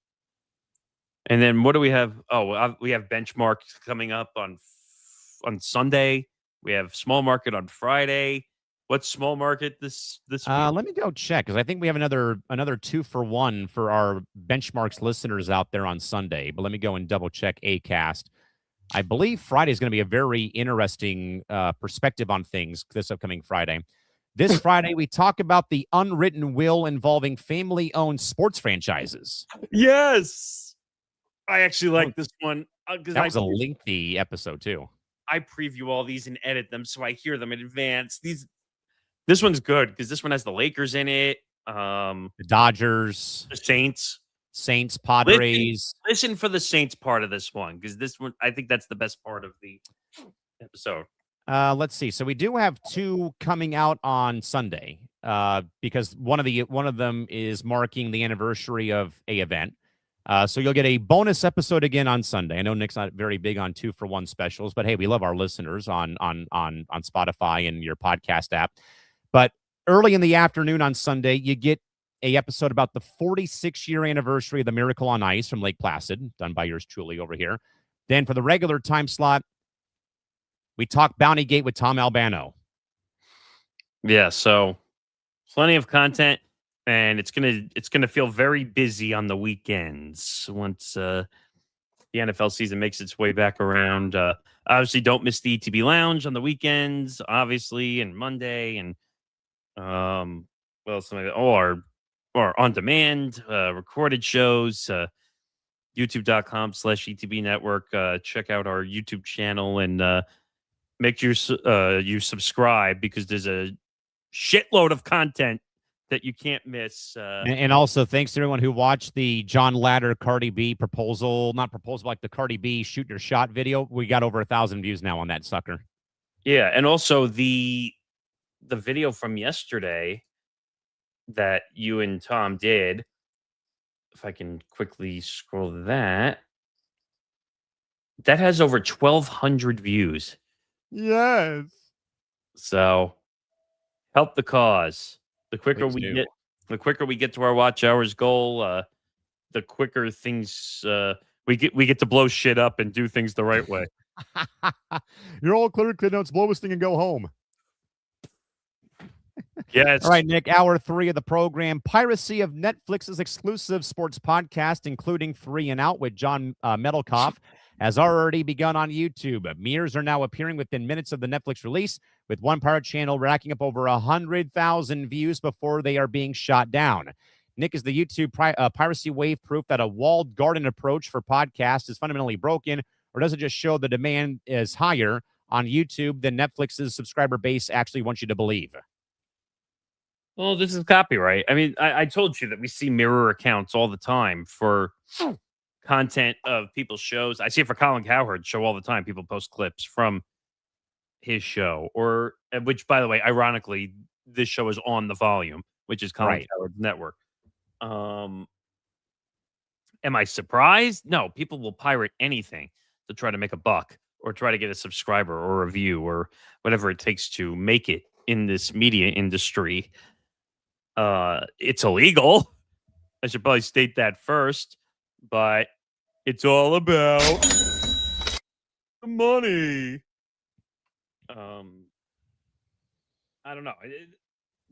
And then what do we have? Oh, we have benchmark coming up on Sunday. We have small market on Friday. What's small market this week? Let me go check because I think we have another 2-for-1 for our benchmarks listeners out there on Sunday. But let me go and double check Acast. I believe Friday is going to be a very interesting perspective on things this upcoming Friday. This Friday, we talk about the unwritten will involving family-owned sports franchises. Yes. I actually like this one. That was a lengthy episode, too. I preview all these and edit them so I hear them in advance. This one's good because this one has the Lakers in it. The Dodgers. The Saints, Padres. Listen for the Saints part of this one because this one, I think that's the best part of the episode. Let's see. So we do have 2 coming out on Sunday because one of them is marking the anniversary of a event. So you'll get a bonus episode again on Sunday. I know Nick's not very big on 2-for-1 specials, but hey, we love our listeners on Spotify and your podcast app. But early in the afternoon on Sunday, you get a episode about the 46-year anniversary of the Miracle on Ice from Lake Placid, done by yours truly over here. Then for the regular time slot, we talk Bounty Gate with Tom Albano. Yeah, so plenty of content, and it's gonna feel very busy on the weekends once the NFL season makes its way back around. Obviously, don't miss the ETB Lounge on the weekends, obviously, and Monday, and what else? Or on demand, recorded shows. YouTube.com/ETB Network. Check out our YouTube channel and make sure you subscribe because there's a shitload of content that you can't miss. And also, thanks to everyone who watched the John Ladder Cardi B proposal, not proposal, like the Cardi B shoot your shot video. We got over 1,000 views now on that sucker. Yeah, and also the video from yesterday that you and Tom did. If I can quickly scroll that has over 1,200 views. Yes. So help the cause. The quicker Please we get to our watch hours goal, the quicker things we get to blow shit up and do things the right way. You're all clear, let's blow this thing and go home. Yes. All right, Nick, hour 3 of the program. Piracy of Netflix's exclusive sports podcast, including 3 and Out with John Metalkoff, has already begun on YouTube. Mirrors are now appearing within minutes of the Netflix release, with one pirate channel racking up over 100,000 views before they are being shot down. Nick is the YouTube piracy wave proof that a walled garden approach for podcasts is fundamentally broken, or does it just show the demand is higher on YouTube than Netflix's subscriber base actually wants you to believe? Well, this is copyright. I mean, I told you that we see mirror accounts all the time for content of people's shows. I see it for Colin Cowherd's show all the time. People post clips from his show, which, by the way, ironically, this show is on The Volume, which is Colin Cowherd's network. Am I surprised? No, people will pirate anything to try to make a buck or try to get a subscriber or a view or whatever it takes to make it in this media industry. It's illegal. I should probably state that first, but it's all about the money. I don't know.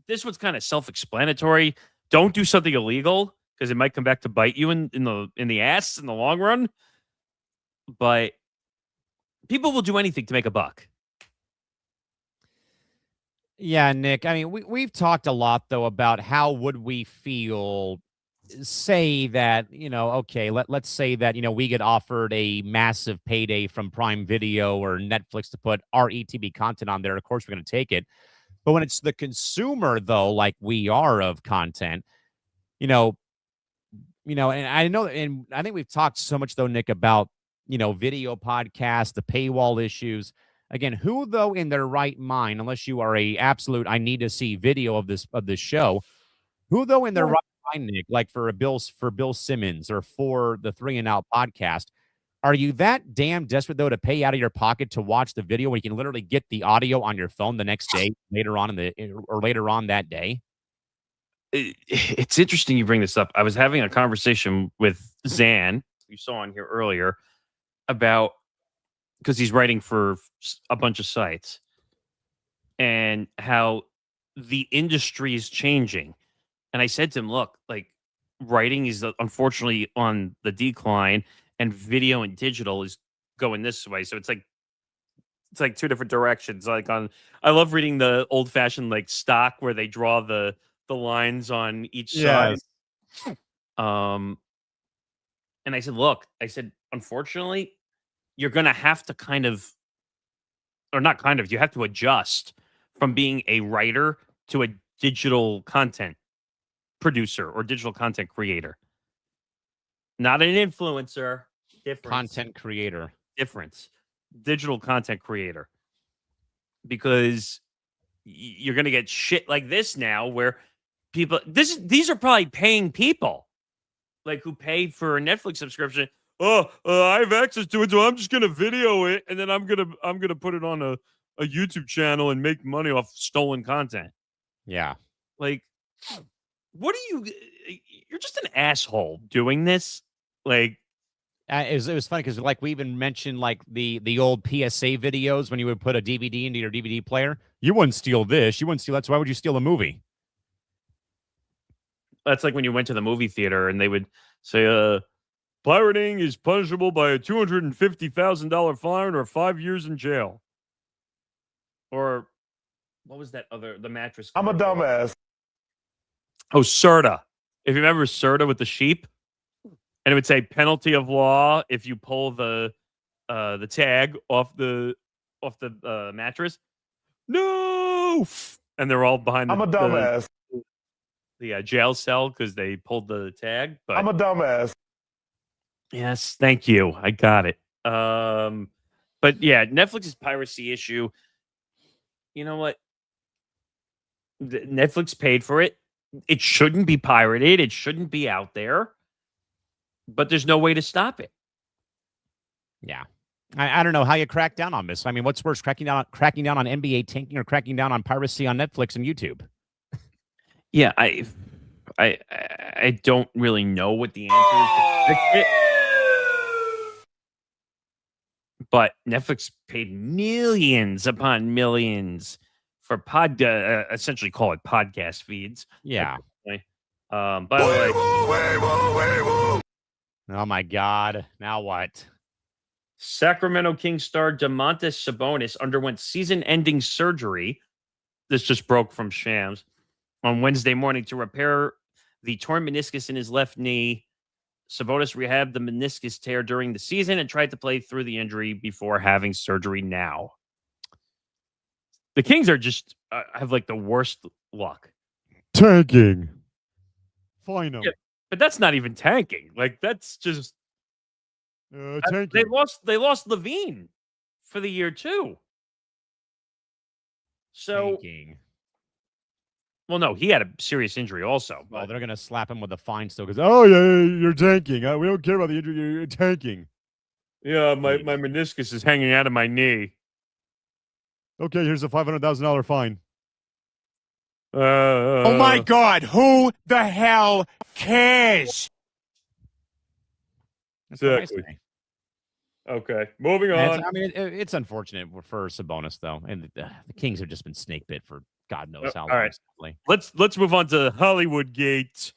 This one's kind of self-explanatory. don't do something illegal because it might come back to bite you in the ass in the long run. But people will do anything to make a buck. Yeah, Nick. I mean, we've talked a lot though about how would we feel, say that, okay, let's say that, we get offered a massive payday from Prime Video or Netflix to put our ETB content on there. Of course, we're going to take it. But when it's the consumer, though, like we are of content, and I know, and I think we've talked so much though, Nick, about, video podcasts, the paywall issues. Again, who though in their right mind, unless you are a absolute, I need to see video of this show, who though in their right mind, Nick, like for Bill Simmons or for the 3 and Out podcast, are you that damn desperate though to pay out of your pocket to watch the video when you can literally get the audio on your phone the next day, later on that day? It's interesting you bring this up. I was having a conversation with Zan, you saw on here earlier, about because he's writing for a bunch of sites and how the industry is changing. And I said to him, look, like writing is unfortunately on the decline and video and digital is going this way. So it's like two different directions. I love reading the old fashioned like stock where they draw the lines on each side. And I said, look, unfortunately, you're going to have to you have to adjust from being a writer to a digital content producer or digital content creator. Not an influencer. Difference. Content creator. Difference. Digital content creator. Because you're going to get shit like this now where people, these are probably paying people like who pay for a Netflix subscription. I have access to it, so I'm just gonna video it, and then I'm gonna put it on a YouTube channel and make money off stolen content. Yeah, like, what are you? You're just an asshole doing this. Like, it was funny because like we even mentioned like the old PSA videos when you would put a DVD into your DVD player. You wouldn't steal this. You wouldn't steal that. So why would you steal a movie? That's like when you went to the movie theater and they would say, pirating is punishable by a $250,000 fine or 5 years in jail. Or what was that the mattress? I'm a dumbass. Oh, Serta. If you remember Serta with the sheep, and it would say penalty of law if you pull the tag off the mattress. No, and they're all behind. I'm a dumbass. The jail cell because they pulled the tag. But I'm a dumbass. Yes, thank you. I got it. But yeah, Netflix's piracy issue. You know what? Netflix paid for it. It shouldn't be pirated. It shouldn't be out there. But there's no way to stop it. Yeah. I don't know how you crack down on this. I mean, what's worse, cracking down on NBA tanking or cracking down on piracy on Netflix and YouTube? Yeah, I don't really know what the answer is to fix it. But Netflix paid millions upon millions for essentially call it podcast feeds. Yeah. By the way, oh my God. Now what? Sacramento Kings star Domantas Sabonis underwent season-ending surgery. This just broke from Shams on Wednesday morning to repair the torn meniscus in his left knee. Sabonis rehabbed the meniscus tear during the season and tried to play through the injury before having surgery now. The Kings are just have like the worst luck. Tanking. Fine. Yeah, but that's not even tanking. Like that's just tanking. They lost Levine for the year too. So Tanking. Well, no, he had a serious injury also. Well, they're going to slap him with a fine still because, oh, yeah, you're tanking. We don't care about the injury. You're tanking. Yeah, my meniscus is hanging out of my knee. Okay, here's a $500,000 fine. Oh, my God. Who the hell cares? Exactly. Okay, moving on. I mean, it's unfortunate for Sabonis, though. And the Kings have just been snake bit for God knows how All long. right. Sadly. Let's move on to Hollywood Gate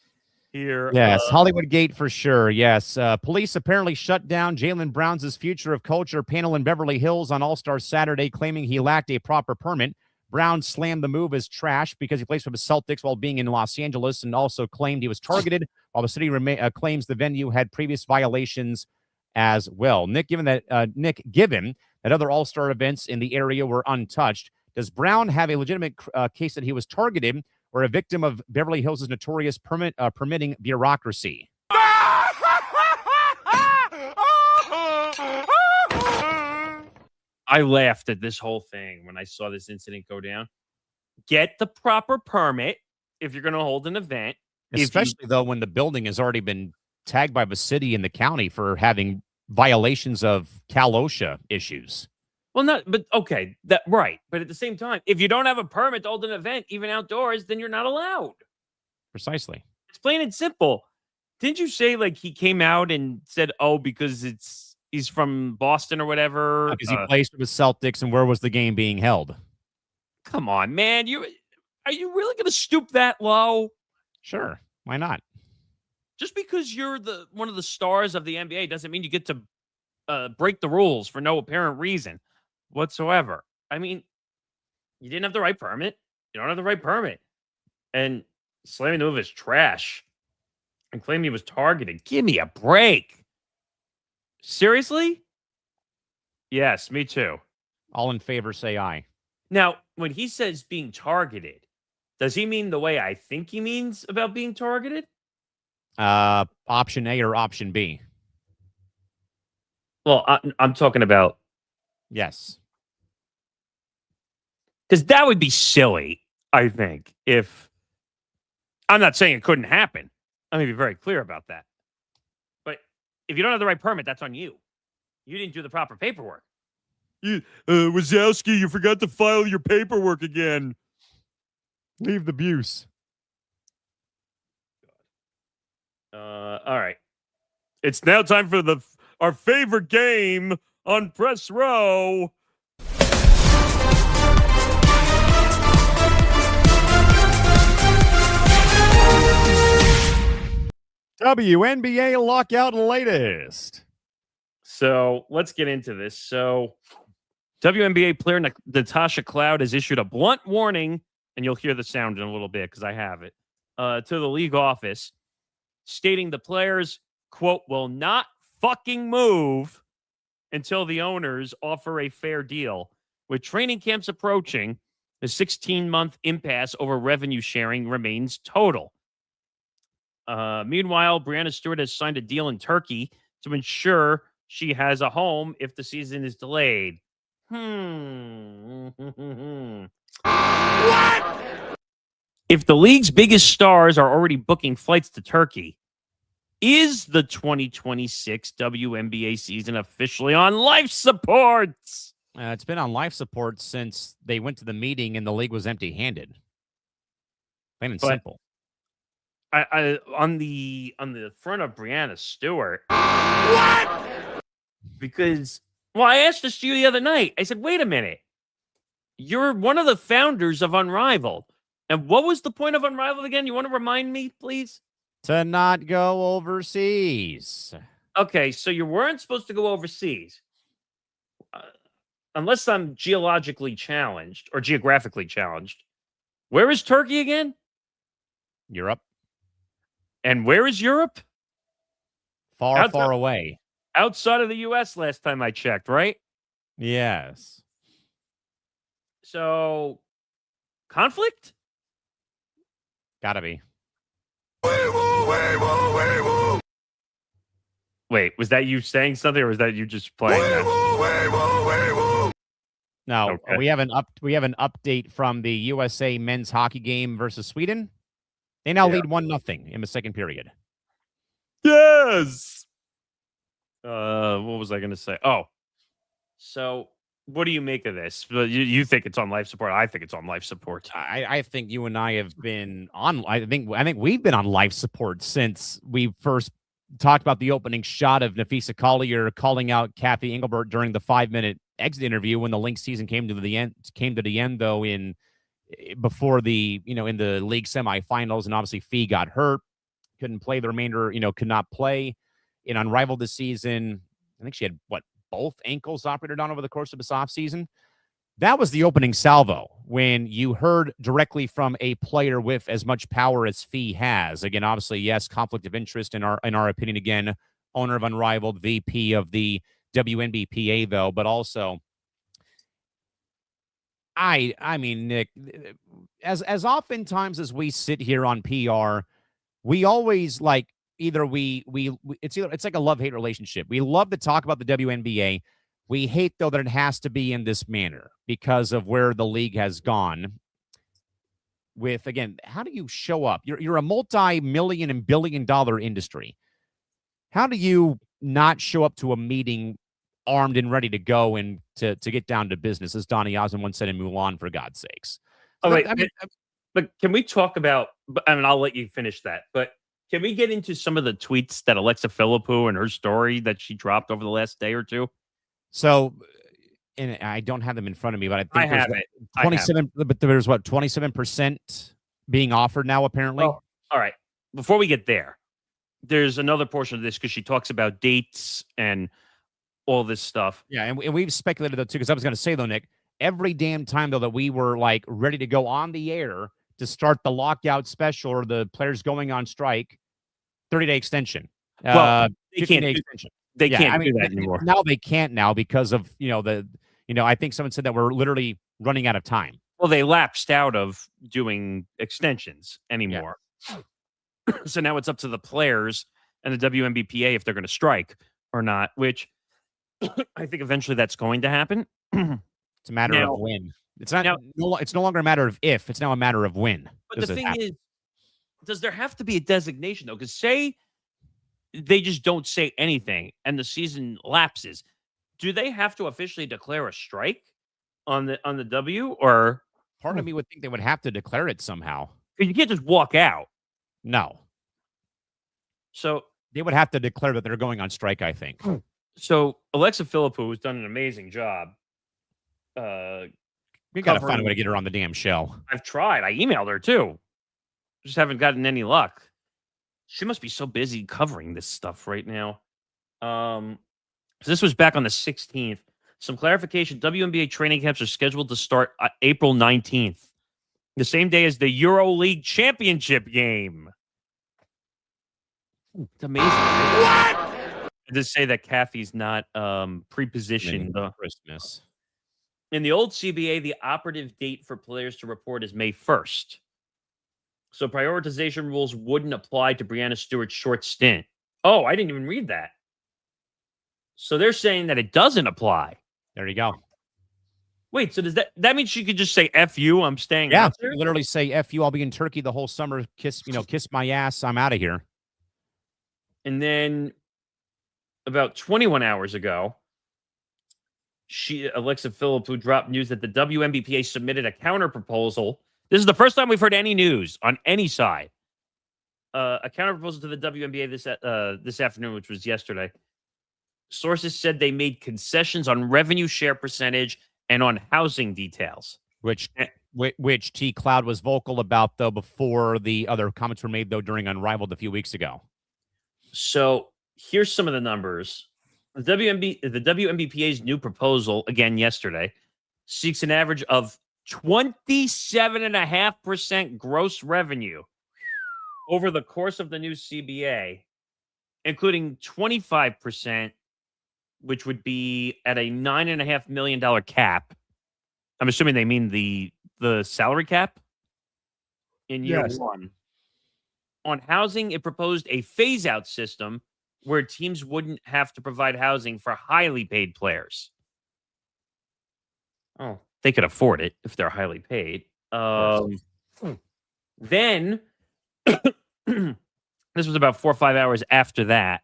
here. Yes, Hollywood Gate for sure. Yes, police apparently shut down Jaylen Brown's Future of Culture panel in Beverly Hills on All-Star Saturday, claiming he lacked a proper permit. Brown slammed the move as trash because he plays for the Celtics while being in Los Angeles, and also claimed he was targeted, while the city claims the venue had previous violations as well. Nick, given that other All-Star events in the area were untouched, does Brown have a legitimate case that he was targeted or a victim of Beverly Hills' notorious permitting bureaucracy? I laughed at this whole thing when I saw this incident go down. Get the proper permit if you're going to hold an event. Especially, though, when the building has already been tagged by the city and the county for having violations of Cal OSHA issues. Well, okay, right. But at the same time, if you don't have a permit to hold an event, even outdoors, then you're not allowed. Precisely. It's plain and simple. Didn't you say like he came out and said, "Oh, because he's from Boston or whatever"? Because he plays for the Celtics, and where was the game being held? Come on, man. Are you really going to stoop that low? Sure. Why not? Just because you're one of the stars of the NBA doesn't mean you get to break the rules for no apparent reason whatsoever. I mean, you didn't have the right permit. You don't have the right permit. And slamming the move is trash and claiming he was targeted. Give me a break. Seriously? Yes, me too. All in favor, say aye. Now, when he says being targeted, does he mean the way I think he means about being targeted? Option A or option B? Well, I'm talking about... Yes. Because that would be silly, I think, if... I'm not saying it couldn't happen. I'm going to be very clear about that. But if you don't have the right permit, that's on you. You didn't do the proper paperwork. Wazowski, you forgot to file your paperwork again. Leave the abuse. All right. It's now time for our favorite game on Press Row. WNBA lockout latest. So let's get into this. So WNBA player Natasha Cloud has issued a blunt warning, and you'll hear the sound in a little bit because I have it, to the league office, stating the players, quote, will not fucking move until the owners offer a fair deal. With training camps approaching, the 16-month impasse over revenue sharing remains total. Meanwhile, Breanna Stewart has signed a deal in Turkey to ensure she has a home if the season is delayed. What? If the league's biggest stars are already booking flights to Turkey, is the 2026 WNBA season officially on life support? It's been on life support since they went to the meeting and the league was empty-handed. Plain and simple. I on the front of Breanna Stewart. What? Because, well, I asked this to you the other night. I said, wait a minute. You're one of the founders of Unrivaled. And what was the point of Unrivaled again? You want to remind me, please? To not go overseas. Okay, so you weren't supposed to go overseas. Unless I'm geologically challenged or geographically challenged. Where is Turkey again? Europe. And where is Europe? Far away. Outside of the U.S. last time I checked, right? Yes. So, conflict? Gotta be. Wait, was that you saying something, or was that you just playing that? No, Okay. we have an update from the USA men's hockey game versus Sweden. They now lead 1-0 in the second period. Yes. What was I going to say? Oh, so what do you make of this? You think it's on life support? I think it's on life support. I think you and I have been on. I think we've been on life support since we first talked about the opening shot of Nafisa Collier calling out Kathy Engelbert during the 5-minute exit interview when the Lynx season came to the end. Though in before the, in the league semifinals, and obviously Fee got hurt, couldn't play the remainder, could not play in Unrivaled this season. I think she had both ankles operated on over the course of this offseason. That was the opening salvo when you heard directly from a player with as much power as Fee has. Again, obviously, yes, conflict of interest in our opinion. Again, owner of Unrivaled, VP of the WNBPA, though, but also, I mean, Nick, as oftentimes as we sit here on PR, we always like it's like a love-hate relationship. We love to talk about the WNBA. We hate, though, that it has to be in this manner because of where the league has gone. With, again, how do you show up? You're a multi-million and billion-dollar industry. How do you not show up to a meeting armed and ready to go and to get down to business, as Donny Osmond once said in Mulan, for God's sakes? Oh, wait. But can we talk about, and I'll let you finish that, but can we get into some of the tweets that Alexa Philippou and her story that she dropped over the last day or two? So, and I don't have them in front of me, but I think I have it. 27, but there's 27% being offered now, apparently. Well, all right. Before we get there, there's another portion of this because she talks about dates and all this stuff. Yeah, and we've speculated, though, too, because I was going to say, though, Nick, every damn time, though, that we were like ready to go on the air to start the lockout special or the players going on strike, 30-day extension. Well, they can't do extension. They can't do that anymore. Now they can't now because of, I think someone said that we're literally running out of time. Well, they lapsed out of doing extensions anymore. Yeah. So now it's up to the players and the WNBPA if they're going to strike or not, which I think eventually that's going to happen. It's a matter of when. It's not. It's no longer a matter of if. It's now a matter of when. But the thing is, does there have to be a designation, though? Because say they just don't say anything and the season lapses, do they have to officially declare a strike on the W? Or part of me would think they would have to declare it somehow. Because you can't just walk out. No. So they would have to declare that they're going on strike, I think. So Alexa Philippou has done an amazing job. We got to find a way to get her on the damn show. I've tried. I emailed her too. Just haven't gotten any luck. She must be so busy covering this stuff right now. So this was back on the 16th. Some clarification. WNBA training camps are scheduled to start April 19th, the same day as the EuroLeague Championship game. It's amazing. What? I just say that Kathy's not pre-positioned Christmas. In the old CBA, the operative date for players to report is May 1st. So prioritization rules wouldn't apply to Breanna Stewart's short stint. Oh, I didn't even read that. So they're saying that it doesn't apply. There you go. Wait, so does that mean she could just say F you, I'm staying out there? Literally say F you, I'll be in Turkey the whole summer. Kiss my ass, I'm out of here. And then about 21 hours ago, Alexa Philippou dropped news that the WNBPA submitted a counter proposal. This is the first time we've heard any news on any side. A counter proposal to the WNBA this afternoon, which was yesterday. Sources said they made concessions on revenue share percentage and on housing details. Which T. Cloud was vocal about, though, before the other comments were made, though, during Unrivaled a few weeks ago. So here's some of the numbers. The WNBPA's new proposal, again yesterday, seeks an average of 27.5% gross revenue over the course of the new CBA, including 25%, which would be at a $9.5 million cap. I'm assuming they mean the salary cap in year one. On housing, it proposed a phase-out system where teams wouldn't have to provide housing for highly paid players. Oh, they could afford it if they're highly paid. Then, this was about 4 or 5 hours after that.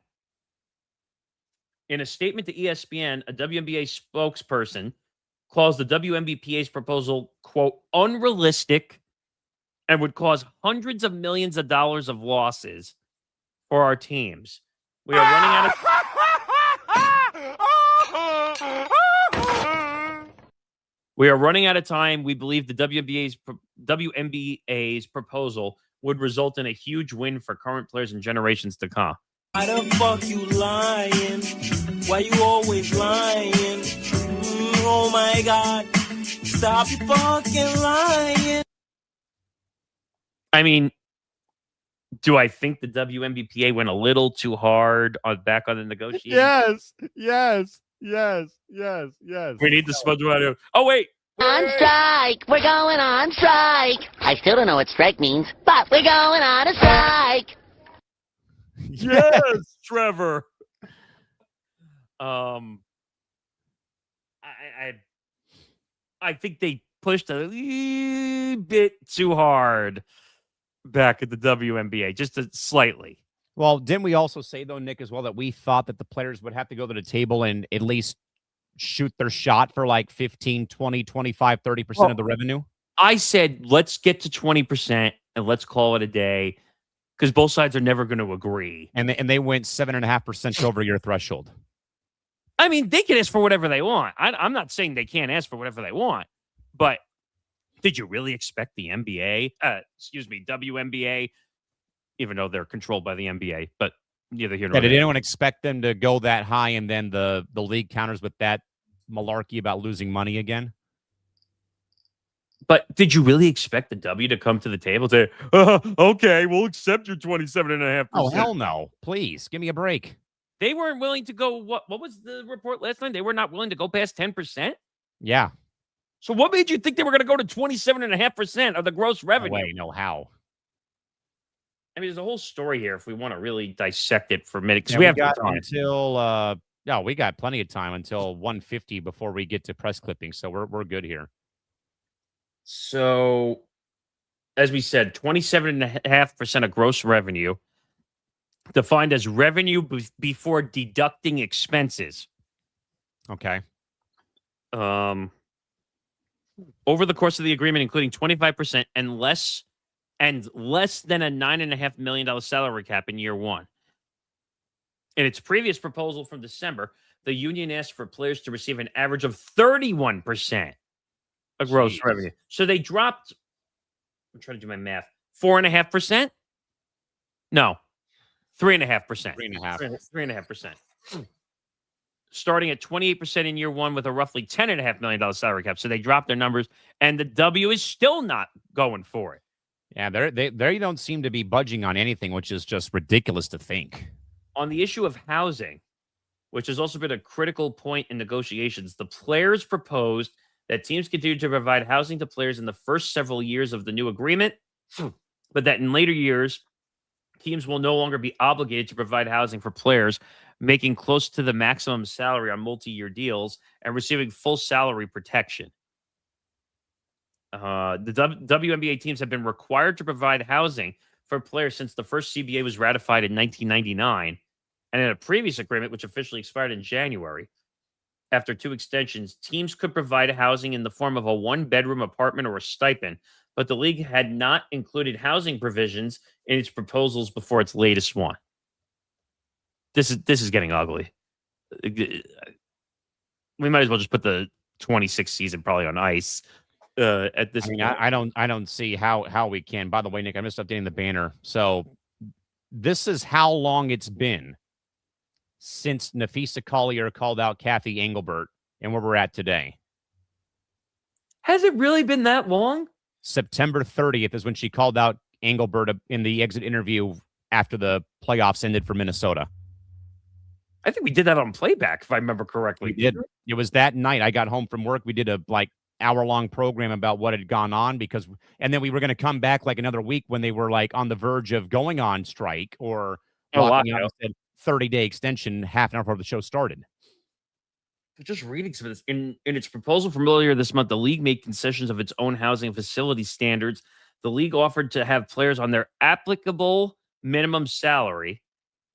In a statement to ESPN, a WNBA spokesperson calls the WNBPA's proposal, quote, unrealistic and would cause hundreds of millions of dollars of losses for our teams. We are running out of... We are running out of time. We believe the WNBA's proposal would result in a huge win for current players and generations to come. Why the fuck you lying? Why you always lying? Oh my God. Stop you fucking lying. I mean, do I think the WNBPA went a little too hard back on the negotiations? Yes. We need the smudge water. Oh, wait. On strike. We're going on strike. I still don't know what strike means, but we're going on a strike. Yes, Trevor. I think they pushed a little bit too hard back at the WNBA, just slightly. Well, didn't we also say, though, Nick, as well, that we thought that the players would have to go to the table and at least shoot their shot for like 15, 20, 25, 30% of the revenue? I said, let's get to 20% and let's call it a day, because both sides are never going to agree. And they went 7.5% over your threshold. I mean, they can ask for whatever they want. I'm not saying they can't ask for whatever they want, but did you really expect the WNBA, even though they're controlled by the NBA, but neither here nor there. Did anyone expect them to go that high and then the league counters with that malarkey about losing money again? But did you really expect the W to come to the table to, okay, we'll accept your 27.5%? Oh, hell no. Please, give me a break. They weren't willing to go, what was the report last time? They were not willing to go past 10%? Yeah. So what made you think they were going to go to 27.5% of the gross revenue? No way, no how. I mean, there's a whole story here if we want to really dissect it for a minute. Because Yeah, we have got time. until we got plenty of time until 1:50 before we get to press clipping. So we're good here. So, as we said, 27.5% of gross revenue, defined as revenue before deducting expenses. Okay. Over the course of the agreement, including 25% and less than a $9.5 million salary cap in year one. In its previous proposal from December, the union asked for players to receive an average of 31% of gross revenue. So they dropped, I'm trying to do my math, 4.5%? No, 3.5%. 3.5%. Starting at 28% in year one with a roughly $10.5 million salary cap. So they dropped their numbers, and the W is still not going for it. Yeah, they don't seem to be budging on anything, which is just ridiculous to think. On the issue of housing, which has also been a critical point in negotiations, the players proposed that teams continue to provide housing to players in the first several years of the new agreement, but that in later years, teams will no longer be obligated to provide housing for players making close to the maximum salary on multi-year deals and receiving full salary protection. The WNBA teams have been required to provide housing for players since the first CBA was ratified in 1999, and in a previous agreement, which officially expired in January. After 2 extensions, teams could provide housing in the form of a 1-bedroom apartment or a stipend, but the league had not included housing provisions in its proposals before its latest one. This is getting ugly. We might as well just put the 26th season probably on ice at this point. I don't see how we can. By the way, Nick, I'm just updating the banner. So this is how long it's been since Nafisa Collier called out Kathy Engelbert and where we're at today. Has it really been that long? September 30th is when she called out Engelbert in the exit interview after the playoffs ended for Minnesota. I think we did that on playback, if I remember correctly. We did. It was that night I got home from work. We did a hour-long program about what had gone on and then we were going to come back like another week when they were like on the verge of going on strike or walking out and said 30-day extension half an hour before the show started. Just reading some of this. In its proposal from earlier this month, the league made concessions of its own housing and facility standards. The league offered to have players on their applicable minimum salary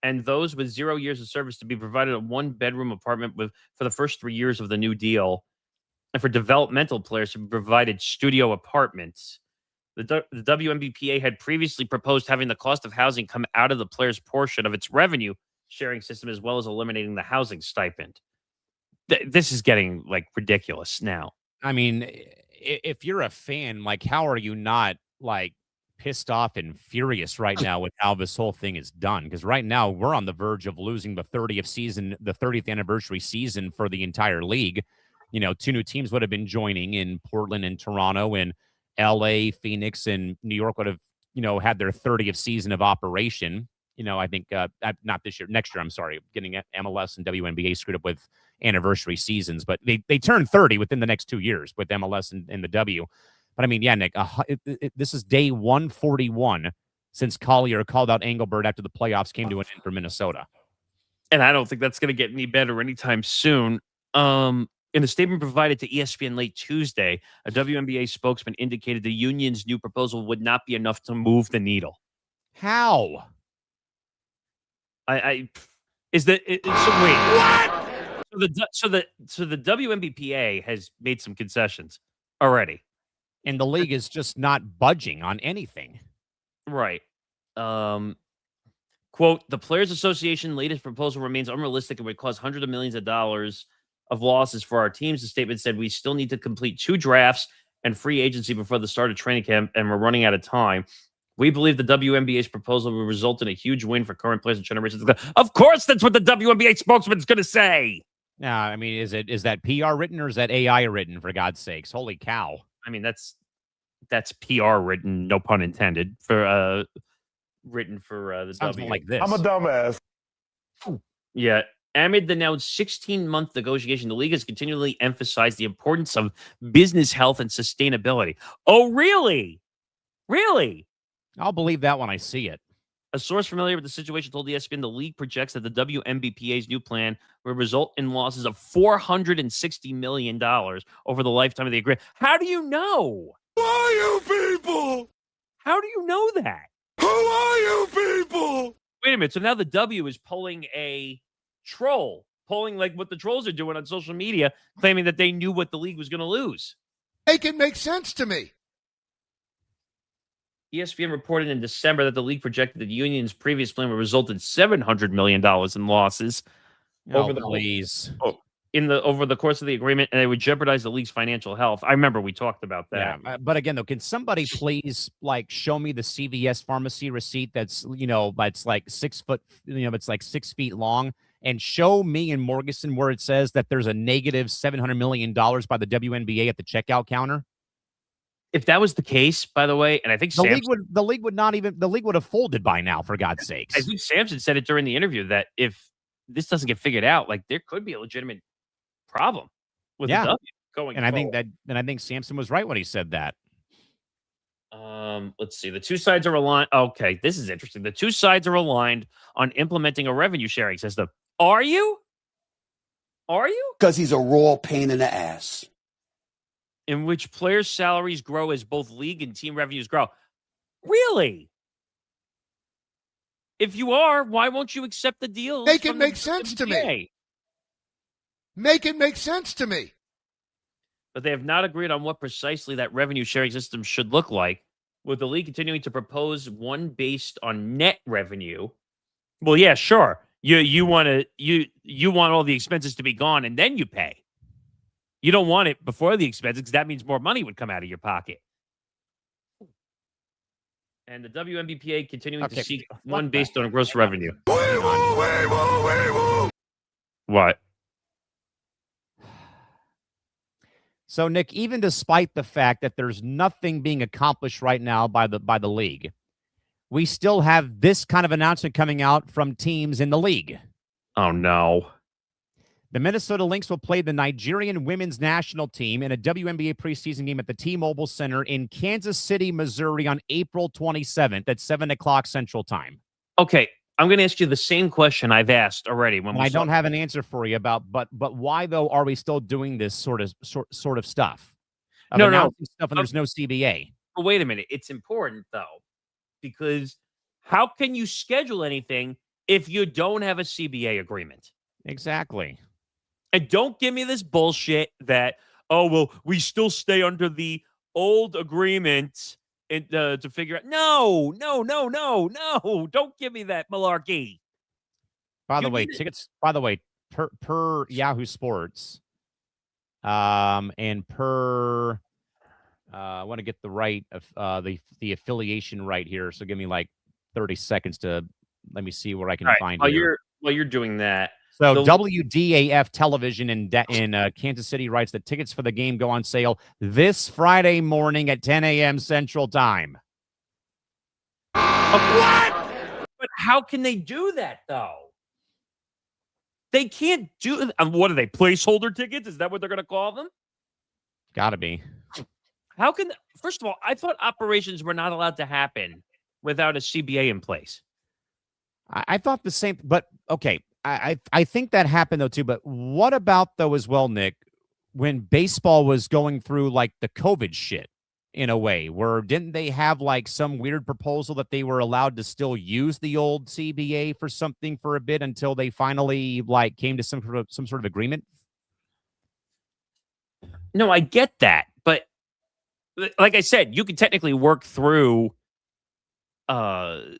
and those with 0 years of service to be provided a 1-bedroom apartment for the first 3 years of the new deal, and for developmental players to be provided studio apartments. The WNBPA had previously proposed having the cost of housing come out of the player's portion of its revenue sharing system, as well as eliminating the housing stipend. This is getting like ridiculous now. I mean, if you're a fan, like, how are you not, like, pissed off and furious right now with how this whole thing is done? Because right now we're on the verge of losing the 30th anniversary season for the entire league. You know, two new teams would have been joining in Portland and Toronto, and LA, Phoenix, and New York would have, had their 30th season of operation. I think not this year, next year. I'm sorry, getting MLS and WNBA screwed up with anniversary seasons, but they turn 30 within the next 2 years with MLS and the W. But I mean, yeah, Nick, this is day 141 since Collier called out Engelbert after the playoffs came to an end for Minnesota. And I don't think that's going to get any better anytime soon. In a statement provided to ESPN late Tuesday, a WNBA spokesman indicated the union's new proposal would not be enough to move the needle. How? So wait. What? So the WNBPA has made some concessions already. And the league is just not budging on anything. Right. Quote, the Players Association latest proposal remains unrealistic and would cause hundreds of millions of dollars of losses for our teams. The statement said we still need to complete 2 drafts and free agency before the start of training camp, and we're running out of time. We believe the WNBA's proposal will result in a huge win for current players and generations. Of course, that's what the WNBA spokesman's going to say. Nah, I mean, is that PR written or is that AI written, for God's sakes? Holy cow. I mean, that's PR written, no pun intended, for written for the Sounds W. like this. I'm a dumbass. Yeah. Amid the now 16-month negotiation, the league has continually emphasized the importance of business health and sustainability. Oh, really? Really? I'll believe that when I see it. A source familiar with the situation told ESPN the league projects that the WNBPA's new plan will result in losses of $460 million over the lifetime of the agreement. How do you know? Who are you people? How do you know that? Who are you people? Wait a minute. So now the W is pulling a troll, pulling like what the trolls are doing on social media, claiming that they knew what the league was going to lose. Make it make sense to me. ESPN reported in December that the league projected that the union's previous plan would result in $700 million in losses over the course of the agreement, and it would jeopardize the league's financial health. I remember we talked about that. Yeah, but again, though, can somebody please show me the CVS pharmacy receipt that's that's like 6 foot, it's like 6 feet long, and show me in Morganson where it says that there's a negative $700 million by the WNBA at the checkout counter? If that was the case, by the way, and I think the league would have folded by now, for God's sakes. I think Sampson said it during the interview that if this doesn't get figured out, like there could be a legitimate problem with the W going. And forward. I think Sampson was right when he said that. Let's see. The two sides are aligned. Okay, this is interesting. The two sides are aligned on implementing a revenue sharing system. Are you? Are you? Because he's a raw pain in the ass. In which players' salaries grow as both league and team revenues grow. Really? If you are, why won't you accept the deal? Make it make sense to me. Make it make sense to me. But they have not agreed on what precisely that revenue sharing system should look like, with the league continuing to propose one based on net revenue. Well, yeah, sure. You want all the expenses to be gone and then you pay. You don't want it before the expenses because that means more money would come out of your pocket. And the WNBPA continuing to seek one based on gross revenue. What? So, Nick, even despite the fact that there's nothing being accomplished right now by the league, we still have this kind of announcement coming out from teams in the league. Oh, no. The Minnesota Lynx will play the Nigerian women's national team in a WNBA preseason game at the T-Mobile Center in Kansas City, Missouri on April 27th at 7 o'clock Central Time. Okay, I'm going to ask you the same question I've asked already. I don't have an answer for you but why, though, are we still doing this sort of stuff? No. Stuff and there's no CBA. Well, wait a minute. It's important, though, because how can you schedule anything if you don't have a CBA agreement? Exactly. And don't give me this bullshit that, we still stay under the old agreement to figure out. No. Don't give me that malarkey. By the way, tickets, per Yahoo Sports, And per I want to get the right of the affiliation right here. So give me like 30 seconds to let me see where I can find here. While you're doing that. So WDAF Television in Kansas City writes that tickets for the game go on sale this Friday morning at 10 a.m. Central Time. What? But how can they do that, though? They can't do. What are they? Placeholder tickets? Is that what they're going to call them? Gotta be. How can? First of all, I thought operations were not allowed to happen without a CBA in place. I thought the same, but okay. I think that happened though too. But what about though as well, Nick, when baseball was going through like the COVID shit in a way, where didn't they have like some weird proposal that they were allowed to still use the old CBA for something for a bit until they finally like came to some sort of agreement? No, I get that, but like I said, you can technically work through an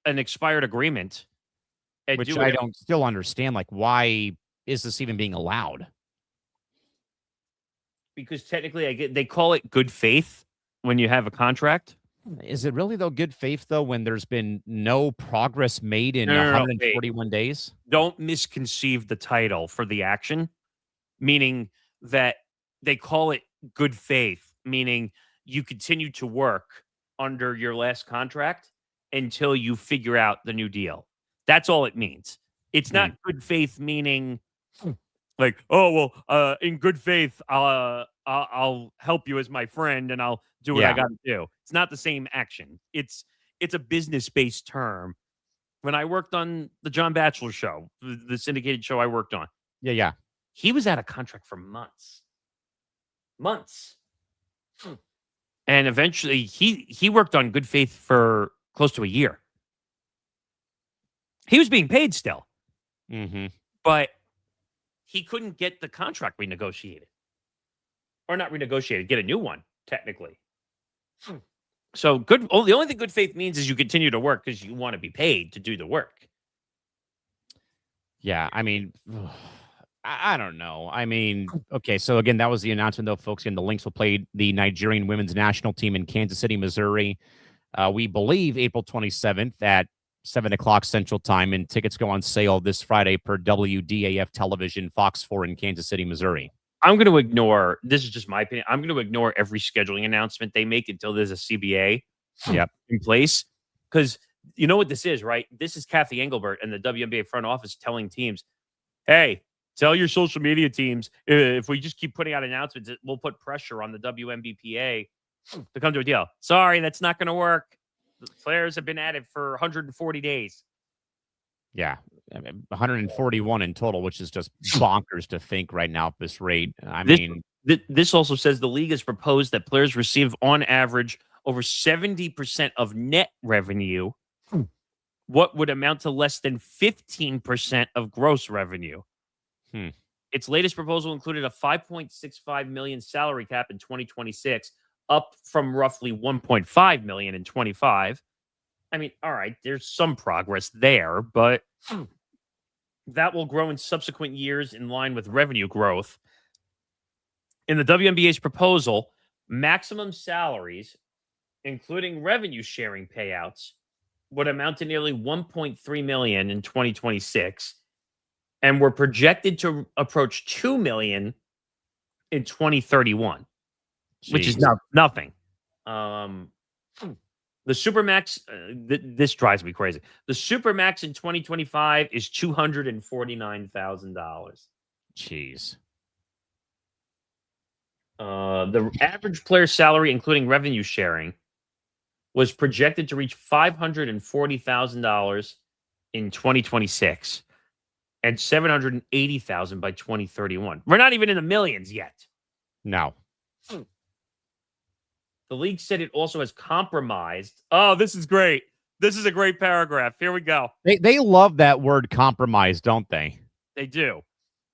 expired agreement. Which I don't still understand. Like, why is this even being allowed? Because technically, they call it good faith when you have a contract. Is it really, though, good faith, though, when there's been no progress made in 141 days? Don't misconceive the title for the action, meaning that they call it good faith, meaning you continue to work under your last contract until you figure out the new deal. That's all it means. It's not good faith, meaning like, oh, well, in good faith, I'll help you as my friend and I'll do what I got to do. It's not the same action. It's a business-based term. When I worked on the John Batchelor show, the syndicated show I worked on. Yeah. He was out of contract for months. And eventually he worked on good faith for close to a year. He was being paid still. But he couldn't get the contract renegotiated. Or not renegotiated, get a new one, technically. So the only thing good faith means is you continue to work because you want to be paid to do the work. Yeah, I mean, I don't know. I mean, okay, so again, that was the announcement, though, folks. Again, the Lynx will play the Nigerian women's national team in Kansas City, Missouri. We believe April 27th at 7 o'clock Central Time, and tickets go on sale this Friday per WDAF Television, Fox 4 in Kansas City, Missouri. I'm going to ignore, this is just my opinion, I'm going to ignore every scheduling announcement they make until there's a CBA in place. Because you know what this is, right? This is Kathy Engelbert and the WNBA front office telling teams, hey, tell your social media teams, if we just keep putting out announcements, we'll put pressure on the WNBPA to come to a deal. Sorry, that's not going to work. The players have been at it for 140 days. Yeah, 141 in total, which is just bonkers to think right now at this rate. This also says the league has proposed that players receive on average over 70% of net revenue, what would amount to less than 15% of gross revenue. Its latest proposal included a $5.65 million salary cap in 2026, up from roughly $1.5 million in 25. I mean, all right, there's some progress there, but that will grow in subsequent years in line with revenue growth. In the WNBA's proposal, maximum salaries, including revenue sharing payouts, would amount to nearly $1.3 million in 2026 and were projected to approach $2 million in 2031. Which is nothing. The Supermax, this drives me crazy. The Supermax in 2025 is $249,000. Jeez. The average player salary, including revenue sharing, was projected to reach $540,000 in 2026 and $780,000 by 2031. We're not even in the millions yet. No. The league said it also has compromised. Oh, this is great. This is a great paragraph. Here we go. They love that word compromise, don't they? They do.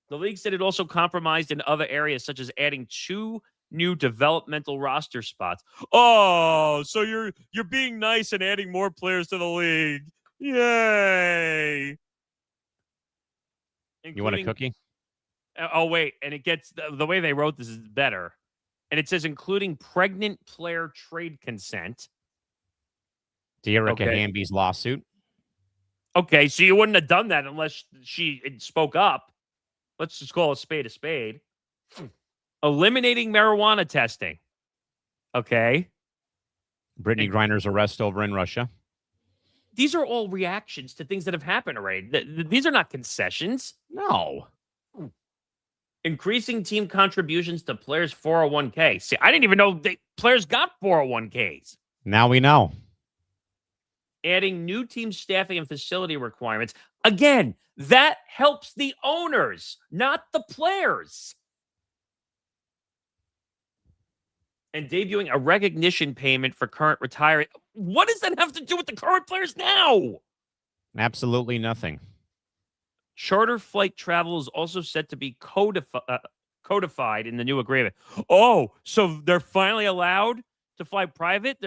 The league said it also compromised in other areas, such as adding 2 new developmental roster spots. Oh, so you're being nice and adding more players to the league. Yay. You want a cookie? Oh, wait. And it gets the way they wrote this is better. And it says, including pregnant player trade consent. De'Erica Hamby's lawsuit. Okay, so you wouldn't have done that unless she spoke up. Let's just call a spade a spade. Eliminating marijuana testing. Okay. Brittany Griner's arrest over in Russia. These are all reactions to things that have happened already. These are not concessions. No. Increasing team contributions to players' 401k. See, I didn't even know players got 401ks. Now we know. Adding new team staffing and facility requirements. Again, that helps the owners, not the players. And debuting a recognition payment for current retirees. What does that have to do with the current players now? Absolutely nothing. Charter flight travel is also set to be codified in the new agreement. Oh, so they're finally allowed to fly private?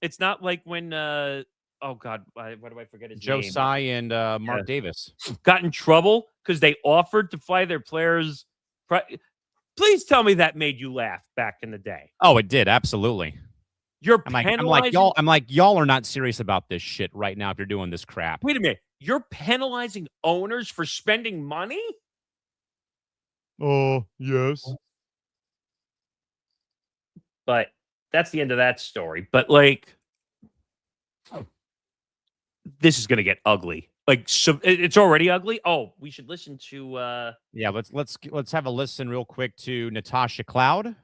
It's not like when, oh, God, why do I forget his Joe name? Tsai and Mark Davis got in trouble because they offered to fly their players. Please tell me that made you laugh back in the day. Oh, it did. Absolutely. I'm like, y'all are not serious about this shit right now if you're doing this crap. Wait a minute. You're penalizing owners for spending money? Oh, yes. But that's the end of that story. But like, this is going to get ugly. Like, so it's already ugly. Oh, we should listen to. Yeah, let's have a listen real quick to Natasha Cloud,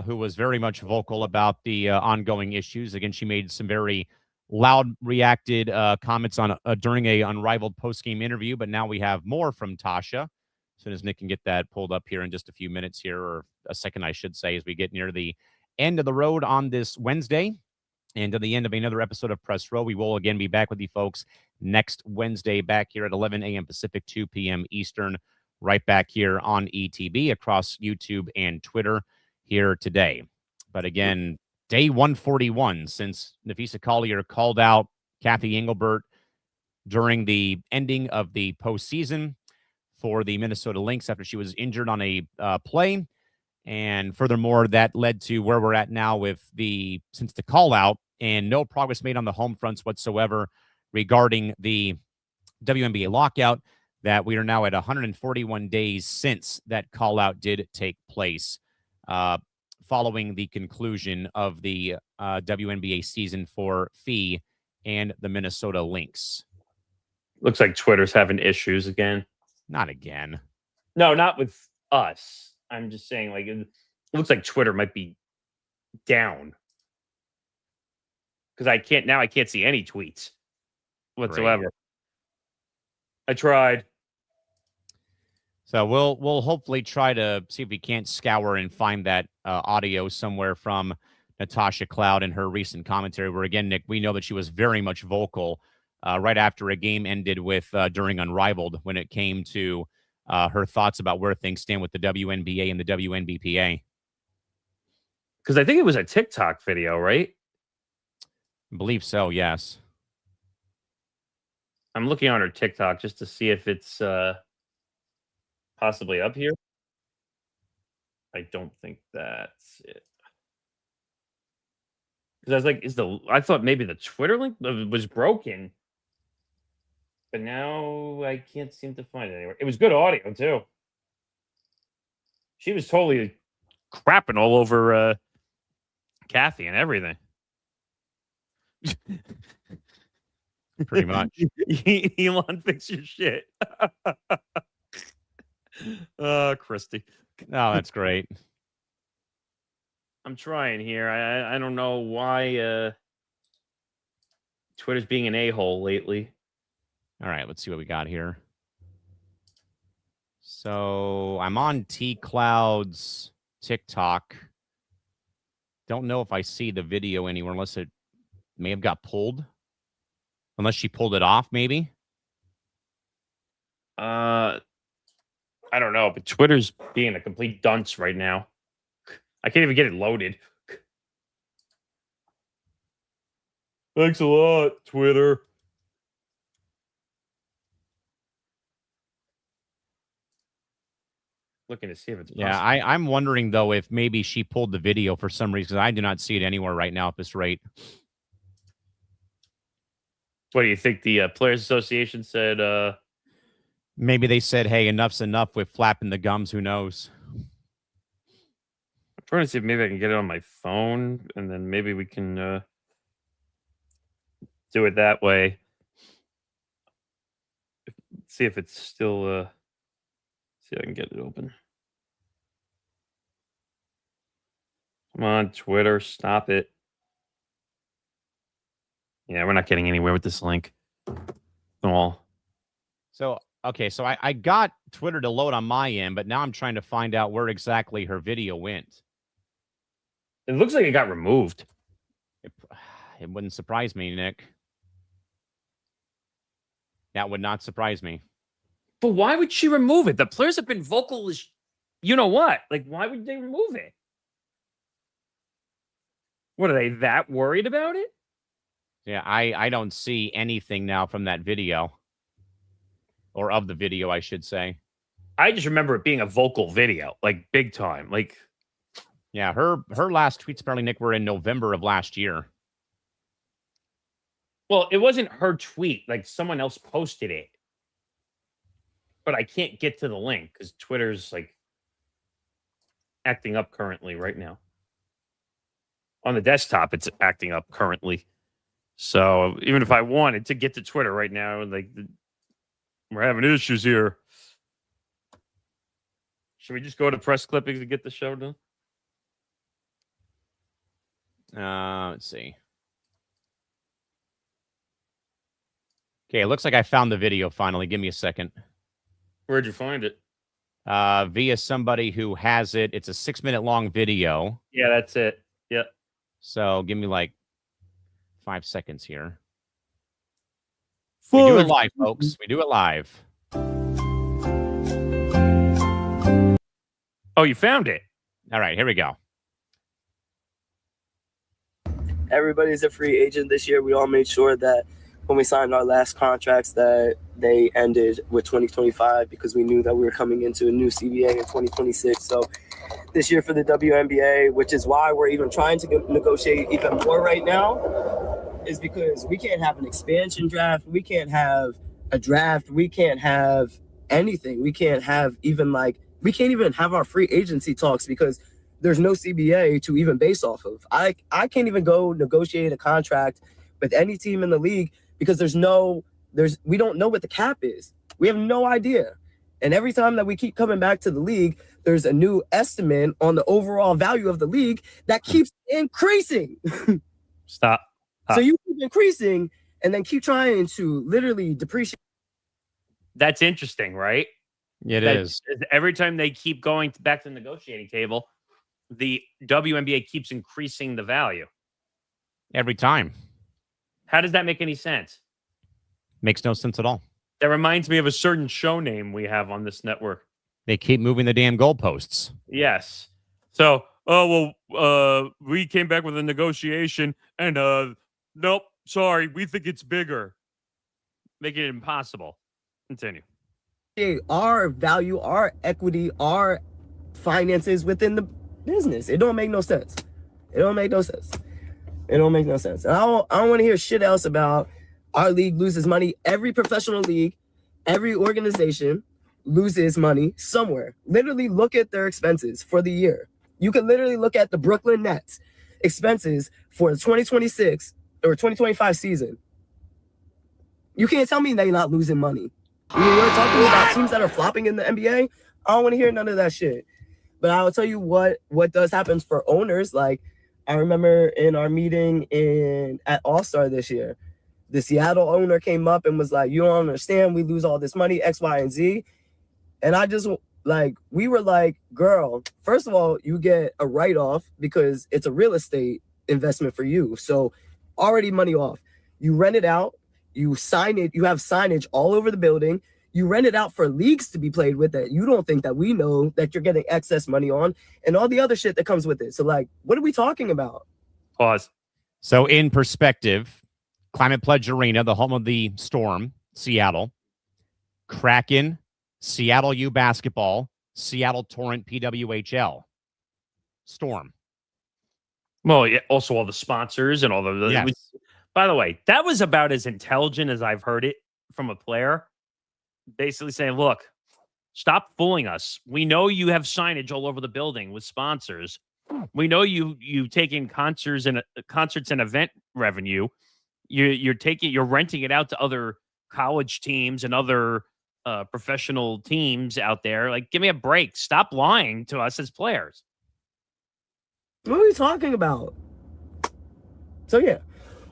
who was very much vocal about the ongoing issues. Again, she made some very loud reacted comments on during a unrivaled post-game interview, but now we have more from Tasha. As soon as Nick can get that pulled up here in just a few minutes here, or a second, I should say, as we get near the end of the road on this Wednesday and to the end of another episode of Press Row. We will again be back with you folks next Wednesday back here at 11 a.m. Pacific, 2 p.m. Eastern, right back here on ETB across YouTube and Twitter here today. But again, day 141 since Nafisa Collier called out Kathy Engelbert during the ending of the postseason for the Minnesota Lynx after she was injured on a play. And furthermore, that led to where we're at now since the call out and no progress made on the home fronts whatsoever regarding the WNBA lockout, that we are now at 141 days since that call out did take place, following the conclusion of the WNBA season for Fee and the Minnesota Lynx. Looks like Twitter's having issues again. Not again. No, not with us. I'm just saying, like, it looks like Twitter might be down. Because I can't see any tweets whatsoever. Great. I tried. So we'll hopefully try to see if we can't scour and find that audio somewhere from Natasha Cloud in her recent commentary, where, again, Nick, we know that she was very much vocal right after a game ended with during Unrivaled when it came to her thoughts about where things stand with the WNBA and the WNBPA. Because I think it was a TikTok video, right? I believe so, yes. I'm looking on her TikTok just to see if it's possibly up here. I don't think that's it. Because I was like, I thought maybe the Twitter link was broken. But now I can't seem to find it anywhere. It was good audio, too. She was totally crapping all over Kathy and everything. Pretty much. Elon, fix your shit. Christy. Oh, that's great. I'm trying here. I don't know why Twitter's being an a-hole lately. All right, let's see what we got here. So I'm on T Cloud's TikTok. Don't know if I see the video anywhere unless it may have got pulled. Unless she pulled it off, maybe. I don't know, but Twitter's being a complete dunce right now. I can't even get it loaded. Thanks a lot, Twitter. looking to see if it's Yeah, possible. I'm wondering, though, if maybe she pulled the video for some reason. I do not see it anywhere right now at this rate. What do you think the Players Association said? Maybe they said, hey, enough's enough with flapping the gums. Who knows? I'm trying to see if maybe I can get it on my phone, and then maybe we can do it that way. See if it's still... see if I can get it open. Come on, Twitter, stop it. Yeah, we're not getting anywhere with this link. All. So, okay, so I got Twitter to load on my end, but now I'm trying to find out where exactly her video went. It looks like it got removed. It wouldn't surprise me, Nick. That would not surprise me. But why would she remove it? The players have been vocal as you know what. Like, why would they remove it? What, are they that worried about it? Yeah, I don't see anything now from that video. Or of the video, I should say. I just remember it being a vocal video, like big time. Like, yeah, her last tweets apparently, Nick, were in November of last year. Well, it wasn't her tweet. Like, someone else posted it. But I can't get to the link because Twitter's like acting up currently right now. On the desktop, it's acting up currently. So even if I wanted to get to Twitter right now, like we're having issues here. Should we just go to press clippings and get the show done? Let's see. Okay, it looks like I found the video finally. Give me a second. Where'd you find it? Via somebody who has it. It's a 6-minute long video. Yeah, that's it. Yep. So give me like 5 seconds here. We do it live, folks. We do it live. Oh, you found it. All right, here we go. Everybody's a free agent this year. We all made sure that when we signed our last contracts that they ended with 2025 because we knew that we were coming into a new CBA in 2026. So this year for the WNBA, which is why we're even trying to negotiate even more right now, is because we can't have an expansion draft. We can't have a draft. We can't have anything. We can't have even we can't even have our free agency talks because there's no CBA to even base off of. I can't even go negotiate a contract with any team in the league because we don't know what the cap is. We have no idea. And every time that we keep coming back to the league, there's a new estimate on the overall value of the league that keeps increasing. Stop. So you keep increasing and then keep trying to literally depreciate. That's interesting, right? It is. Every time they keep going back to the negotiating table, the WNBA keeps increasing the value. Every time. How does that make any sense? Makes no sense at all. That reminds me of a certain show name we have on this network. They keep moving the damn goalposts. Yes. So, we came back with a negotiation and, nope, sorry, we think it's bigger. Make it impossible. Continue. Our value, our equity, our finances within the business. It don't make no sense. It don't make no sense. It don't make no sense. And I don't want to hear shit else about our league loses money. Every professional league, every organization loses money somewhere. Literally look at their expenses for the year. You can literally look at the Brooklyn Nets expenses for the 2026 or 2025 season. You can't tell me they're not losing money. You're talking about teams that are flopping in the NBA. I don't want to hear none of that shit. But I will tell you what does happen for owners. Like, I remember in our meeting at All-Star this year, the Seattle owner came up and was like, you don't understand, we lose all this money, X, Y, and Z. And I just, we were like, girl, first of all, you get a write-off because it's a real estate investment for you. So already money off. You rent it out, you sign it, you have signage all over the building. You rent it out for leagues to be played with that you don't think that we know that you're getting excess money on and all the other shit that comes with it. So, what are we talking about? Pause. So, in perspective, Climate Pledge Arena, the home of the Storm, Seattle, Kraken, Seattle U basketball, Seattle Torrent PWHL. Storm. Well, yeah, also all the sponsors and all the. Yes. By the way, that was about as intelligent as I've heard it from a player. Basically saying, look, stop fooling us. We know you have signage all over the building with sponsors. We know you take in concerts and event revenue. You're renting it out to other college teams and other professional teams out there. Like, give me a break. Stop lying to us as players. What are you talking about? So yeah,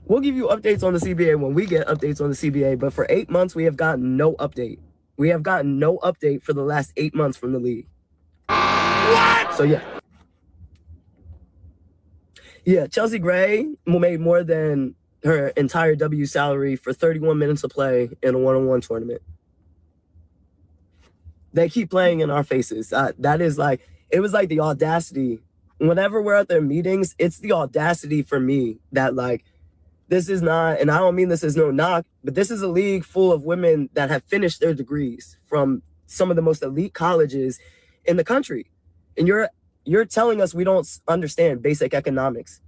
we'll give you updates on the CBA when we get updates on the CBA. But for 8 months, we have gotten no update. We have gotten no update for the last 8 months from the league. What? So yeah. Yeah, Chelsea Gray made more than her entire W salary for 31 minutes of play in a one-on-one tournament. They keep playing in our faces. That is like, it was like the audacity. Whenever we're at their meetings, it's the audacity for me that, like, this is not, and I don't mean this as no knock, but this is a league full of women that have finished their degrees from some of the most elite colleges in the country. And you're telling us we don't understand basic economics.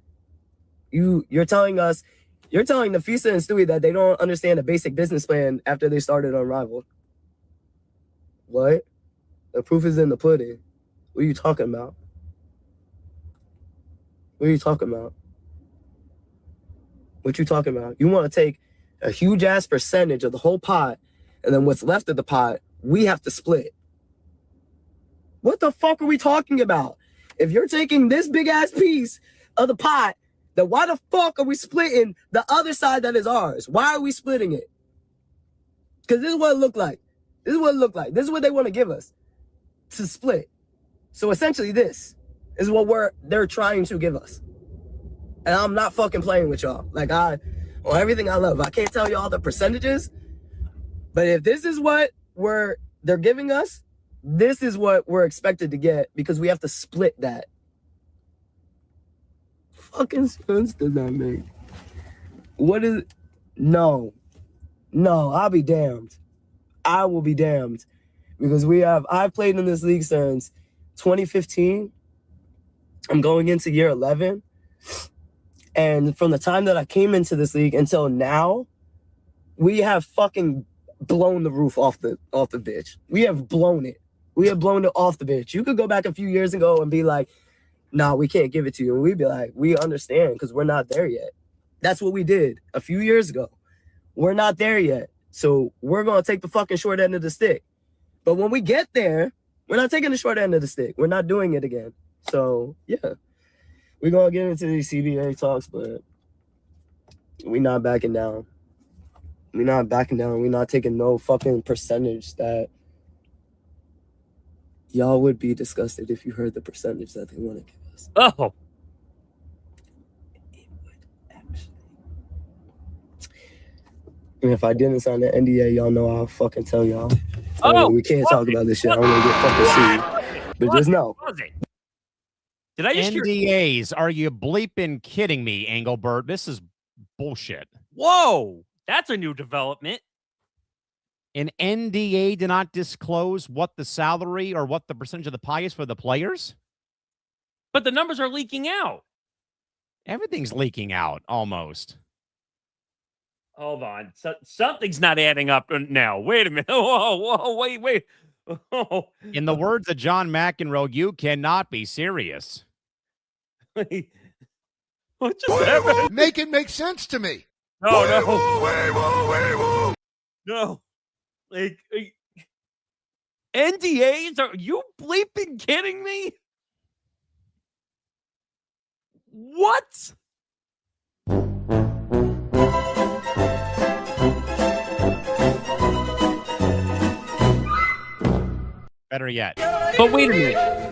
You're telling the Fisa and Stewie that they don't understand a basic business plan after they started Unrivaled. What? The proof is in the pudding. What are you talking about? What are you talking about? What you talking about? You want to take a huge ass percentage of the whole pot, and then what's left of the pot, we have to split. What the fuck are we talking about? If you're taking this big ass piece of the pot, then why the fuck are we splitting the other side that is ours? Why are we splitting it? Because this is what it looked like. This is what it looked like. This is what they want to give us to split. So essentially this is what they're trying to give us. And I'm not fucking playing with y'all. Like, on everything I love, I can't tell y'all the percentages, but if this is what they're giving us, this is what we're expected to get because we have to split that. Fucking sense does that make? What is it? No, I'll be damned. I will be damned because I've played in this league since 2015. I'm going into year 11. And from the time that I came into this league until now, we have fucking blown the roof off the bitch. We have blown it. We have blown it off the bitch. You could go back a few years ago and be like, nah, we can't give it to you. And we'd be like, we understand because we're not there yet. That's what we did a few years ago. We're not there yet. So we're going to take the fucking short end of the stick. But when we get there, we're not taking the short end of the stick. We're not doing it again. So, yeah. We're going to get into these CBA talks, but we're not backing down. We're not backing down. We're not taking no fucking percentage that y'all would be disgusted if you heard the percentage that they want to give us. Oh. It would actually. And if I didn't sign the NDA, y'all know I'll fucking tell y'all. We can't talk about this shit. I'm going to get fucking sued. But just know. Did I just NDAs? Are you bleeping kidding me, Engelbert? This is bullshit. Whoa, that's a new development. An NDA did not disclose what the salary or what the percentage of the pie is for the players? But the numbers are leaking out. Everything's leaking out, almost. Hold on. Something's not adding up now. Wait a minute. Whoa, wait. Oh. In the words of John McEnroe, you cannot be serious. What just happened? Make it make sense to me. No. Like, NDAs? Are you bleeping kidding me? What? Better yet. But wait a minute.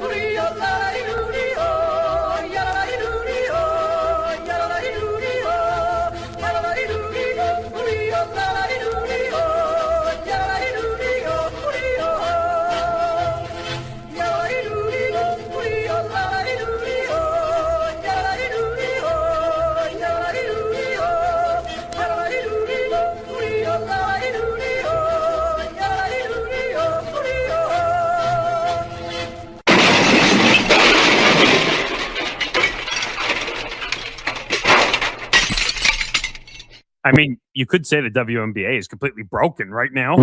mean, you could say the WNBA is completely broken right now.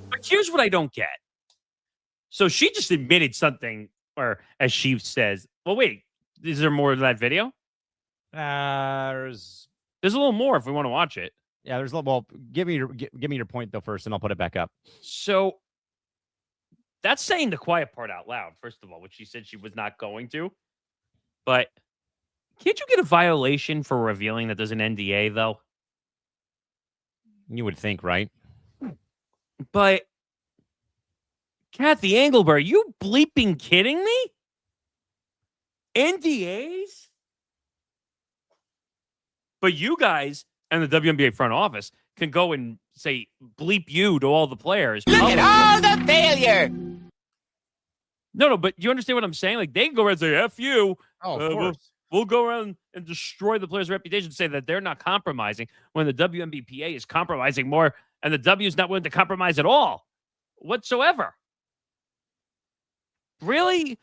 But here's what I don't get. So she just admitted something, or as she says, well, wait, is there more to that video? There's a little more if we want to watch it. Yeah, there's a little. Well, give me your point though first, and I'll put it back up. So that's saying the quiet part out loud, first of all, which she said she was not going to. But can't you get a violation for revealing that there's an NDA, though? You would think, right? But Kathy Engelberg, you bleeping kidding me? NDAs? But you guys and the WNBA front office can go and say bleep you to all the players. Look at all the failure. No, but you understand what I'm saying? Like, they can go around and say, F you. Oh, of course. We'll go around and destroy the player's reputation, say that they're not compromising when the WNBPA is compromising more and the W is not willing to compromise at all whatsoever. Really?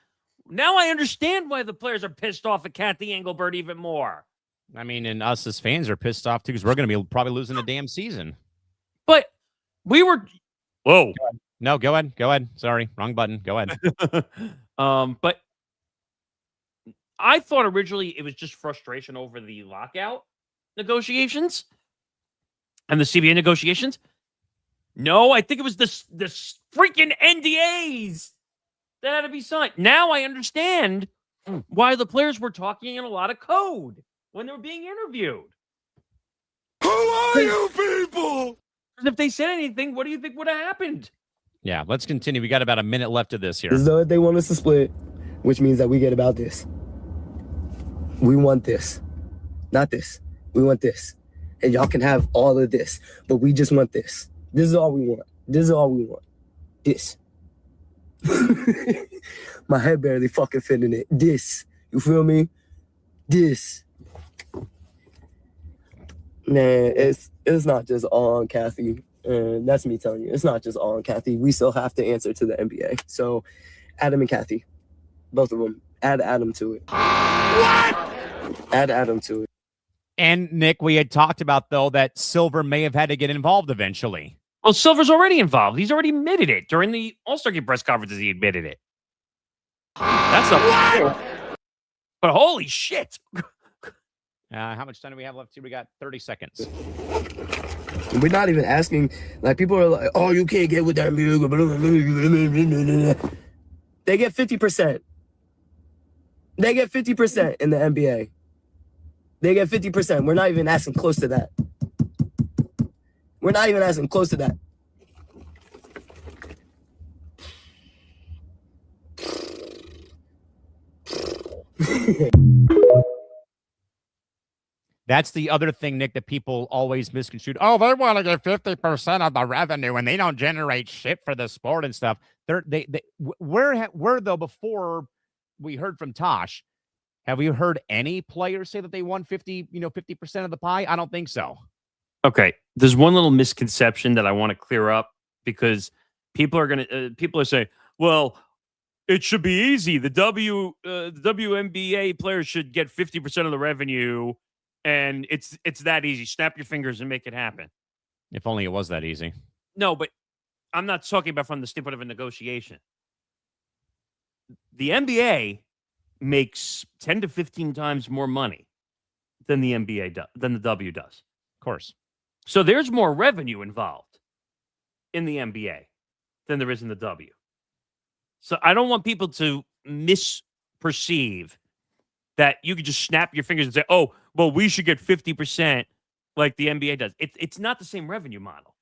Now I understand why the players are pissed off at Kathy Engelberg even more. I mean, and us as fans are pissed off too because we're going to be probably losing a damn season. But we were... Whoa. No, go ahead. Go ahead. Sorry, wrong button. Go ahead. But I thought originally it was just frustration over the lockout negotiations and the CBA negotiations. No, I think it was this freaking NDAs that had to be signed. Now I understand why the players were talking in a lot of code when they were being interviewed. Who are you people? Because if they said anything, what do you think would have happened? Yeah, let's continue. We got about a minute left of this here. So they want us to split, which means that we get about this. We want this, not this. We want this. And y'all can have all of this, but we just want this. This is all we want. This is all we want. This. My head barely fucking fit in it. This. You feel me? This. Man, it's not just all on Kathy. And that's me telling you. It's not just all on Kathy. We still have to answer to the NBA. So Adam and Kathy, both of them, add Adam to it. What? Add Adam to it. And Nick, we had talked about, though, that Silver may have had to get involved eventually. Well, Silver's already involved. He's already admitted it. During the All-Star Game press conferences, he admitted it. That's a... But holy shit. How much time do we have left here? We got 30 seconds. We're not even asking. Like, people are like, oh, you can't get with that. They get 50%. They get 50% in the NBA. They get 50%. We're not even asking close to that. We're not even asking close to that. That's the other thing, Nick, that people always misconstrued. Oh, they want to get 50% of the revenue and they don't generate shit for the sport and stuff. Where though, before we heard from Tosh, have we heard any players say that they won 50% of the pie? I don't think so. Okay. There's one little misconception that I want to clear up because people are saying, well, it should be easy. The WNBA players should get 50% of the revenue. And it's that easy. Snap your fingers and make it happen. If only it was that easy. No, but I'm not talking about from the standpoint of a negotiation. The NBA makes 10 to 15 times more money than the NBA does, than the W does. Of course. So there's more revenue involved in the NBA than there is in the W. So I don't want people to misperceive that you could just snap your fingers and say, oh, well, we should get 50% like the NBA does. It's not the same revenue model.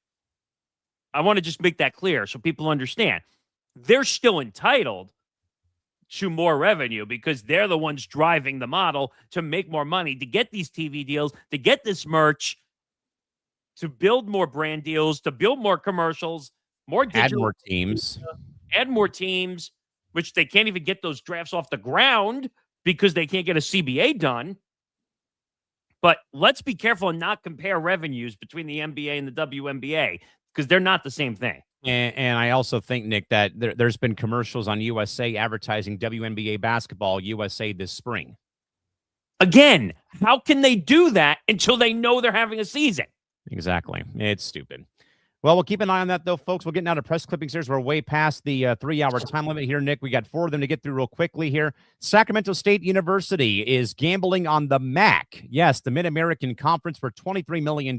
I want to just make that clear so people understand. They're still entitled to more revenue because they're the ones driving the model to make more money, to get these TV deals, to get this merch, to build more brand deals, to build more commercials, more digital. Add more teams. Add more teams, which they can't even get those drafts off the ground because they can't get a CBA done. But let's be careful and not compare revenues between the NBA and the WNBA because they're not the same thing. And I also think, Nick, that there's been commercials on USA advertising WNBA basketball USA this spring. Again, how can they do that until they know they're having a season? Exactly. It's stupid. Well, we'll keep an eye on that, though, folks. We're getting out of press clippings here. We're way past the 3-hour time limit here, Nick. We got 4 of them to get through real quickly here. Sacramento State University is gambling on the MAC. Yes, the Mid-American Conference for $23 million,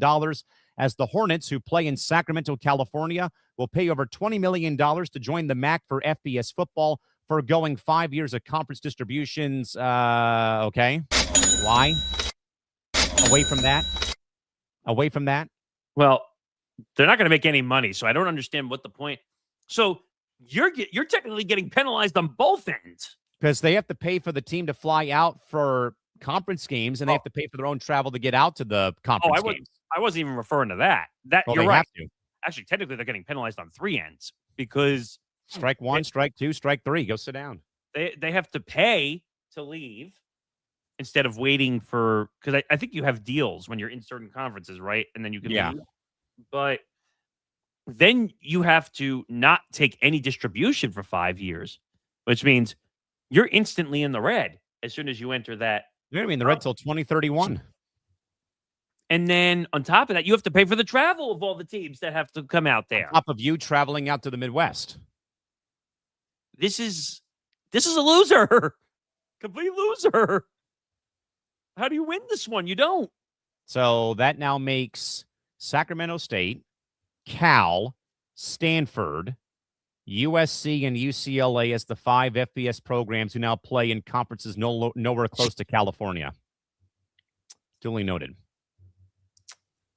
as the Hornets, who play in Sacramento, California, will pay over $20 million to join the MAC for FBS football for going 5 years of conference distributions. Okay. Why? Away from that? Well, they're not going to make any money, so I don't understand what the point. So you're technically getting penalized on both ends because they have to pay for the team to fly out for conference games, and they have to pay for their own travel to get out to the conference games. I wasn't even referring to that. You're right. Actually, technically, they're getting penalized on 3 ends because strike 1, strike 2, strike 3. Go sit down. They have to pay to leave instead of waiting for, because I think you have deals when you're in certain conferences, right? And then you can leave. But then you have to not take any distribution for 5 years, which means you're instantly in the red as soon as you enter that. You're going to be in the red till 2031. And then on top of that, you have to pay for the travel of all the teams that have to come out there. On top of you traveling out to the Midwest. This is a loser. Complete loser. How do you win this one? You don't. So that now makes Sacramento State, Cal, Stanford, USC, and UCLA as the 5 FBS programs who now play in conferences nowhere close to California. Duly noted.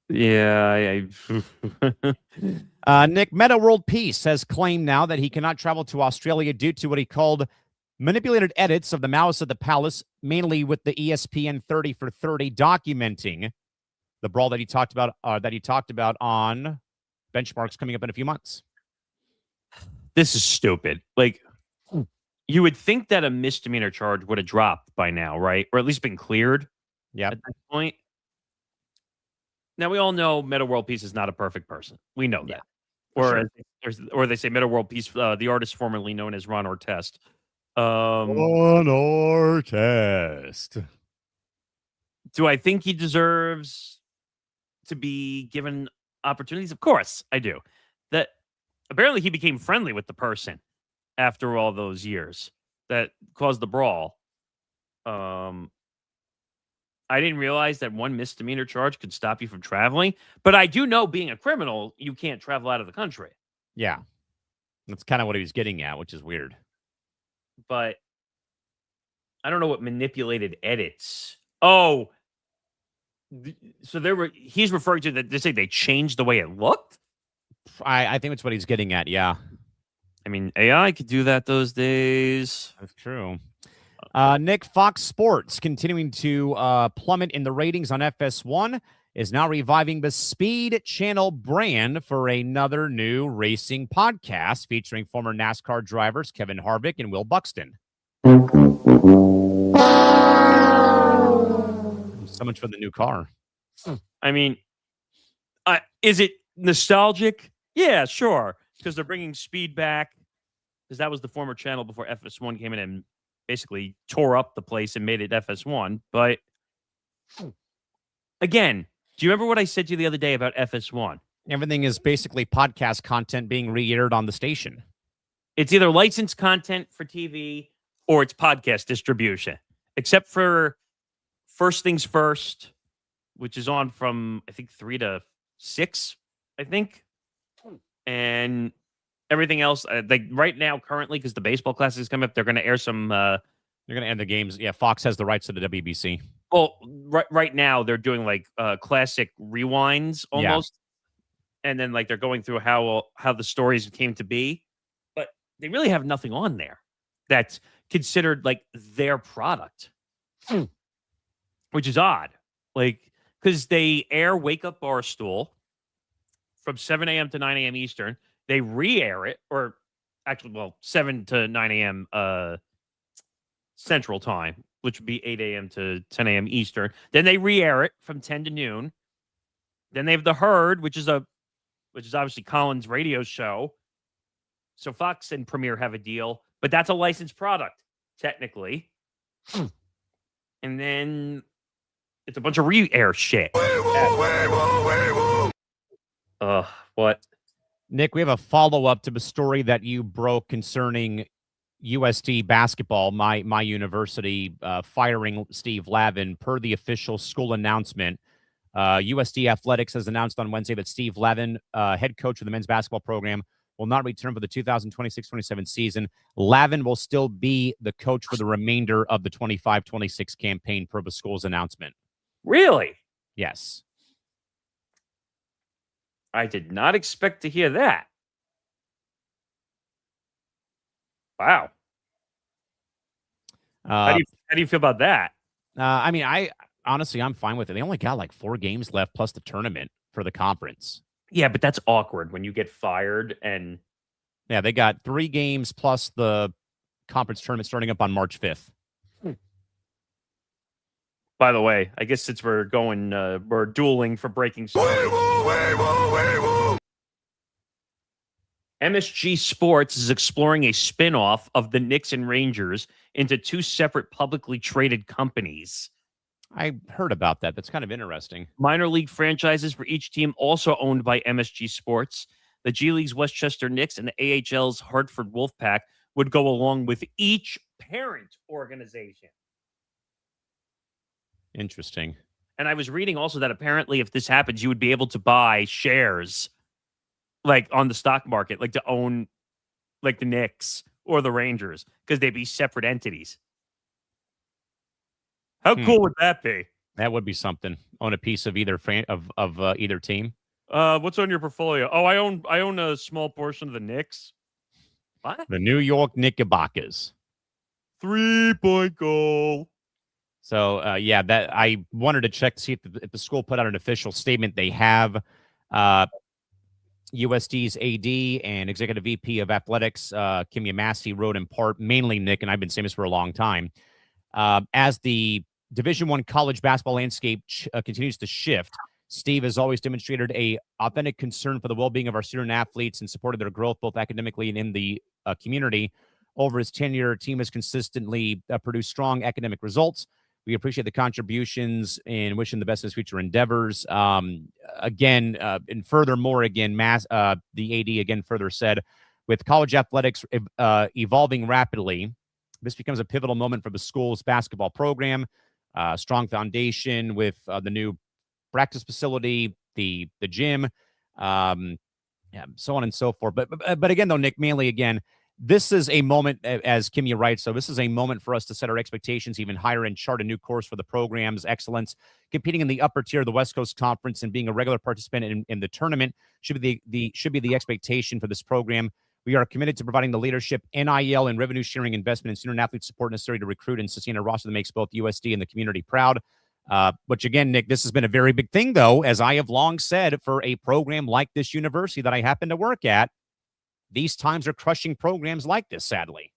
Yeah. Nick, Meta World Peace has claimed now that he cannot travel to Australia due to what he called manipulated edits of the Mouse at the Palace, mainly with the ESPN 30 for 30 documenting the brawl that he talked about on Benchmarks coming up in a few months. This is stupid. Like, you would think that a misdemeanor charge would have dropped by now, right? Or at least been cleared. Yeah. At that point. Now, we all know Meta World Peace is not a perfect person. We know that. Or they say Meta World Peace, the artist formerly known as Ron Artest. Ron Artest. Do I think he deserves to be given opportunities? Of course, I do. That apparently he became friendly with the person after all those years that caused the brawl. I didn't realize that one misdemeanor charge could stop you from traveling, but I do know, being a criminal, you can't travel out of the country. Yeah. That's kind of what he was getting at, which is weird. But I don't know what manipulated edits. Oh, so he's referring to that. They say they changed the way it looked. I think that's what he's getting at. Yeah. I mean, AI could do that those days. That's true. Nick, Fox Sports, continuing to plummet in the ratings on FS1, is now reviving the Speed Channel brand for another new racing podcast featuring former NASCAR drivers Kevin Harvick and Will Buxton. So much for the new car. I mean, is it nostalgic? Yeah, sure. Because they're bringing speed back. Because that was the former channel before FS1 came in and basically tore up the place and made it FS1. But again, do you remember what I said to you the other day about FS1? Everything is basically podcast content being re-aired on the station. It's either licensed content for TV or it's podcast distribution. Except for First Things First, which is on from, I think, 3 to 6, I think. And everything else, like right now, currently, because the baseball classic is coming up, they're going to air some. They're going to end the games. Yeah, Fox has the rights to the WBC. Well, right now they're doing like classic rewinds almost, and then like they're going through how the stories came to be, but they really have nothing on there that's considered like their product, which is odd. Like, because they air Wake Up Barstool from 7 a.m. to 9 a.m. Eastern. They re-air it, or actually, well, 7 to 9 a.m. Central Time, which would be 8 a.m. to 10 a.m. Eastern. Then they re-air it from 10 to noon. Then they have The Herd, which is obviously Colin's radio show. So Fox and Premiere have a deal, but that's a licensed product, technically. And then it's a bunch of re-air shit. What? Nick, we have a follow-up to the story that you broke concerning USD basketball, my university, firing Steve Lavin per the official school announcement. USD Athletics has announced on Wednesday that Steve Lavin, head coach of the men's basketball program, will not return for the 2026-27 season. Lavin will still be the coach for the remainder of the 25-26 campaign per the school's announcement. Really? Yes. I did not expect to hear that. Wow. How do you feel about that? I mean, I'm fine with it. They only got like 4 games left plus the tournament for the conference. Yeah, but that's awkward when you get fired and... Yeah, they got 3 games plus the conference tournament starting up on March 5th. By the way, I guess since we're dueling for breaking stories. MSG Sports is exploring a spin-off of the Knicks and Rangers into 2 separate publicly traded companies. I heard about that. That's kind of interesting. Minor league franchises for each team also owned by MSG Sports. The G League's Westchester Knicks and the AHL's Hartford Wolfpack would go along with each parent organization. Interesting. And I was reading also that apparently if this happens, you would be able to buy shares like on the stock market, like to own like the Knicks or the Rangers because they'd be separate entities. How cool would that be? That would be something. Own a piece of either either team. What's on your portfolio? Oh, I own a small portion of the Knicks. What? The New York Knickerbockers. 3-point goal. So, yeah, that I wanted to check to see if the school put out an official statement. They have USD's AD and Executive VP of Athletics, Kimya Massey, wrote in part, mainly Nick, and I've been saying this for a long time, as the Division I college basketball landscape continues to shift, Steve has always demonstrated a authentic concern for the well-being of our student athletes and supported their growth both academically and in the community. Over his tenure, team has consistently produced strong academic results. We appreciate the contributions and wish him the best in his future endeavors. Again, and furthermore, again, the AD again further said, with college athletics evolving rapidly, this becomes a pivotal moment for the school's basketball program. Strong foundation with the new practice facility, the gym, yeah, so on and so forth. But again, though, Nick, mainly again, this is a moment, as Kimya writes, so this is a moment for us to set our expectations even higher and chart a new course for the program's excellence. Competing in the upper tier of the West Coast Conference and being a regular participant in the tournament should be the expectation for this program. We are committed to providing the leadership, NIL, and revenue-sharing investment and student athlete support necessary to recruit and sustain a roster that makes both USD and the community proud. Which, again, Nick, this has been a very big thing, though, as I have long said, for a program like this university that I happen to work at. These times are crushing programs like this, sadly.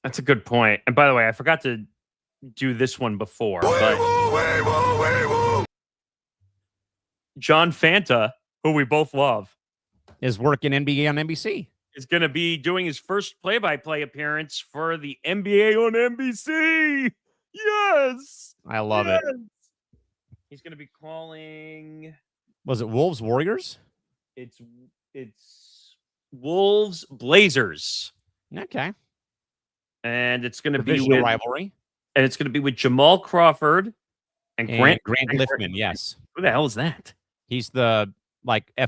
That's a good point. And by the way, I forgot to do this one before. But John Fanta, who we both love, is working NBA on NBC. Is going to be doing his first play-by-play appearance for the NBA on NBC. Yes! I love it. He's going to be calling... Was it Wolves Warriors? It's Wolves Blazers. Okay. And it's going to be with rivalry. And it's going to be with Jamal Crawford and Grant Liffman, yes. Who the hell is that? He's the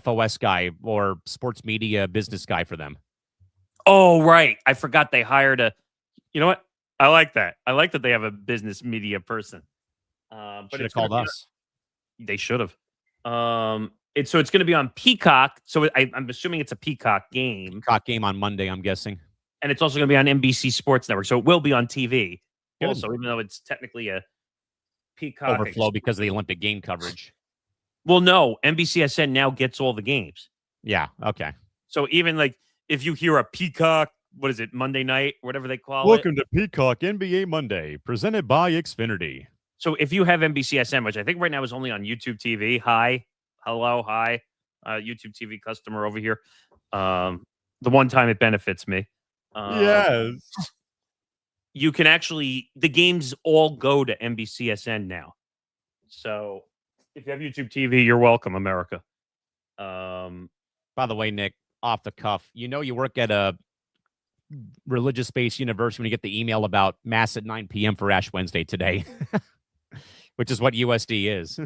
FOS guy or sports media business guy for them. Oh, right. I forgot they hired you know what? I like that. I like that they have a business media person. But should have called us. They should have. It's going to be on Peacock. So I'm assuming it's a Peacock game. Peacock game on Monday, I'm guessing. And it's also going to be on NBC Sports Network. So it will be on TV. Good. Also, even though it's technically a Peacock overflow because of the Olympic game coverage. Well, no, NBCSN now gets all the games. Yeah, okay. So even if you hear a Peacock, what is it, Monday night, whatever they call Welcome to Peacock NBA Monday, presented by Xfinity. So if you have NBCSN, which I think right now is only on YouTube TV, YouTube TV customer over here. The one time it benefits me. Yes. you can actually, the games all go to NBCSN now. So if you have YouTube TV, you're welcome, America. By the way, Nick, off the cuff, you work at a religious-based university when you get the email about Mass at 9 p.m. for Ash Wednesday today, which is what USD is.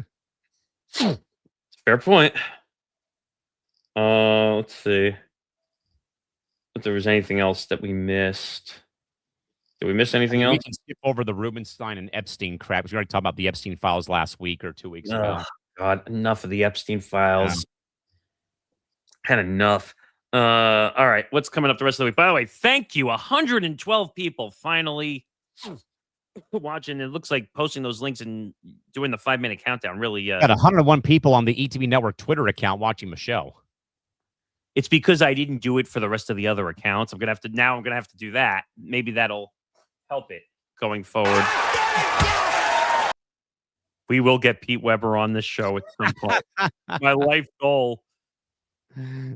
Fair point. Let's see if there was anything else that we missed. Did we miss anything else? We can skip over the Rubenstein and Epstein crap, because we already talked about the Epstein files last week or 2 weeks ago. God, enough of the Epstein files. Had enough. All right, what's coming up the rest of the week? By the way, thank you. 112 people finally watching. It looks like posting those links and doing the 5-minute countdown. Really, got 101 people on the ETB Network Twitter account watching the show. It's because I didn't do it for the rest of the other accounts. I'm gonna have to do that. Maybe that'll help it going forward. We will get Pete Weber on this show at some point. My life goal.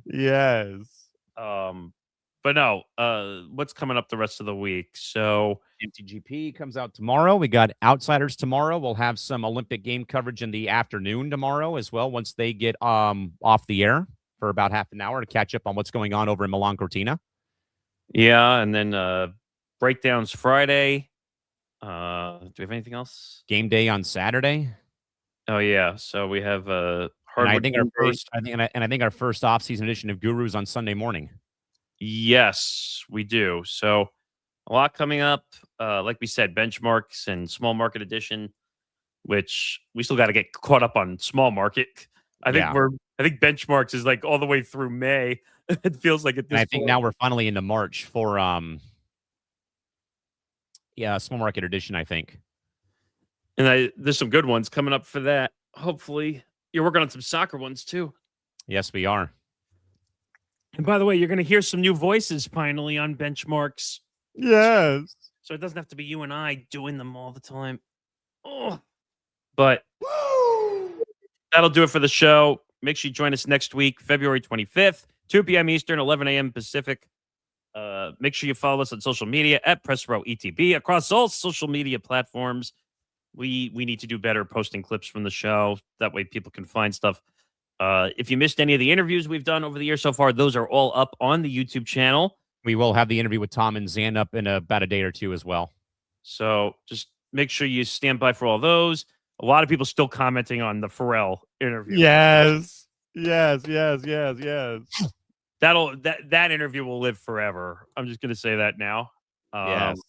Yes. But no, what's coming up the rest of the week? So MTGP comes out tomorrow. We got Outsiders tomorrow. We'll have some Olympic game coverage in the afternoon tomorrow as well, once they get off the air for about half an hour to catch up on what's going on over in Milan Cortina. Yeah, and then breakdowns Friday. Do we have anything else? Game day on Saturday. Oh yeah, so we have and I think our first off-season edition of Gurus on Sunday morning. Yes, we do. So a lot coming up. Like we said, benchmarks and small market edition, which we still got to get caught up on small market. I think benchmarks is like all the way through May. It feels like at this point. I think now we're finally into March for small market edition, I think. And there's some good ones coming up for that. Hopefully, you're working on some soccer ones too. Yes, we are. And by the way, you're going to hear some new voices finally on benchmarks. Yes. So it doesn't have to be you and I doing them all the time. Oh. But that'll do it for the show. Make sure you join us next week, February 25th, 2 p.m. Eastern, 11 a.m. Pacific. Make sure you follow us on social media at PressRowETB across all social media platforms. We need to do better posting clips from the show. That way people can find stuff. If you missed any of the interviews we've done over the year so far, those are all up on the YouTube channel. We will have the interview with Tom and Zan up in about a day or two as well. So just make sure you stand by for all those. A lot of people still commenting on the Pharrell interview. Yes. That interview will live forever. I'm just going to say that now. Yes.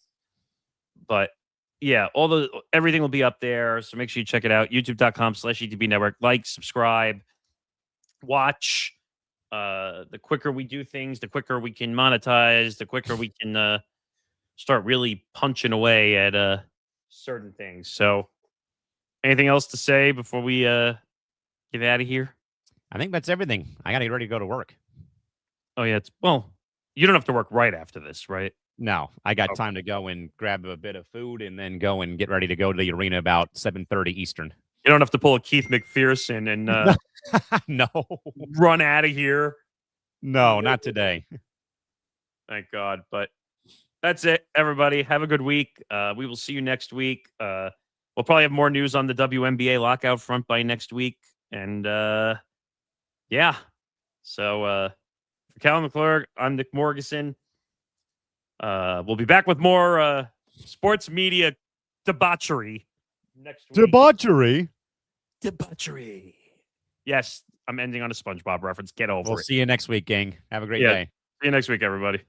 But yeah, everything will be up there. So make sure you check it out. YouTube.com/ETB Network. Like, subscribe, watch. The quicker we do things, the quicker we can monetize, the quicker we can start really punching away at certain things. So anything else to say before we get out of here? I think that's everything. I got to get ready to go to work. Oh, yeah. You don't have to work right after this, right? No, I got time to go and grab a bit of food and then go and get ready to go to the arena about 7:30 Eastern. You don't have to pull a Keith McPherson and no, run out of here. No, not today. Thank God. But that's it, everybody. Have a good week. We will see you next week. We'll probably have more news on the WNBA lockout front by next week. And yeah. So for Cal McClure, I'm Nick Morgeson. We'll be back with more sports media debauchery next week. Debauchery. Yes, I'm ending on a SpongeBob reference. Get over it. We'll see you next week, gang. Have a great day. See you next week, everybody.